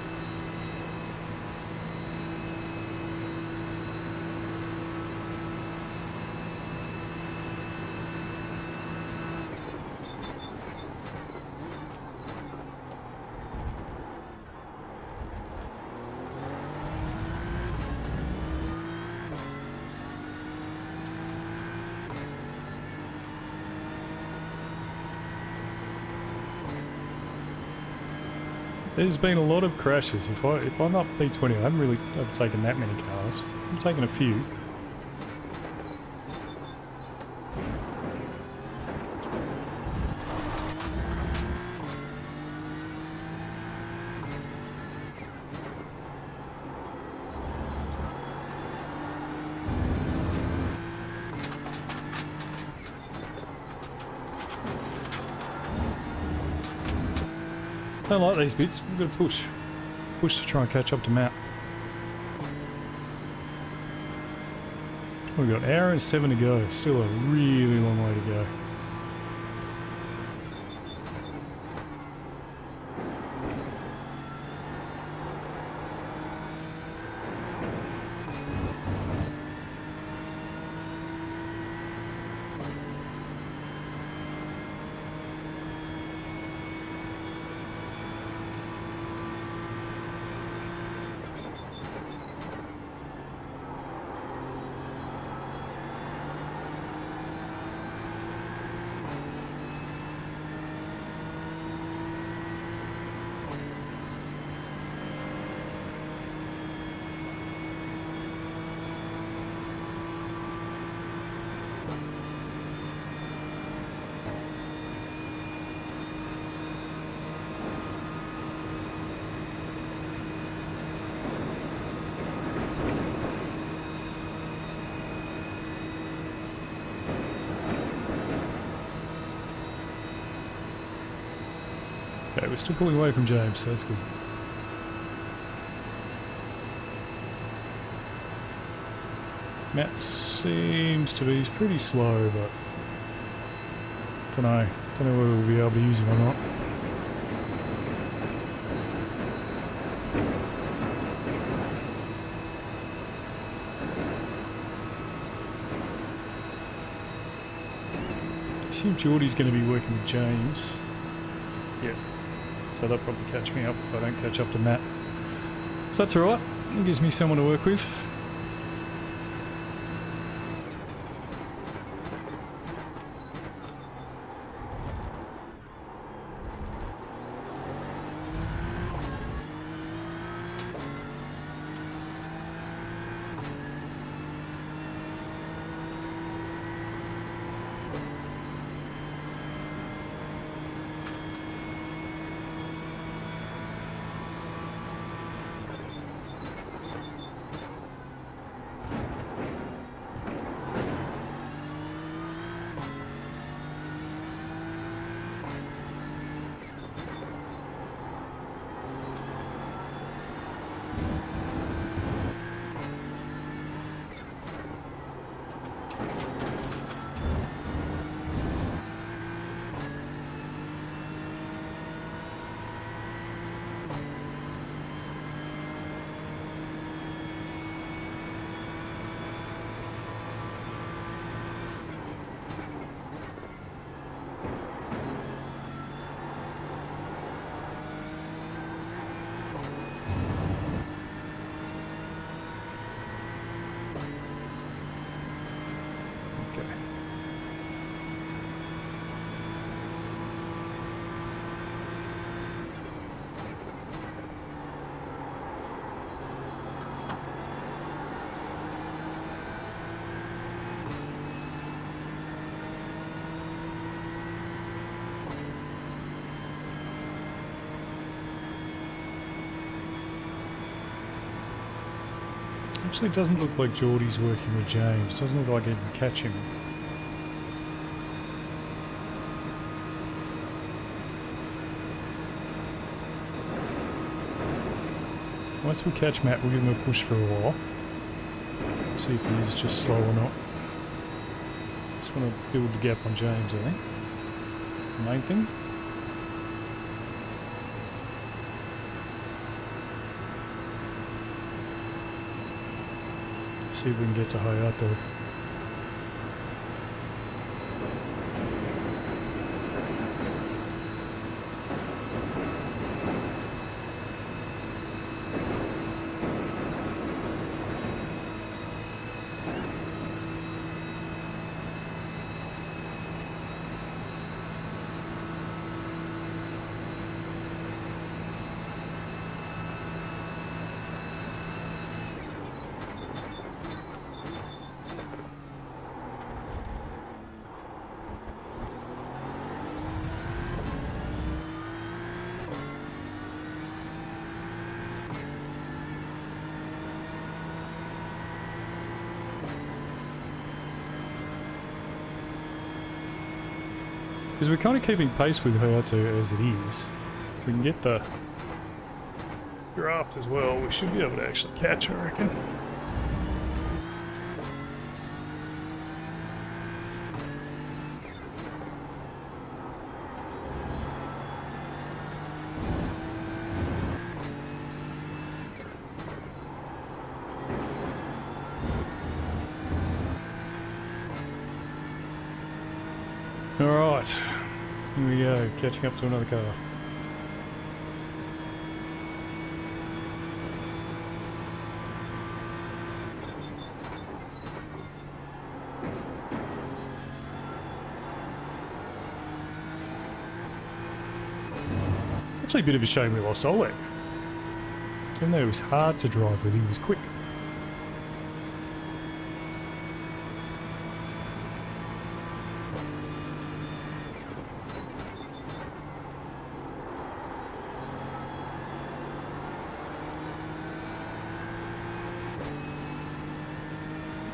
There's been a lot of crashes. If I'm up P20, I haven't really overtaken that many cars. I've taken a few. Don't like these bits. We've got to push. Push to try and catch up to Matt. We've got an hour and 7 to go. Still a really long way to go. Okay, we're still pulling away from James, so that's good. Matt seems to be, he's pretty slow, but don't know whether we'll be able to use him or not. I assume Geordie's going to be working with James. Yeah, so they'll probably catch me up if I don't catch up to Matt. So that's alright, it gives me someone to work with. Actually, it doesn't look like Geordie's working with James. Doesn't look like he can catch him. Once we catch Matt, we'll give him a push for a while. See if he's just slow or not. Just want to build the gap on James, I think. That's the main thing. See if we can get to Hayato. Because we're kind of keeping pace with Hayato as it is. If we can get the draft as well, we should be able to actually catch her, I reckon. Alright, here we go, catching up to another car. It's actually a bit of a shame we lost Oleg. Even though he was hard to drive with, he was quick.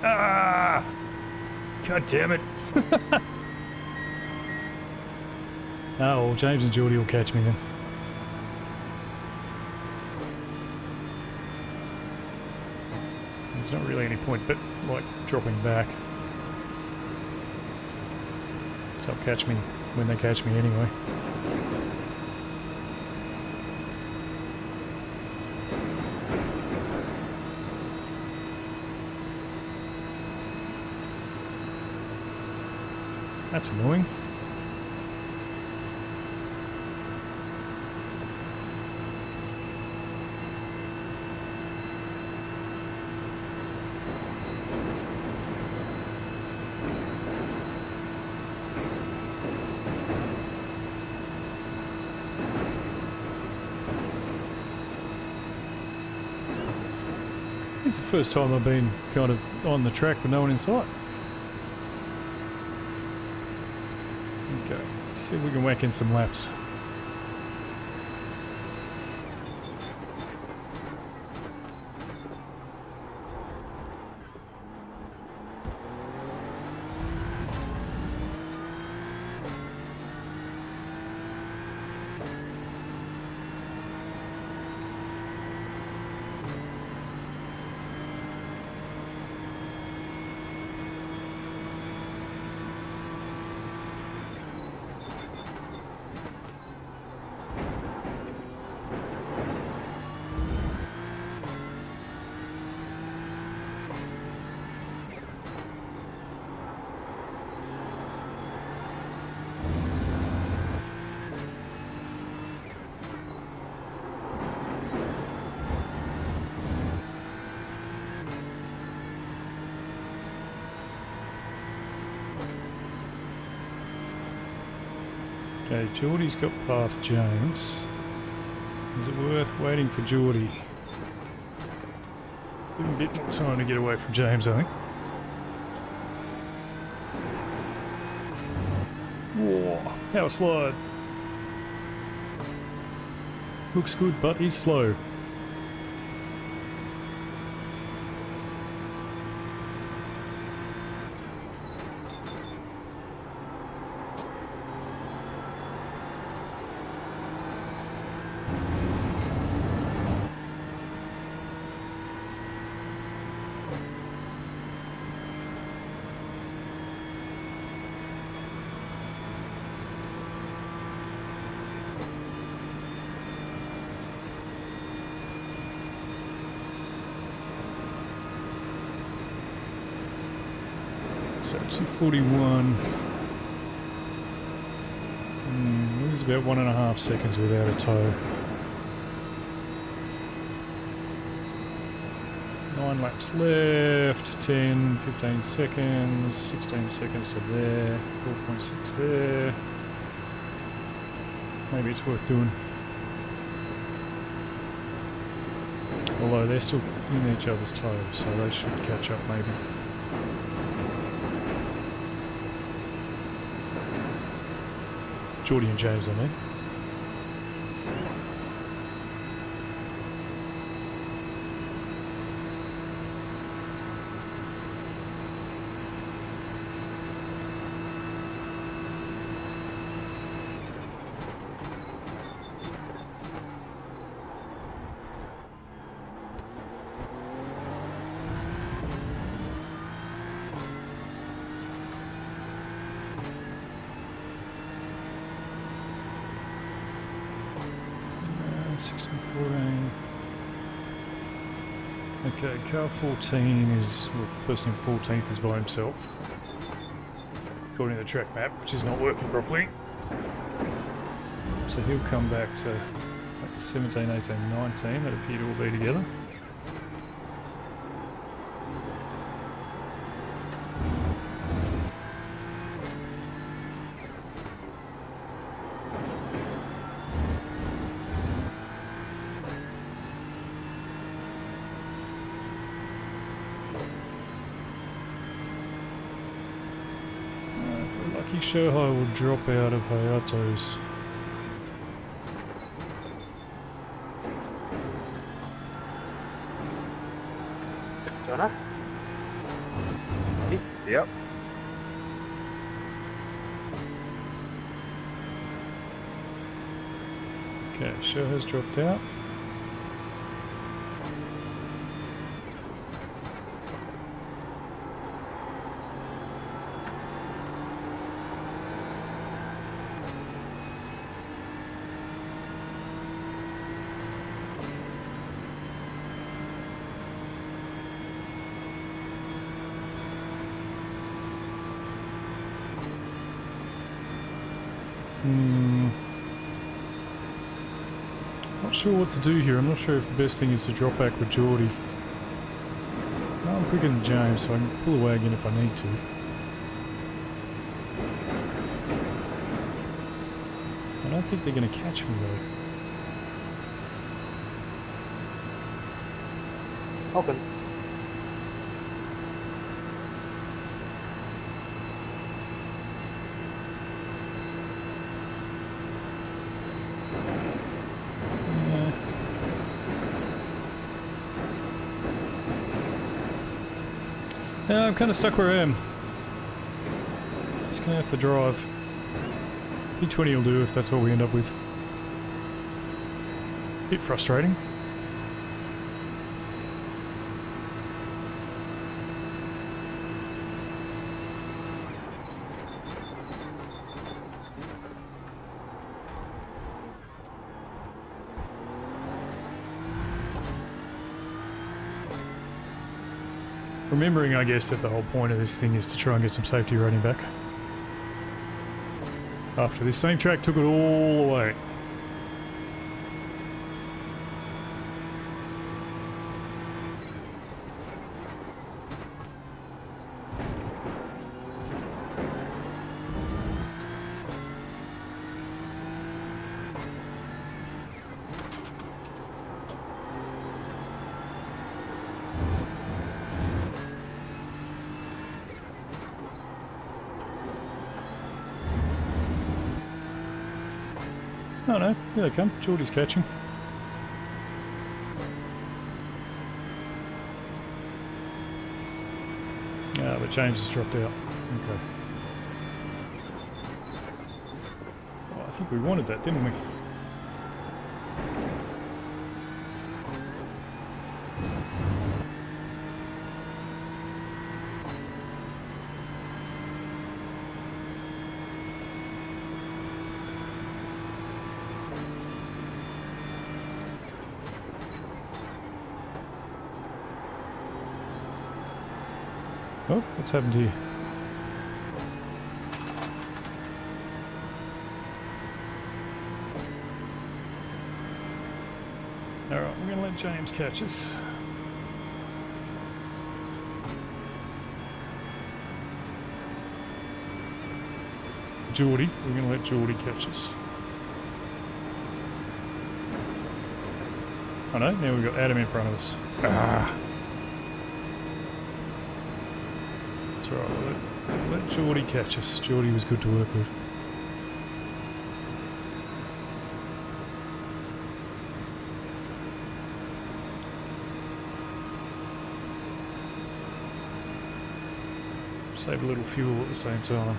Ah! God damn it. Oh, well, James and Geordie will catch me then. there's not really any point, but like dropping back. So they'll catch me when they catch me anyway. That's annoying. It's the first time I've been kind of on the track with no one in sight. Okay, let's see if we can whack in some laps. Okay, Geordie's got past James. Is it worth waiting for Geordie? Give him a bit more time to get away from James, I think. Whoa, power slide. Looks good, but he's slow. So 241. Lose about 1.5 seconds without a tow. 9 laps left, 10, 15 seconds, 16 seconds to there, 4.6 there. Maybe it's worth doing. Although they're still in each other's toes, so they should catch up maybe. Geordie and James, I mean. Okay, car 14 is, well, the person in 14th is by himself, according to the track map, which is not working properly. So he'll come back to like 17, 18, 19 that appear to all be together. Lucky Sherhai will drop out of Hayato's. Jonah? Yep. Okay, Sherhai's dropped out. Not sure what to do here. I'm not sure if the best thing is to drop back with Geordie. No, I'm quicker than James, so I can pull a wagon if I need to. I don't think they're going to catch me though. Open. Yeah, I'm kind of stuck where I am. Just going to have to drive. P20 will do if that's what we end up with. Bit frustrating. Remembering, I guess, that the whole point of this thing is to try and get some safety rating back. After this same track took it all away. Oh no, here they come. Geordie's catching. Ah, but James has dropped out. Okay. Oh, I think we wanted that, didn't we? Oh, what's happened here? Alright, we're going to let James catch us. Geordie, we're going to let Geordie catch us. Oh no, now we've got Adam in front of us. Ah! That's alright, we'll let Geordie catch us. Geordie was good to work with. Save a little fuel at the same time.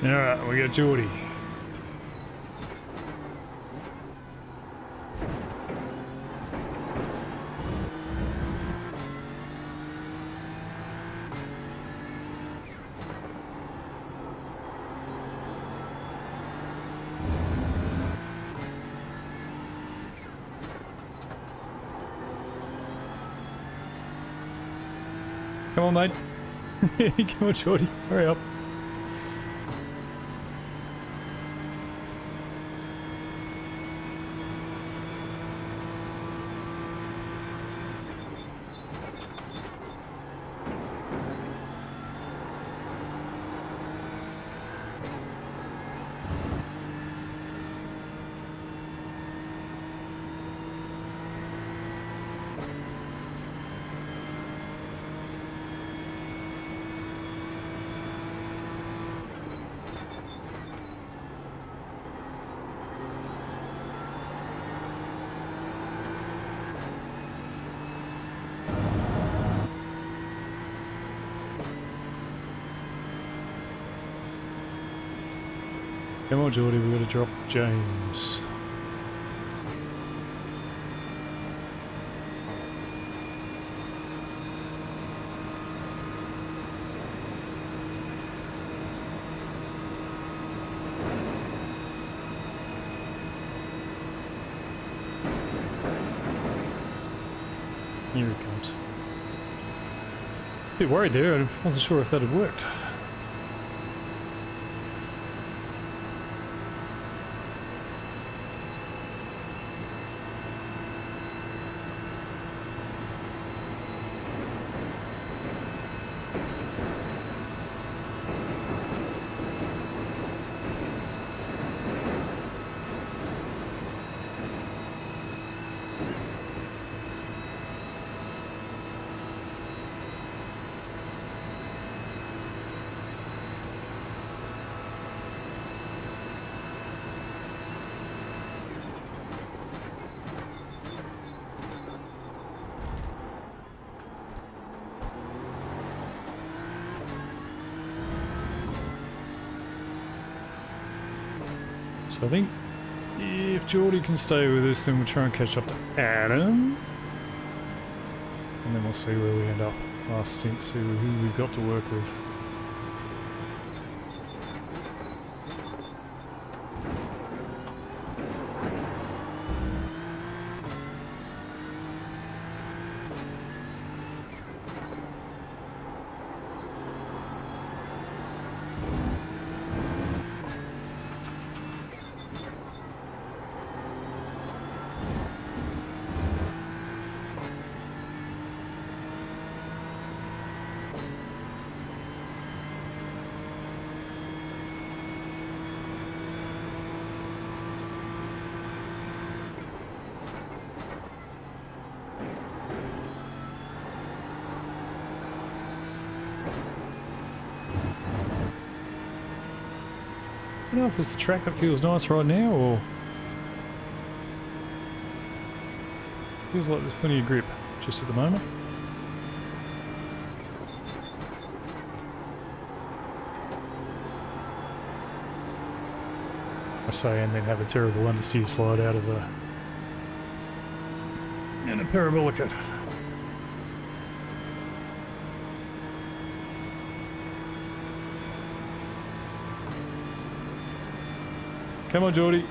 Alright, we got Geordie. Come on, mate. Come on, Geordie. Hurry up. Come on, Geordie, we've got to drop James. Here he comes. A bit worried there, I wasn't sure if that had worked. So I think if Geordie can stay with us, then we'll try and catch up to Adam. And then we'll see where we end up last stint, see who we've got to work with. I don't know if it's the track that feels nice right now, or feels like there's plenty of grip just at the moment. I say, and then have a terrible understeer slide out of a parabolica. Come on, Geordie.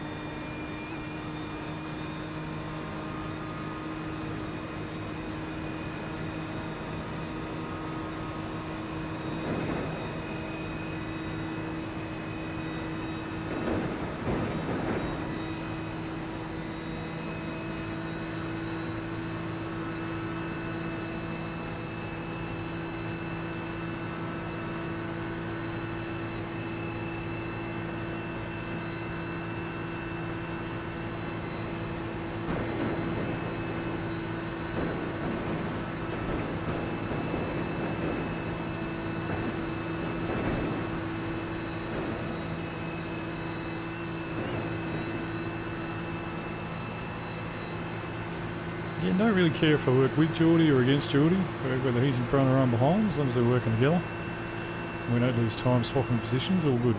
Yeah, don't really care if I work with Geordie or against Geordie, whether he's in front or I'm behind, as long as we're working together. And we don't lose time swapping positions, all good.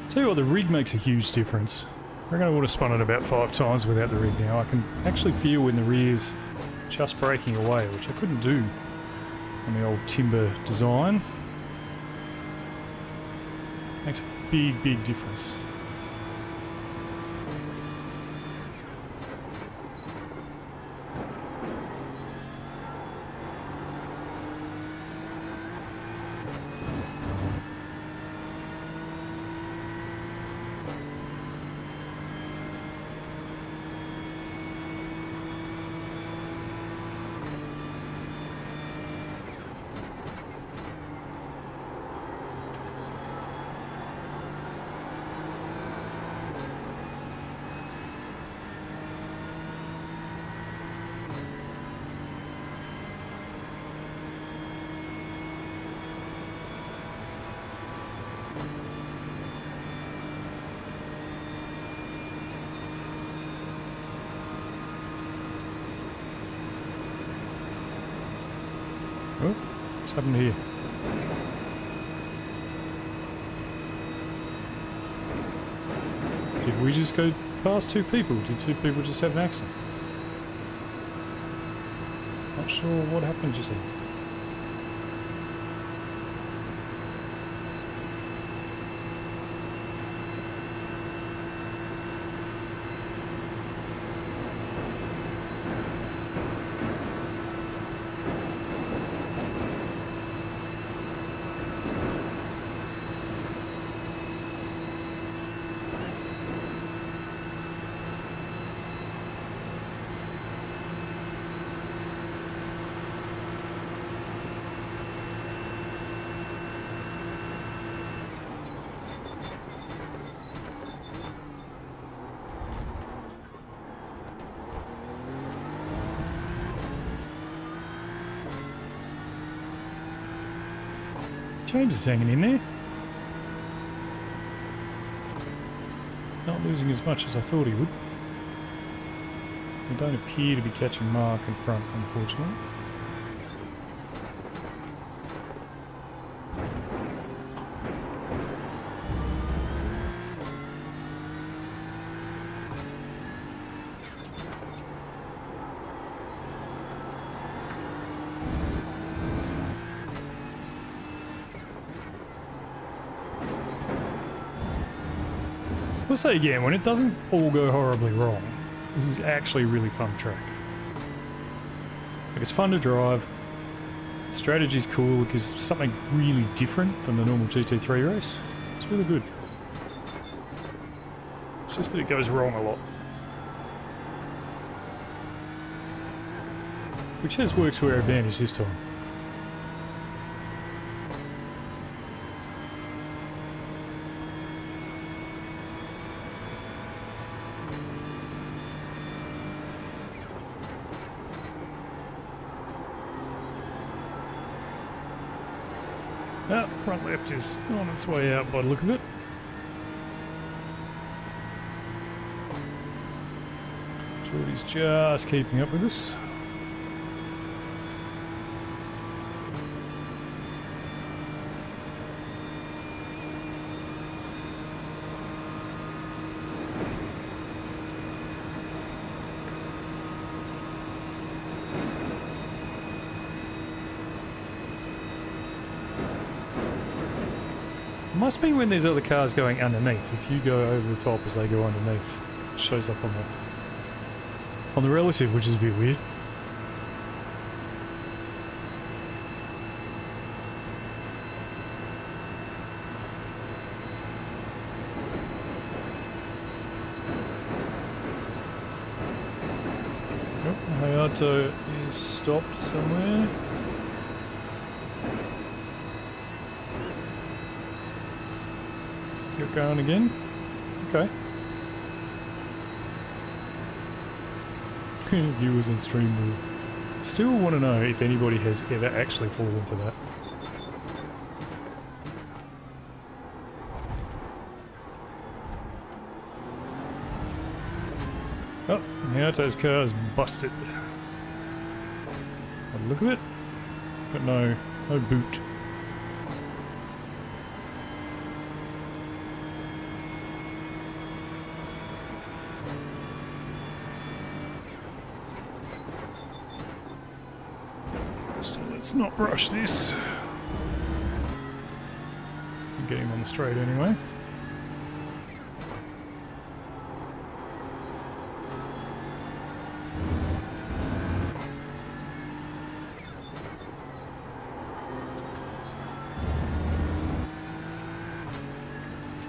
Tell you what, the rig makes a huge difference. I reckon I would have spun it about 5 times without the rig now. I can actually feel when the rear's just breaking away, which I couldn't do on the old timber design. Makes a big, big difference. Oh, what's happened here? Did we just go past two people? Did two people just have an accident? Not sure what happened just then. James is hanging in there. Not losing as much as I thought he would. We don't appear to be catching Mark in front, unfortunately. We'll say again, when it doesn't all go horribly wrong, this is actually a really fun track. Like, it's fun to drive, the strategy's cool because it's something really different than the normal GT3 race. It's really good. It's just that it goes wrong a lot. Which has worked to our advantage this time. Ah, front left is on its way out by the look of it. Jordy's just keeping up with us. Must be when there's other cars going underneath. If you go over the top as they go underneath, it shows up on the relative, which is a bit weird. Oh, Hayato is stopped somewhere. You're going again? Okay. Viewers on stream will still want to know if anybody has ever actually fallen for that. Oh, Hayato's car is busted. By the look of it, but no boot. Let's not rush this. Get him on the straight anyway.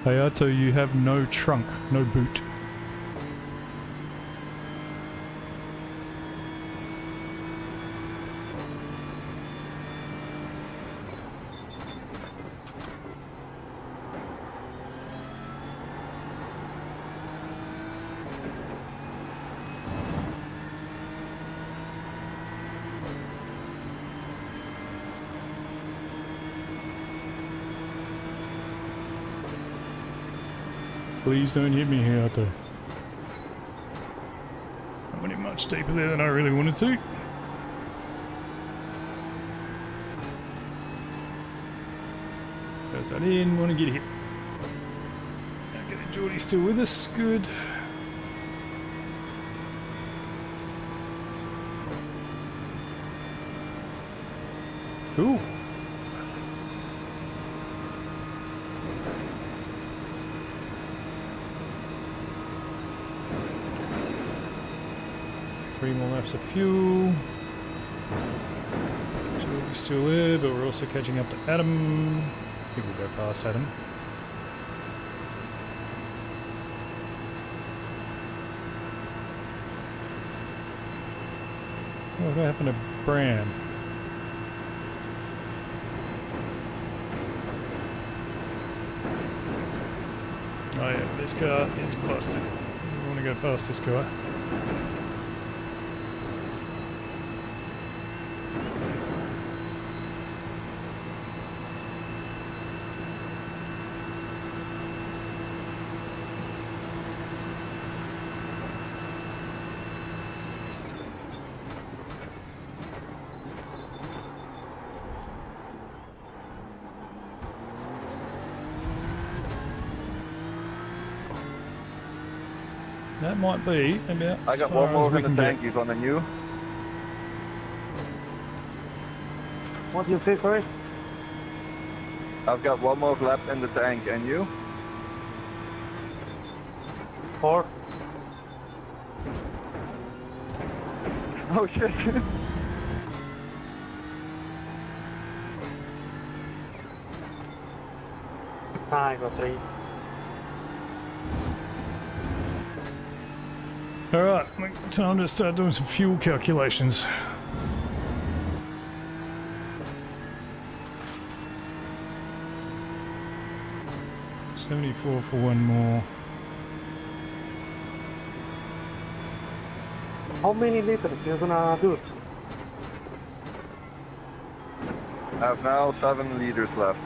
Hayato, you have no trunk, no boot. Please don't hit me, Hayato. I went in much deeper there than I really wanted to. Close that in. Want to get here. Okay, Geordie's still with us. Good. Cool. Three more laps of fuel. Geordie's still there, but we're also catching up to Adam. I think we'll go past Adam. What happened to Bram? Oh yeah, this car is busted. We want to go past this guy. That might be about I as got far one as more we in the can tank, get. he's on the new. What do you say, sorry? I've got one more left in the tank, and you? 4. Oh shit! I got 3. Alright, time to start doing some fuel calculations. $74 for one more. How many liters you gonna do? I have now 7 liters left.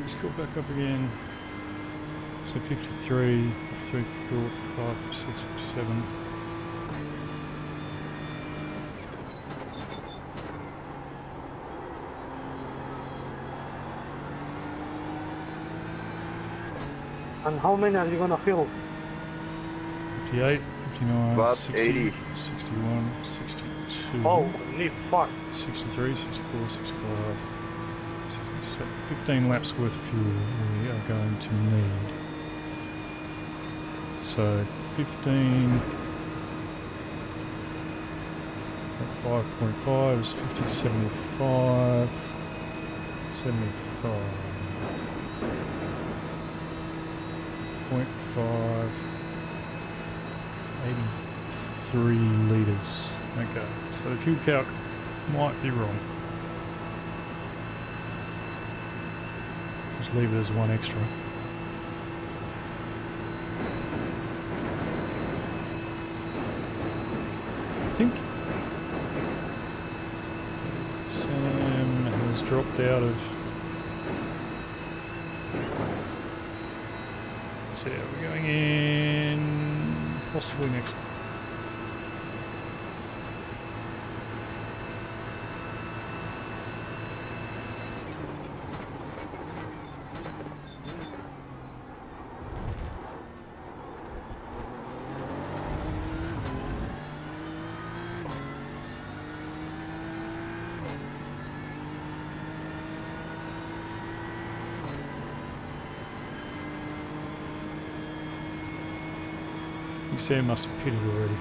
Let's go back up again. So 53, 53, 54, 55, 56, 57. And how many are you gonna fill? 58, 59, About 60, 80. 61, 62, Holy fuck. 63, 64, 65, 67. 15 laps worth of fuel we are going to need. So 15 at 5.5 is 50, 75, 75. 0.5, 83 litres. Okay, so the fuel calc might be wrong. Just leave it as one extra. I think Sam has dropped out of. So yeah, we're going in possibly next. Sam must have pitted already.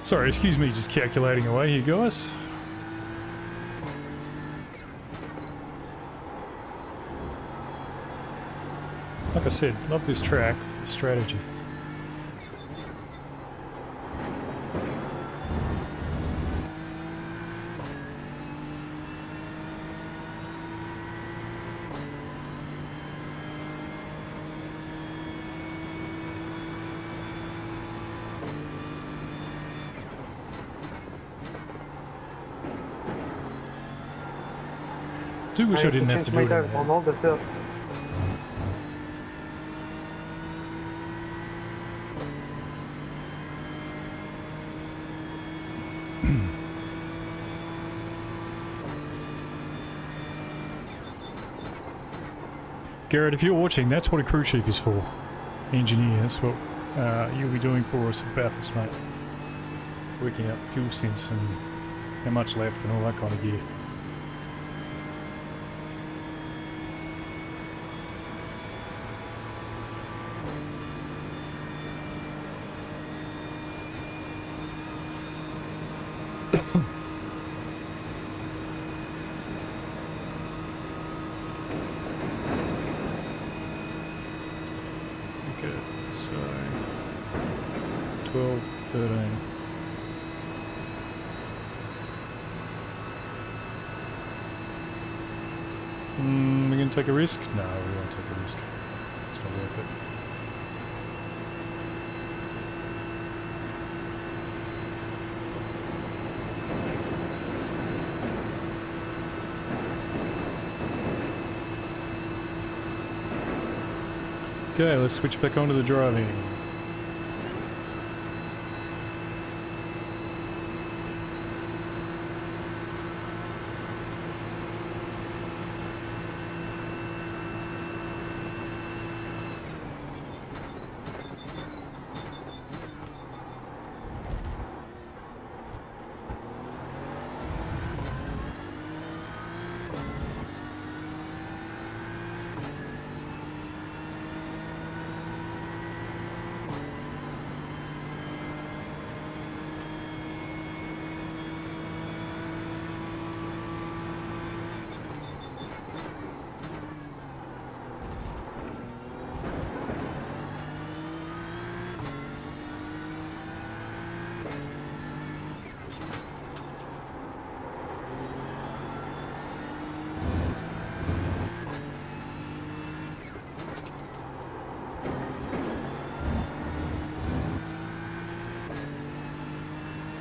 Sorry, excuse me, just calculating away here, guys. Like I said, love this track for the strategy. Do wish I didn't have to do it. On all the stuff. Garrett, if you're watching, that's what a crew chief is for. Engineer, that's what you'll be doing for us at Bathurst, mate. Working out fuel stints and how much left and all that kind of gear. Okay, so 12, 13. We're going to take a risk? No, we won't take a risk. It's not worth it. Okay, let's switch back onto the driving.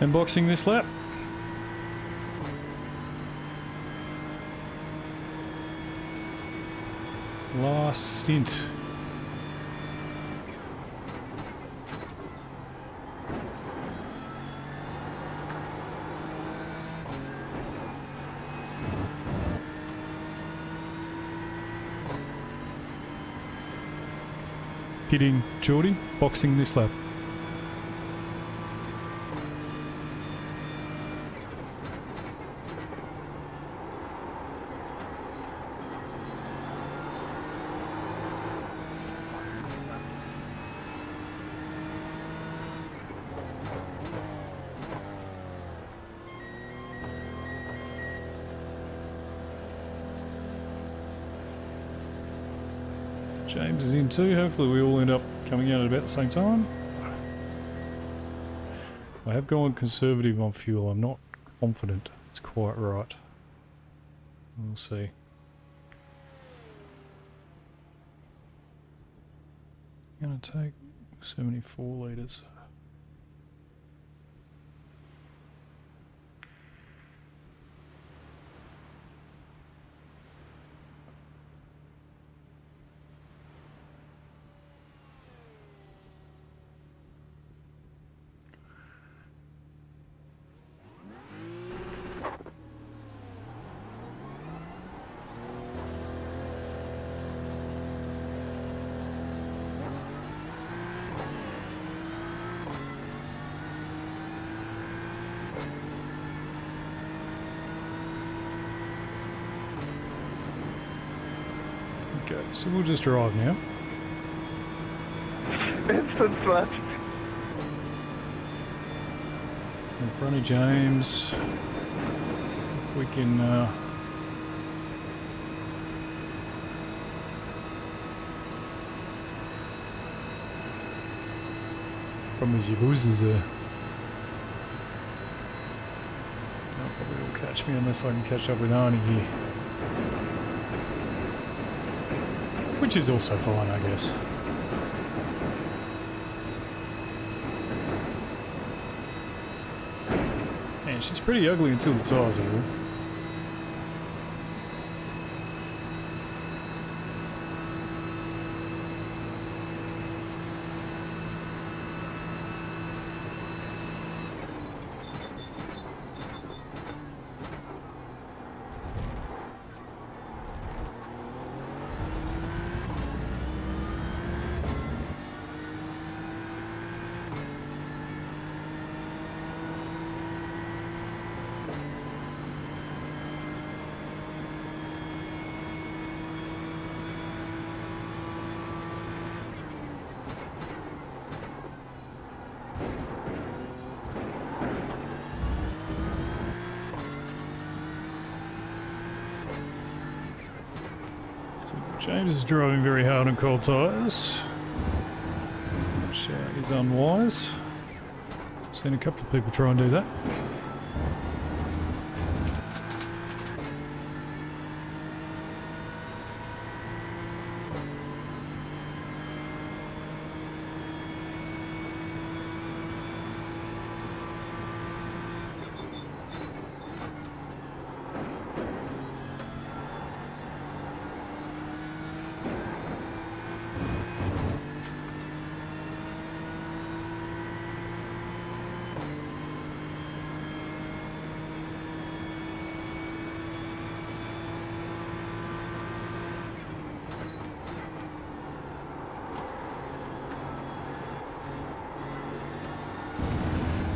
Unboxing this lap. Last stint. Hitting Geordie, boxing this lap. James is in too. Hopefully we all end up coming out at about the same time. I have gone conservative on fuel. I'm not confident it's quite right. We'll see. I'm going to take 74 litres. Okay, so we'll just drive now. Instant flat. In front of James. If we can problem is your losers there. They'll probably will catch me unless I can catch up with Arnie here. Which is also fine, I guess. Man, she's pretty ugly until the tyres are all. James is driving very hard on cold tyres, which is unwise. Seen a couple of people try and do that.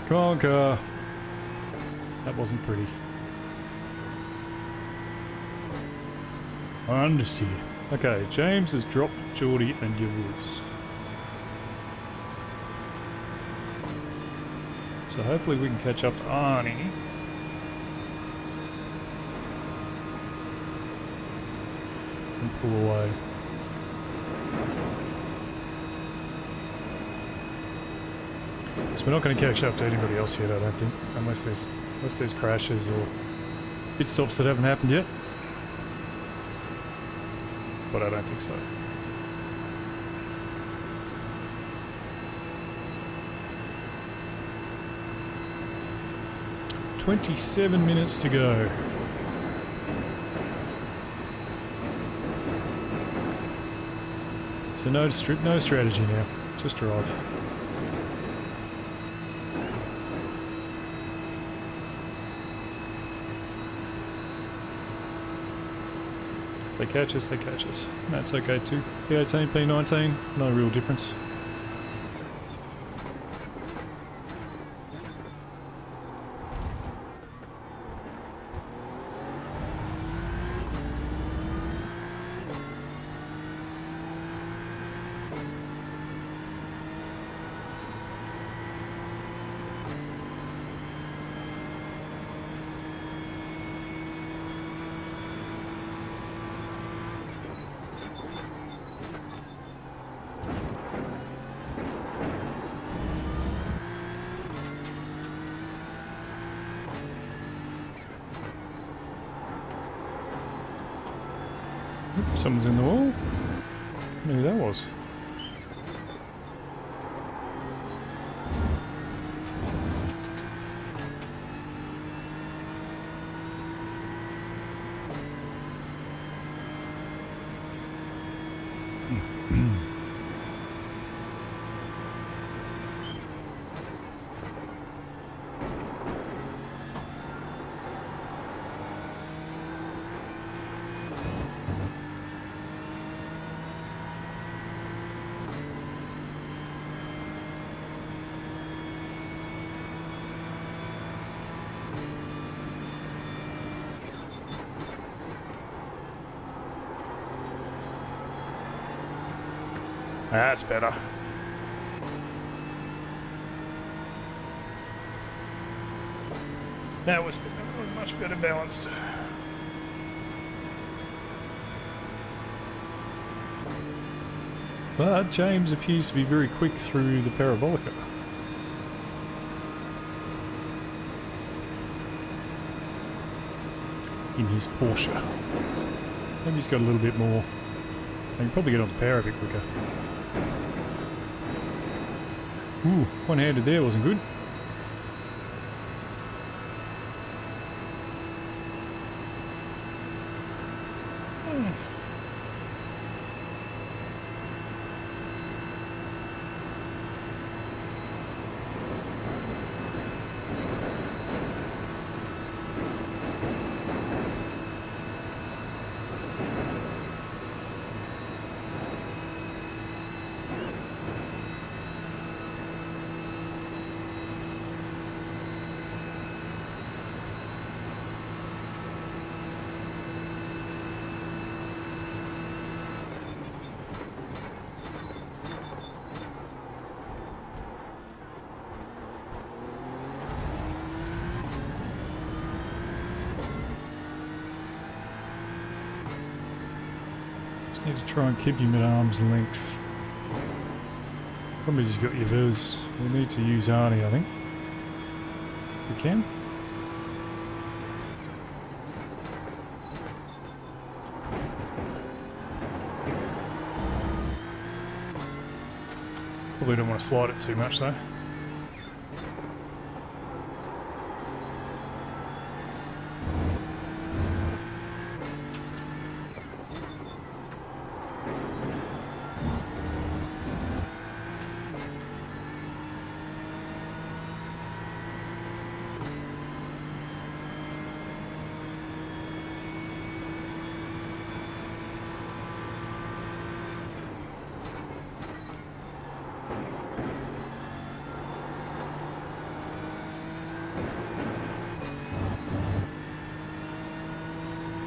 Come on, car. That wasn't pretty. Understeer. Okay, James has dropped Geordie and you're loose. So hopefully we can catch up to Arnie. And pull away. So we're not going to catch up to anybody else yet, I don't think, unless there's crashes or pit stops that haven't happened yet. But I don't think so. "27 minutes to go." So no strategy now, just drive. If they catch us, they catch us. And that's okay too. P18, P19, no real difference. Someone's in the wall. I don't know who that was. That's better. That was much better balanced. But James appears to be very quick through the parabolica. In his Porsche. Maybe he's got a little bit more. I can probably get on the power a bit quicker. Ooh, one-handed there wasn't good. Need to try and keep him at arm's length. Problem is he's got your viz. We need to use Arnie, I think. If we can. Probably don't want to slide it too much though.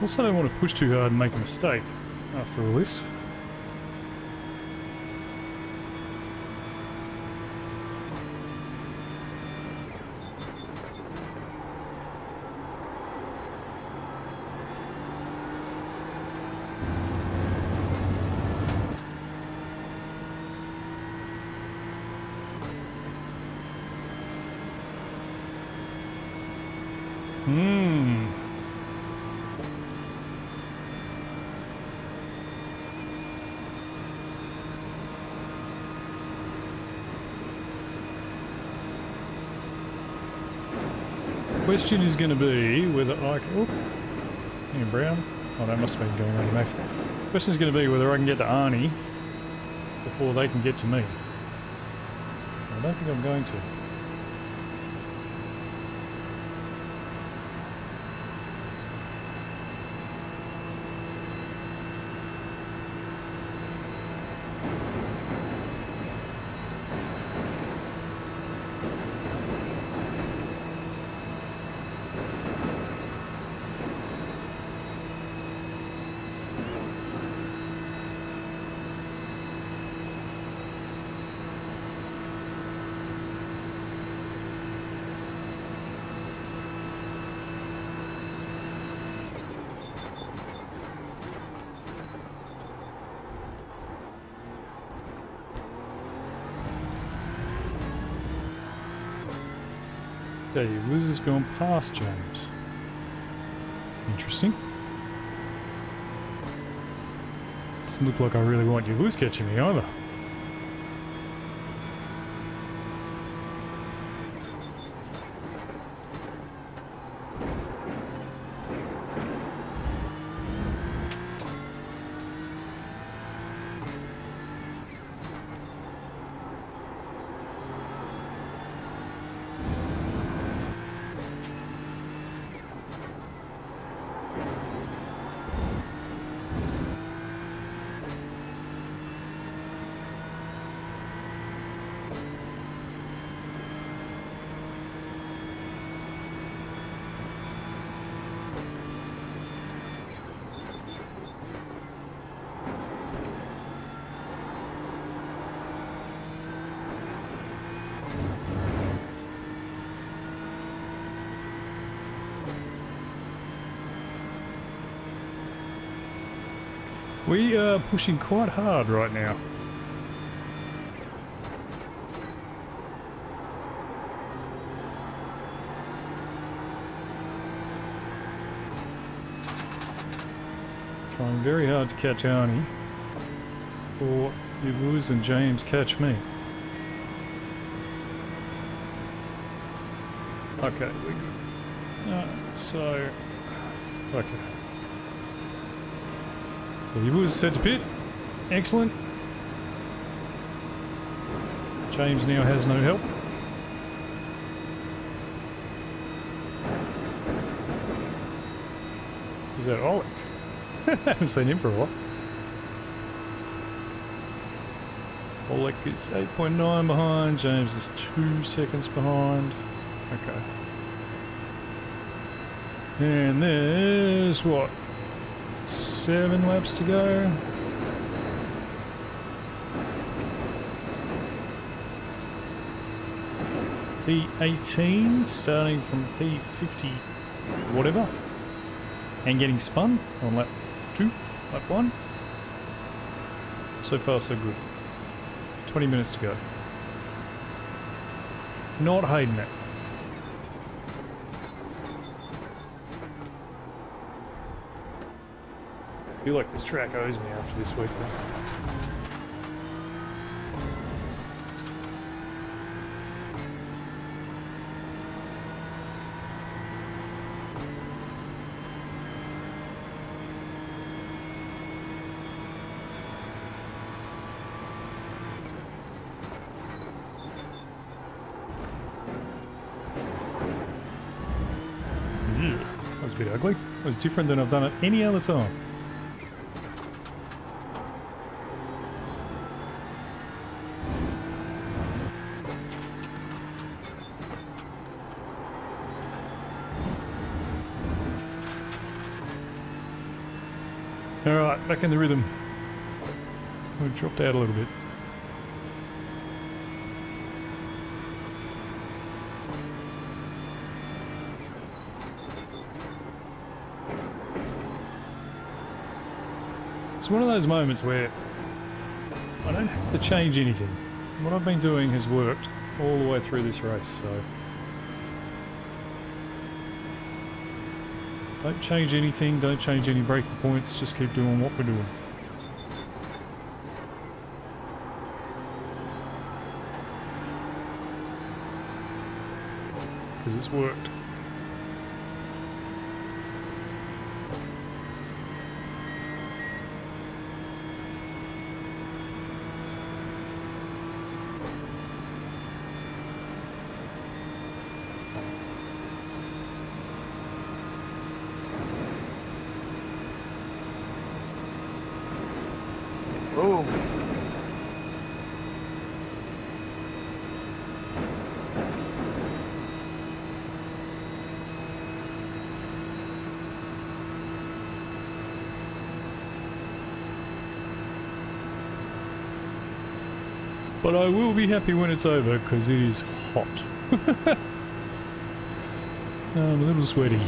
Also don't want to push too hard and make a mistake after all this. Question is going to be whether I can... Oh, hang on, Brown. Oh, that must have been going on Max. Question is going to be whether I can get to Arnie before they can get to me. I don't think I'm going to. Okay, Liz has gone past James. Interesting. Doesn't look like I really want you Liz catching me either. We are pushing quite hard right now. Trying very hard to catch Arnie, or you Lewis and James catch me. Okay, we're good. So, okay. So you Lewis set to pit. Excellent. James now has no help. Is that Oleg? I haven't seen him for a while. Oleg is 8.9 behind, James is 2 seconds behind. Okay. And there's what? 7 laps to go. P18 starting from P50 whatever and getting spun on lap 2, lap 1. So far, so good. 20 minutes to go. Not hating it. I feel like this track owes me after this week, though. That was a bit ugly. It was different than I've done it any other time. Alright, back in the rhythm. We dropped out a little bit. It's one of those moments where I don't have to change anything. What I've been doing has worked all the way through this race, so don't change anything, don't change any breaking points, just keep doing what we're doing. Because it's worked. Boom. But I will be happy when it's over, because it is hot. I'm a little sweaty.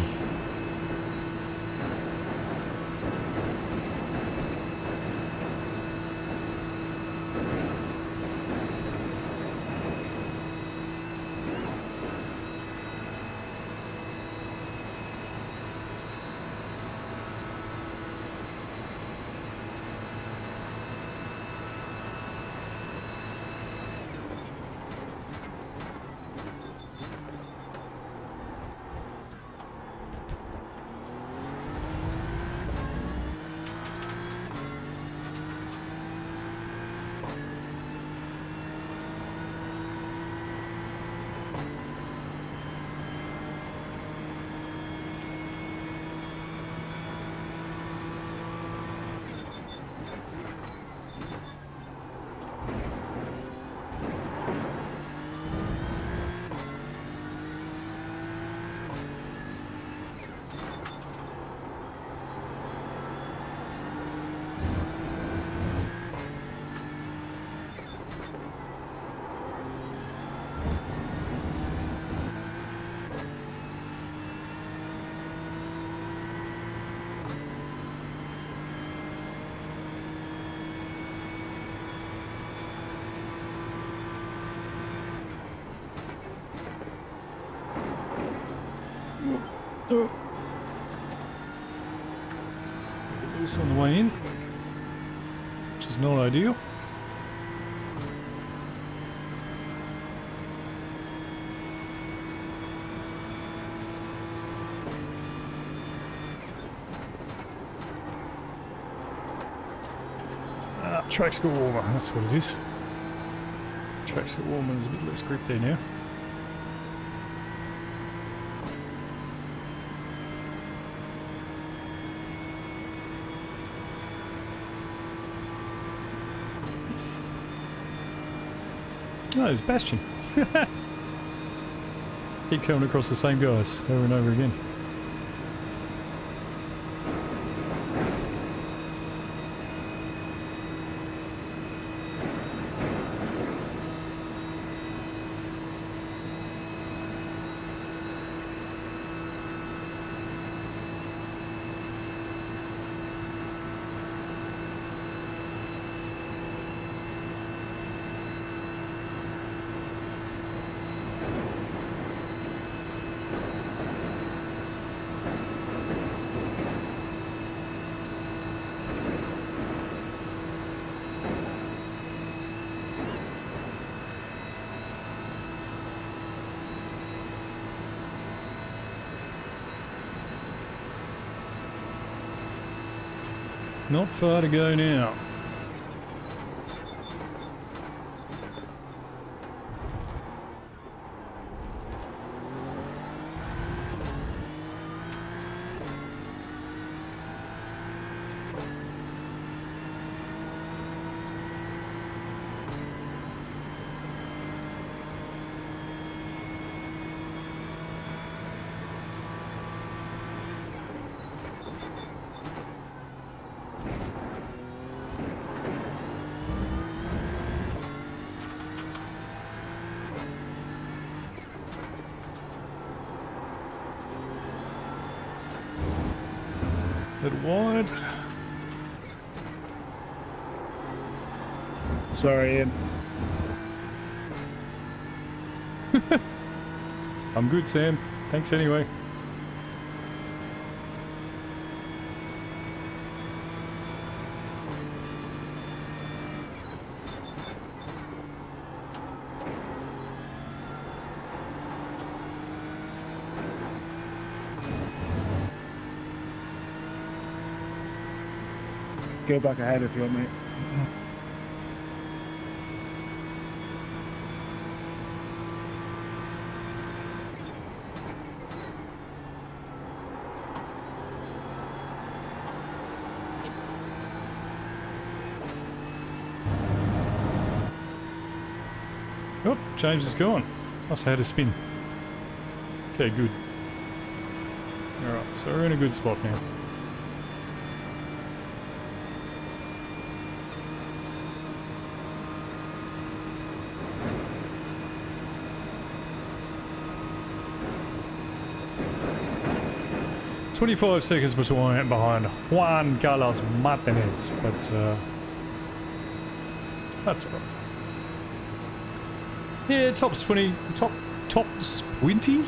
Oh. Get loose on the way in, which is not ideal. Track's got warmer, that's what it is. Track's got warmer, there's a bit less grip there now. No, it's Bastion. Keep coming across the same guys over and over again. Not far to go now. Little wide. Sorry, Ian. I'm good, Sam. Thanks anyway. Go back ahead if you want, mate. Oh, James is gone. Must have had a spin. Okay, good. Alright, so we're in a good spot now. "25 seconds behind Juan Carlos Martinez," but that's all right. Yeah, tops 20, tops 20?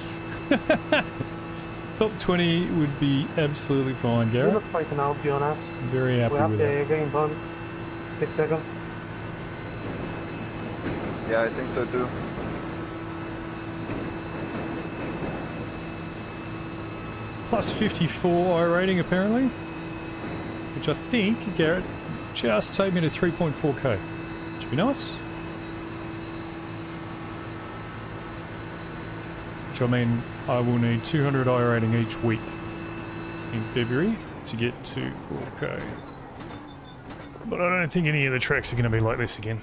Top 20 would be absolutely fine, You Garrett. look fine now, to be honest. I'm very happy We have with the that. game done. 6 seconds. Yeah, I think so too. Plus 54 irating apparently, which I think, Garrett, just take me to 3.4k. Which would be nice. Which I mean, I will need 200 irating each week in February to get to 4k. But I don't think any of the tracks are going to be like this again.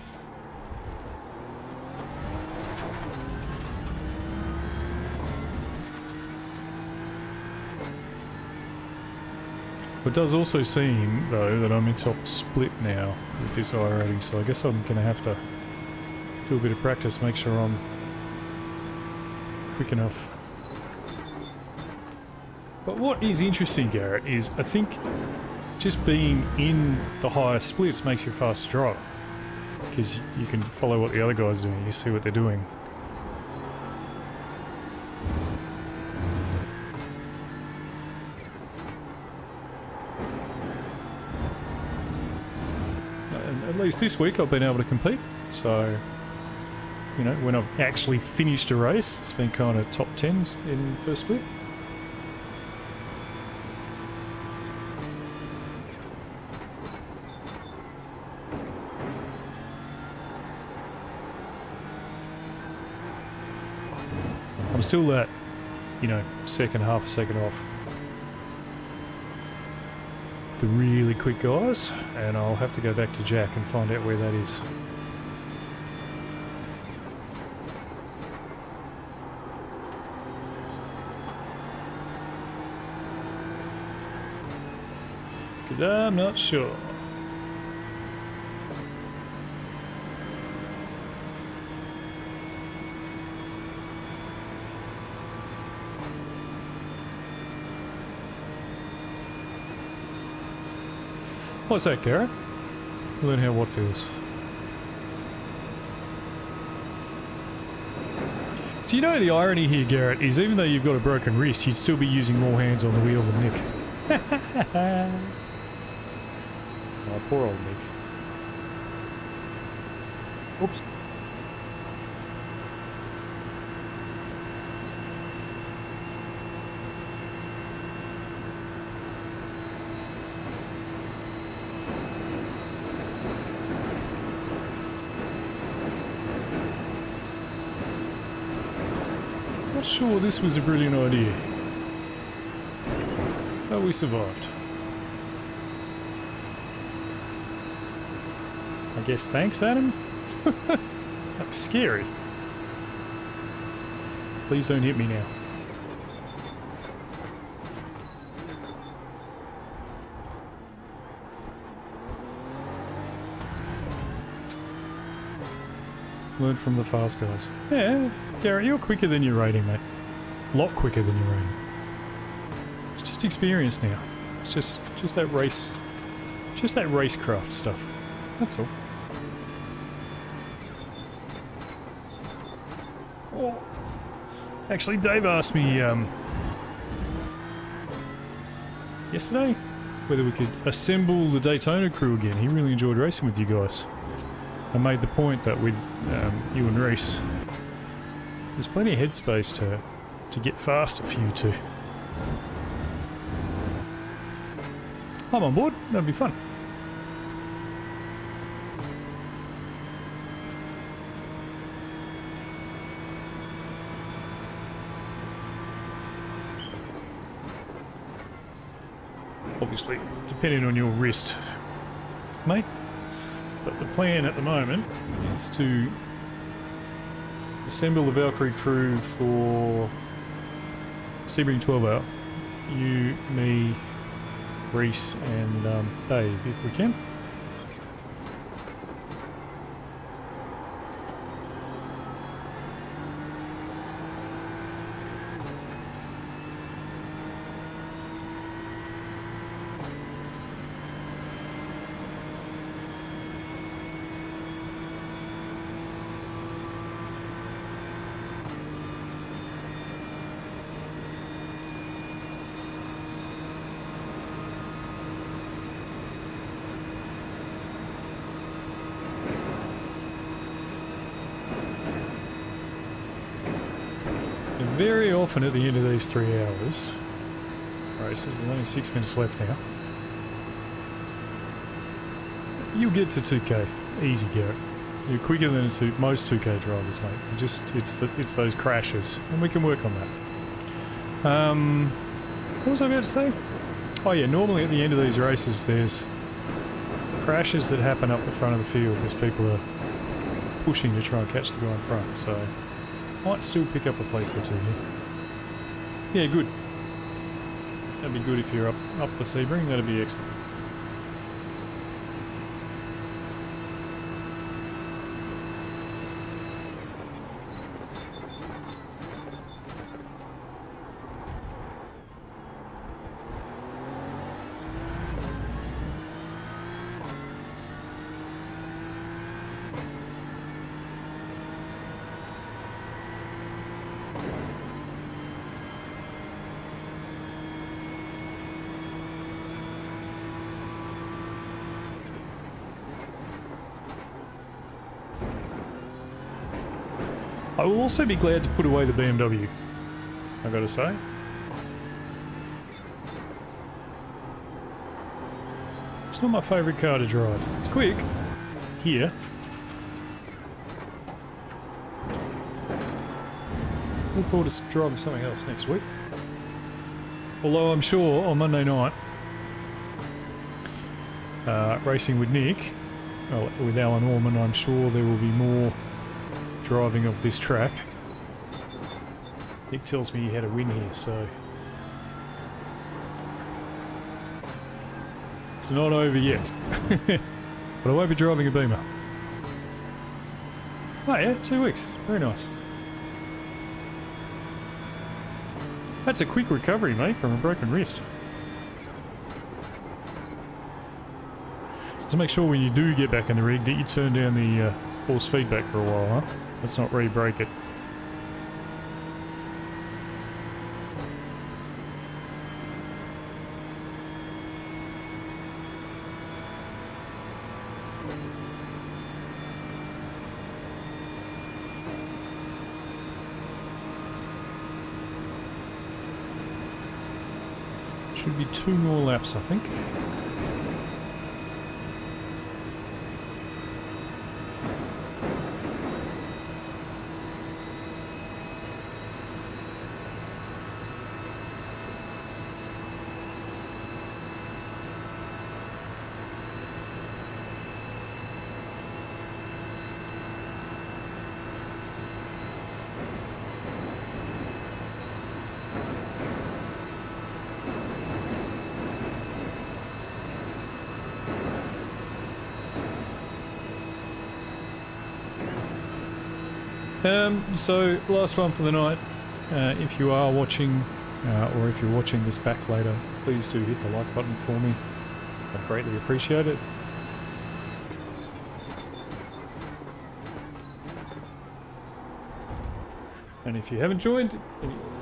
It does also seem, though, that I'm in top split now with this irating, so I guess I'm going to have to do a bit of practice, make sure I'm quick enough. But what is interesting, Garrett, is I think just being in the higher splits makes you a faster driver. Because you can follow what the other guys are doing, you see what they're doing. And at least this week I've been able to compete, so you know, when I've actually finished a race, it's been kind of top 10s in first split. I'm still that, you know, half a second off the really quick guys, and I'll have to go back to Jack and find out where that is. Because I'm not sure. What's that, Garrett? Learn how what feels. Do you know the irony here, Garrett, is even though you've got a broken wrist, you'd still be using more hands on the wheel than Nick. Oh, poor old Nick. Oops. not sure this was a brilliant idea. But we survived. I guess thanks, Adam. That was scary. Please don't hit me now. Learn from the fast guys. Yeah, Garrett, you're quicker than your rating, mate. A lot quicker than your rating. It's just experience now. It's just that race, just that racecraft stuff. That's all. Oh. Actually, Dave asked me yesterday whether we could assemble the Daytona crew again. He really enjoyed racing with you guys. I made the point that with you and Reese, there's plenty of headspace to get faster for you two. I'm on board. That'd be fun. Obviously, depending on your wrist, mate. But the plan at the moment is to assemble the Valkyrie crew for Sebring 12 hour. You, me, Reese and Dave, if we can. Very often at the end of these 3 hours, races, there's only 6 minutes left now, you'll get to 2k, easy Garrett. You're quicker than most 2k drivers, mate. It's those crashes, and we can work on that. What was I about to say? Oh yeah, normally at the end of these races there's crashes that happen up the front of the field as people are pushing to try and catch the guy in front, so might still pick up a place or two here. Yeah, good. That'd be good if you're up for Sebring, that'd be excellent. I will also be glad to put away the BMW, I gotta say. It's not my favourite car to drive. It's quick, here. Look forward to driving something else next week. Although I'm sure on Monday night, racing with Nick, with Alan Orman, I'm sure there will be more driving of this track. Nick tells me he had a win here, so it's not over yet. But I won't be driving a Beamer. Oh yeah, 2 weeks. Very nice. That's a quick recovery, mate, from a broken wrist. Just make sure when you do get back in the rig that you turn down the force feedback for a while, huh? Let's not re-break it. Should be 2 more laps, I think. So last one for the night. If you are watching, or if you're watching this back later, please do hit the like button for me. I'd greatly appreciate it. And if you haven't joined,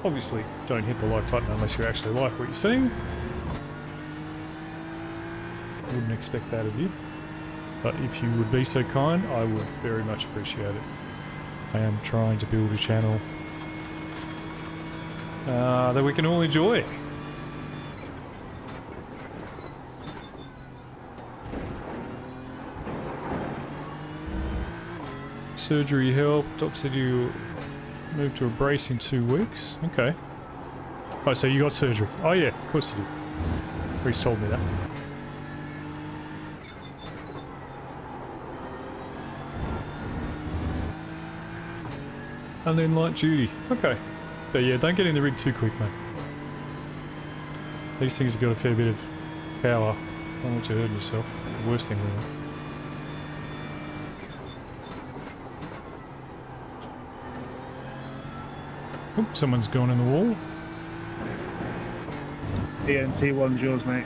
obviously don't hit the like button unless you actually like what you're seeing. I wouldn't expect that of you. But if you would be so kind, I would very much appreciate it. I am trying to build a channel that we can all enjoy. Surgery help. Doc said you moved to a brace in 2 weeks. Okay. Oh, so you got surgery. Oh yeah, of course you did. Reese told me that. And then light duty. Okay. But yeah, don't get in the rig too quick, mate. These things have got a fair bit of power. I don't want you hurting yourself. The worst thing really. Oop, someone's gone in the wall. TNT1's yours, mate.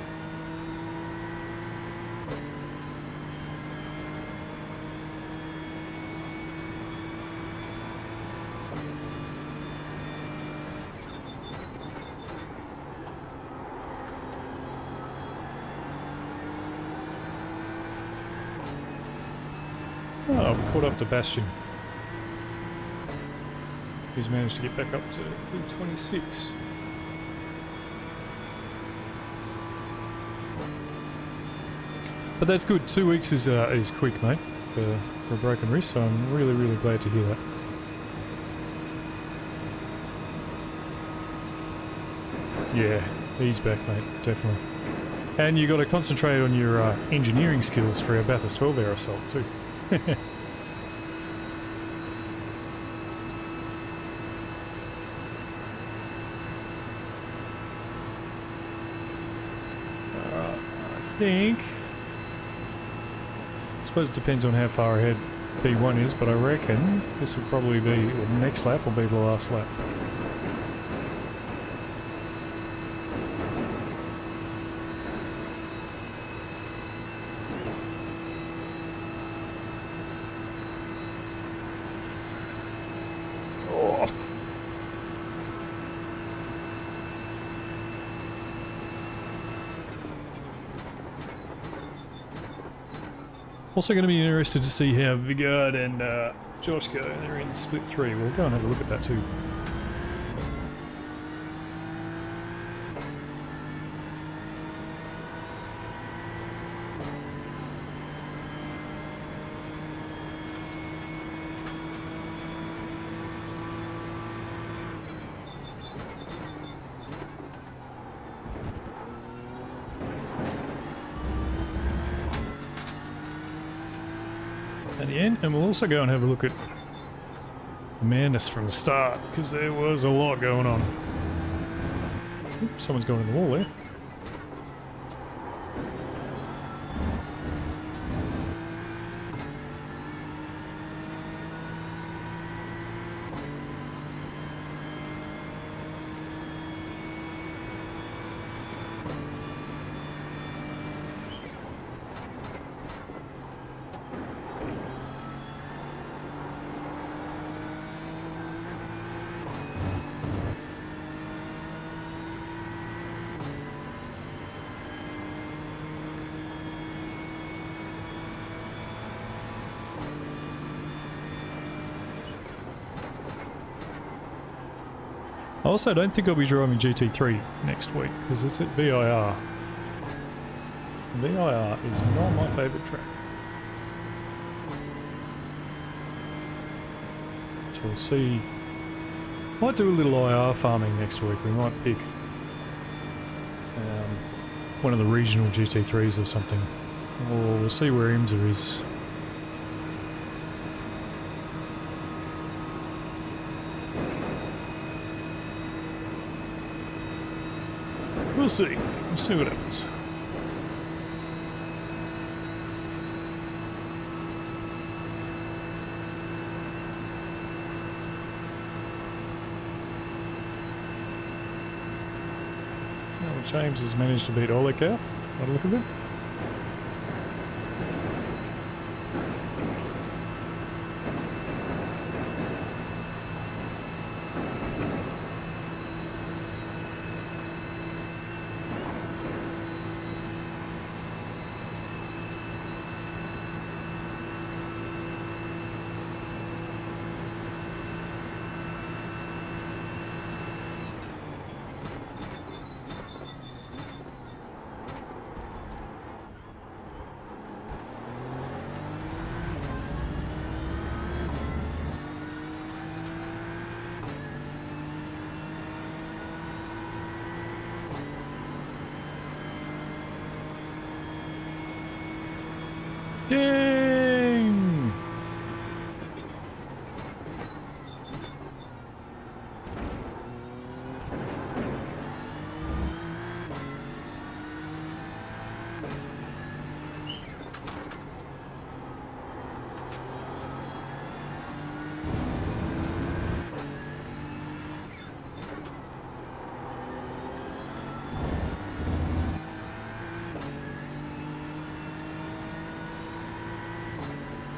Oh, I've caught up to Bastion. He's managed to get back up to P26. But that's good. 2 weeks is quick, mate, for a broken wrist, so I'm really, really glad to hear that. Yeah, he's back, mate, definitely. And you got to concentrate on your engineering skills for our Bathurst 12 Air Assault too. I suppose it depends on how far ahead P1 is, but I reckon this will probably be, or the next lap will be the last lap. Oh. Also going to be interested to see how Vigard and Josh go. They're in split 3. We'll go and have a look at that too. At the end, and we'll also go and have a look at the madness from the start, because there was a lot going on. Oops, someone's gone in the wall there. I also don't think I'll be driving GT3 next week, because it's at VIR. VIR is not my favourite track. So we'll see. Might do a little IR farming next week. We might pick one of the regional GT3s or something. Or we'll see where IMSA is. We'll see. We'll see what happens. James has managed to beat Oleg out, by the look of it. Ding!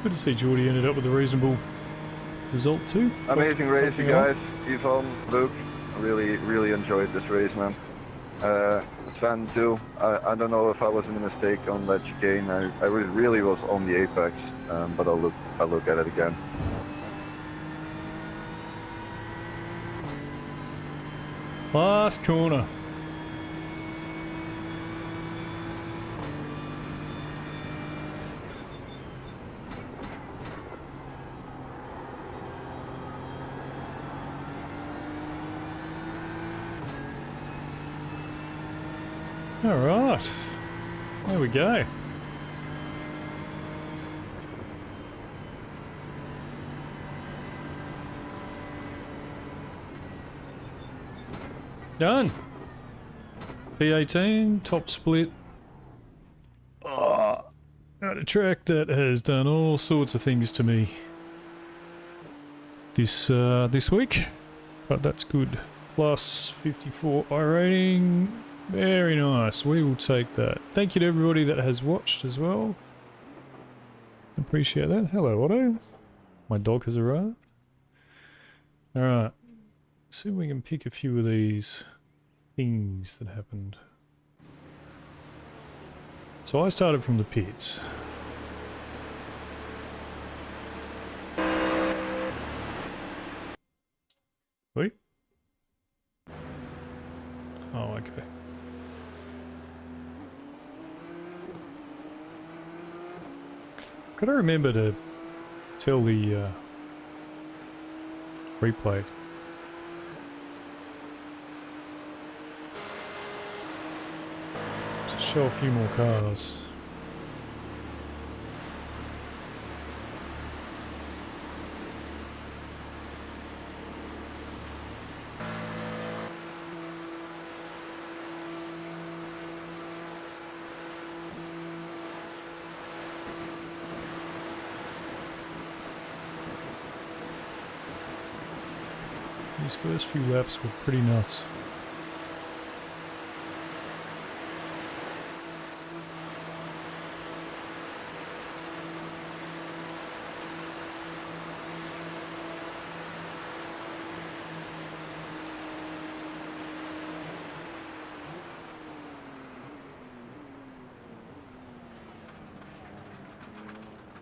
Good to see Geordie ended up with a reasonable result too. Amazing race, you Helping out. guys. Yvonne, Luke, really enjoyed this race, man. Sven too. I don't know if I was in a mistake on that chicane. I really was on the apex, but I'll look at it again. Last corner. All right, there we go. Done. P18, top split. Oh, at a track that has done all sorts of things to me this week, but that's good. Plus 54 irating. Very nice. We will take that. Thank you to everybody that has watched as well. Appreciate that. Hello, Otto. My dog has arrived. Alright. See if we can pick a few of these things that happened. So I started from the pits. Wait. Oh, okay. Gotta remember to tell the replay. To show a few more cars. These first few laps were pretty nuts.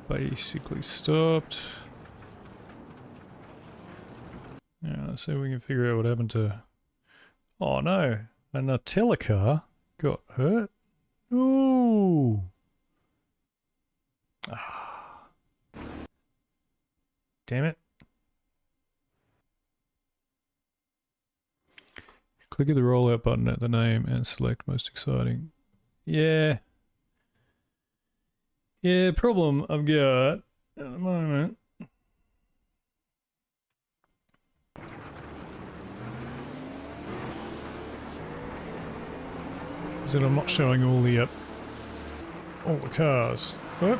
Basically stopped. Yeah, let's see if we can figure out what happened to... Oh no, a Nutella car got hurt. Ooh. Ah. Damn it. Click the rollout button at the name and select most exciting. Yeah. Yeah, problem I've got at the moment is that I'm not showing all the cars. Whoop.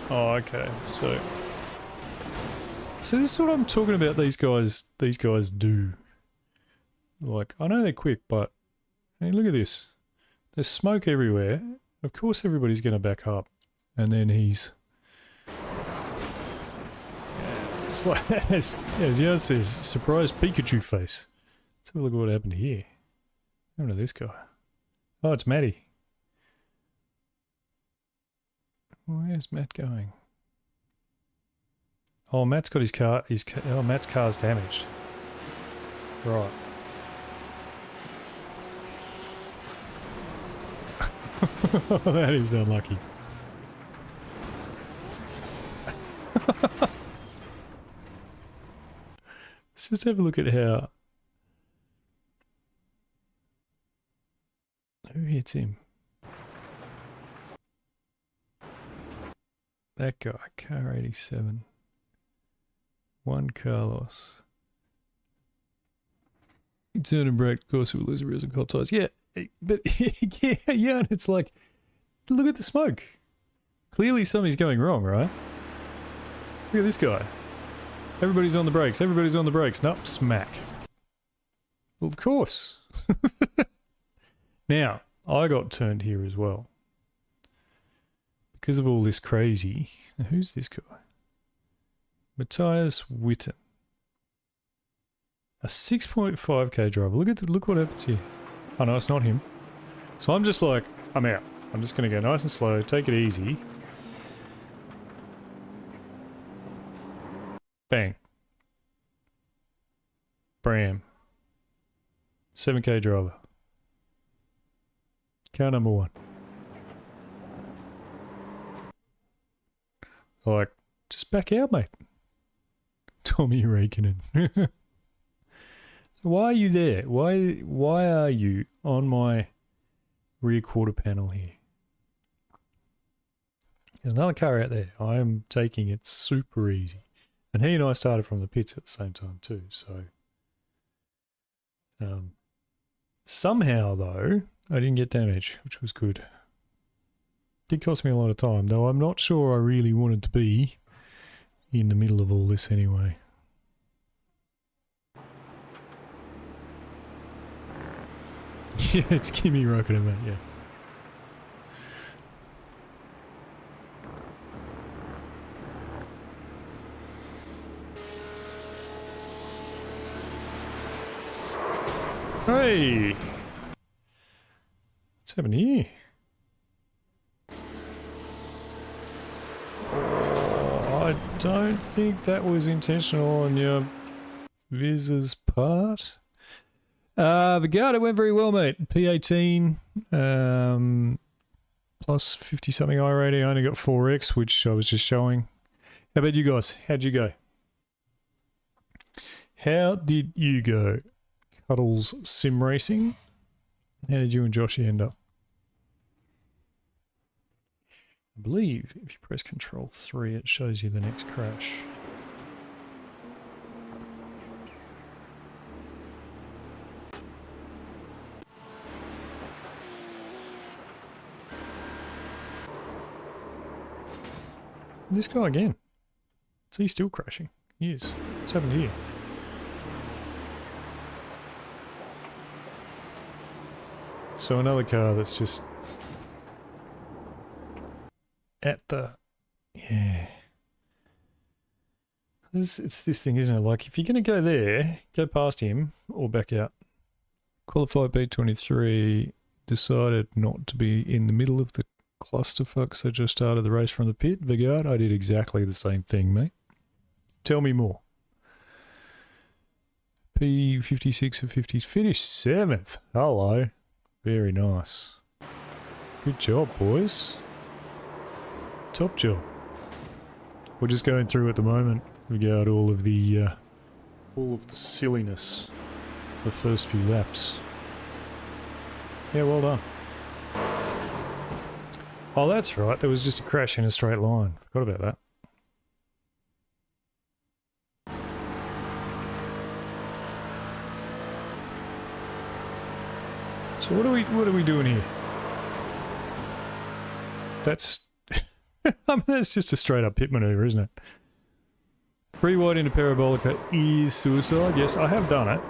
Oh, okay. So this is what I'm talking about. These guys do. Like, I know they're quick, but I mean, look at this. There's smoke everywhere. Of course, everybody's going to back up, and then he's. It's like as Jan says, surprise Pikachu face. Let's have a look at what happened here. What happened to this guy? Oh, it's Matty. Where's Matt going? Oh, Matt's got his car. Oh, Matt's car's damaged. Right. That is unlucky. Let's just have a look at how. Who hits him? That guy, car 87. One Carlos. You turn and brake, of course, it will lose the wheels and cold tires. Yeah, but yeah, and it's like, look at the smoke. Clearly something's going wrong, right? Look at this guy. Everybody's on the brakes, everybody's on the brakes. Nope, smack. Well, of course. Now, I got turned here as well. Because of all this crazy. Now, who's this guy? Matthias Witten. A 6.5k driver. Look what happens here. Oh no, it's not him. So I'm just like, I'm out. I'm just going to go nice and slow, take it easy. Bang. Bram. 7k driver. Car number 1. Like, just back out, mate. Tommy Räikkönen. Why are you there? Why are you on my rear quarter panel here? There's another car out there. I am taking it super easy. And he and I started from the pits at the same time too, so... somehow, though, I didn't get damage, which was good. Did cost me a lot of time, though I'm not sure I really wanted to be in the middle of all this anyway. Yeah, it's Kimi Räikkönen, mate, yeah. Hey! What's happening here? Oh, I don't think that was intentional on your Viz's part. Vigata went very well, mate. P18, plus 50 something irating. I only got 4x, which I was just showing. How about you guys? How'd you go? How did you go? Cuddles Sim Racing. How did you and Joshy end up? I believe if you press Control 3, it shows you the next crash. This guy again. Is he still crashing? He is. What's happened here? So another car that's just at the... Yeah. It's this thing, isn't it? Like, if you're going to go there, go past him or back out. Qualified B23, decided not to be in the middle of the clusterfuck, so just started the race from the pit. Vigard, I did exactly the same thing, mate. Tell me more. P56 of 50s, finished 7th. Hello. Very nice. Good job, boys. Top job. We're just going through at the moment. We got all of the silliness the first few laps. Yeah, well done. Oh, that's right. There was just a crash in a straight line. Forgot about that. So what are we doing here? That's I mean, that's just a straight up pit maneuver, isn't it? 3 wide into Parabolica is suicide. Yes, I have done it.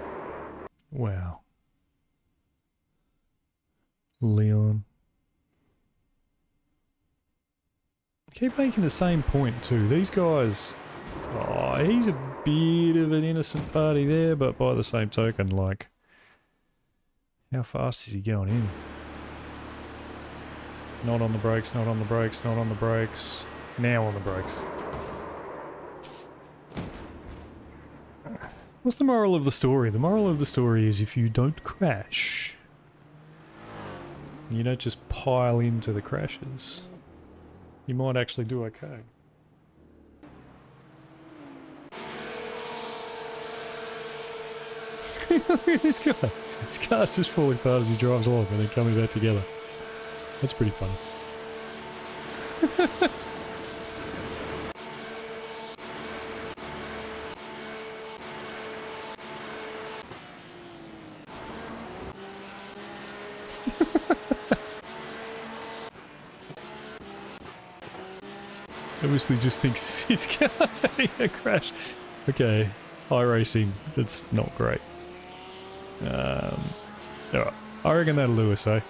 Wow. Leon. Keep making the same point too. These guys... Oh, he's a bit of an innocent party there, but by the same token, like... How fast is he going in? Not on the brakes, not on the brakes, not on the brakes. Now on the brakes. What's the moral of the story? The moral of the story is if you don't crash, you don't just pile into the crashes, you might actually do okay. Look at this guy. His car's just falling apart as he drives along and then coming back together. That's pretty funny. Obviously just thinks his car's having a crash. Okay, iRacing, that's not great. Alright, I reckon that'll do us, eh?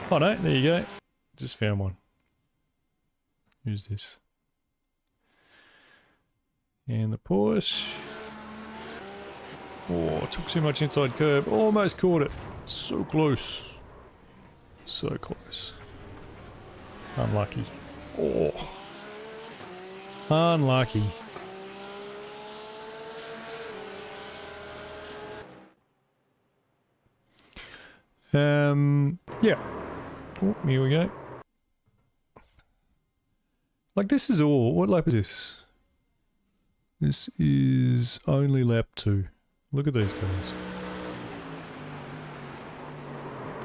Oh no, there you go. Just found one. Who's this? And the Porsche. Oh, took too much inside curb. Almost caught it. So close. So close. Unlucky. Oh. Unlucky. Yeah. Oh, here we go. Like, this is all... What lap is this? This is only lap 2. Look at these guys.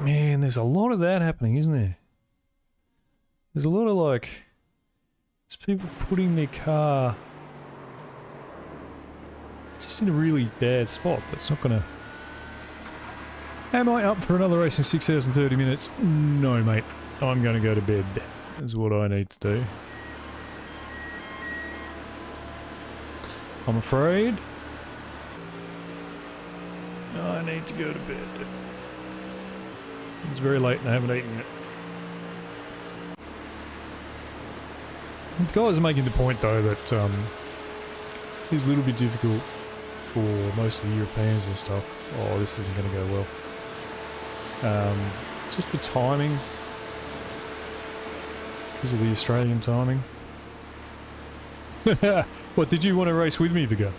Man, there's a lot of that happening, isn't there? There's a lot of, like... There's people putting their car... just in a really bad spot that's not gonna... Am I up for another race in 6 hours and 30 minutes? No, mate. I'm going to go to bed. Is what I need to do. I'm afraid. I need to go to bed. It's very late and I haven't eaten yet. The guys are making the point, though, that it's a little bit difficult for most of the Europeans and stuff. Oh, this isn't going to go well. Just the timing, because of the Australian timing. What, did you want to race with me, Vigo?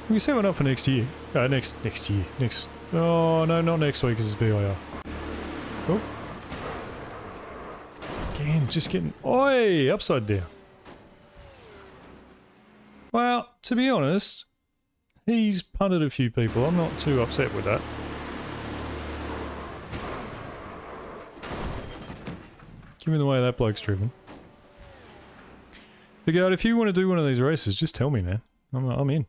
We can set one up for next year. Next year. Oh, no, not next week, because it's VIR. Oh. Again, just getting... Oi! Upside down. Well, to be honest... He's punted a few people. I'm not too upset with that. Given the way that bloke's driven. But God, if you want to do one of these races, just tell me, man. I'm in.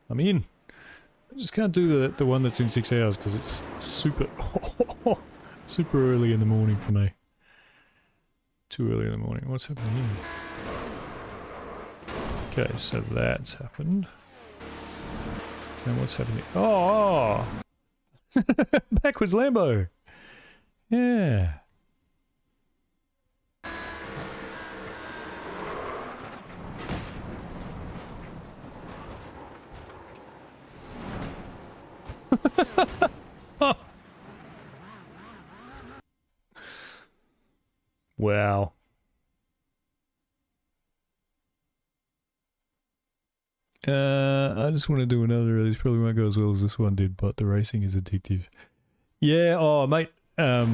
I'm in. I just can't do the one that's in 6 hours because it's super... super early in the morning for me. Too early in the morning. What's happening here? Okay, so that's happened. And what's happening? Oh! Backwards Lambo! Yeah. Wow. I just want to do another. These probably won't go as well as this one did, but the racing is addictive. Yeah, oh mate, I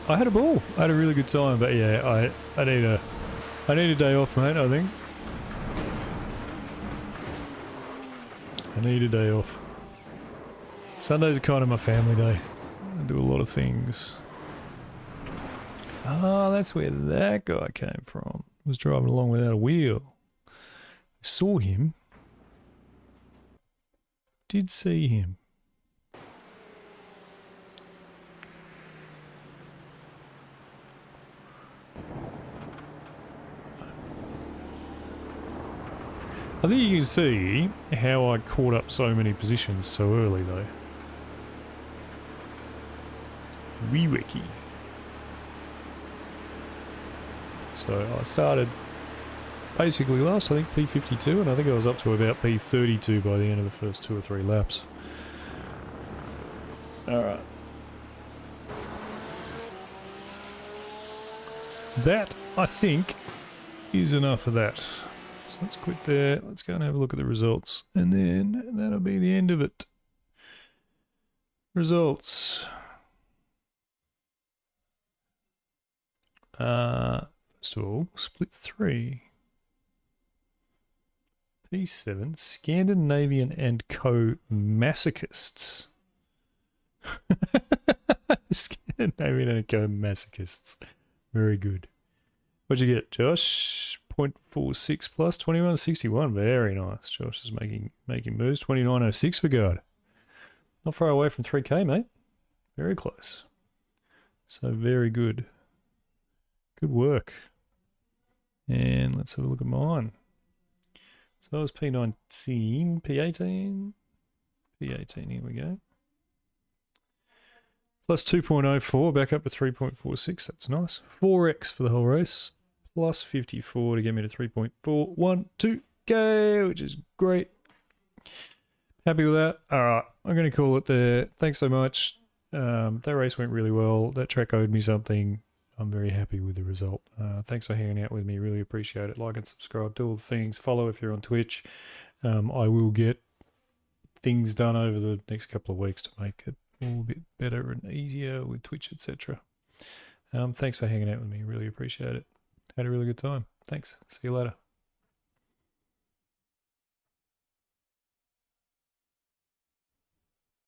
had a ball. I had a really good time, but yeah, I need a day off, mate, I think. I need a day off. Sundays are kind of my family day. I do a lot of things. Ah, that's where that guy came from. He was driving along without a wheel. I saw him. Did see him. I think you can see how I caught up so many positions so early though. Wee wiki. So I started basically last, I think P52, and I think I was up to about P32 by the end of the first 2 or 3 laps. Alright. That, I think, is enough of that. So let's quit there. Let's go and have a look at the results. And then that'll be the end of it. Results. First of all, split 3. P7, Scandinavian and Co. Masochists. Scandinavian and Co. Masochists. Very good. What'd you get, Josh? 0.46 plus 2161. Very nice. Josh is making moves. 2906 for God. Not far away from 3K, mate. Very close. So very good. Good work. And let's have a look at mine. So that was P19, P18, P18, here we go. Plus 2.04, back up to 3.46, that's nice. 4x for the whole race, plus 54 to get me to 3.412k, which is great. Happy with that. Alright, I'm going to call it there. Thanks so much. That race went really well. That track owed me something. I'm very happy with the result. Thanks for hanging out with me. Really appreciate it. Like and subscribe. Do all the things. Follow if you're on Twitch. I will get things done over the next couple of weeks to make it all a bit better and easier with Twitch, etc. Thanks for hanging out with me. Really appreciate it. Had a really good time. Thanks. See you later.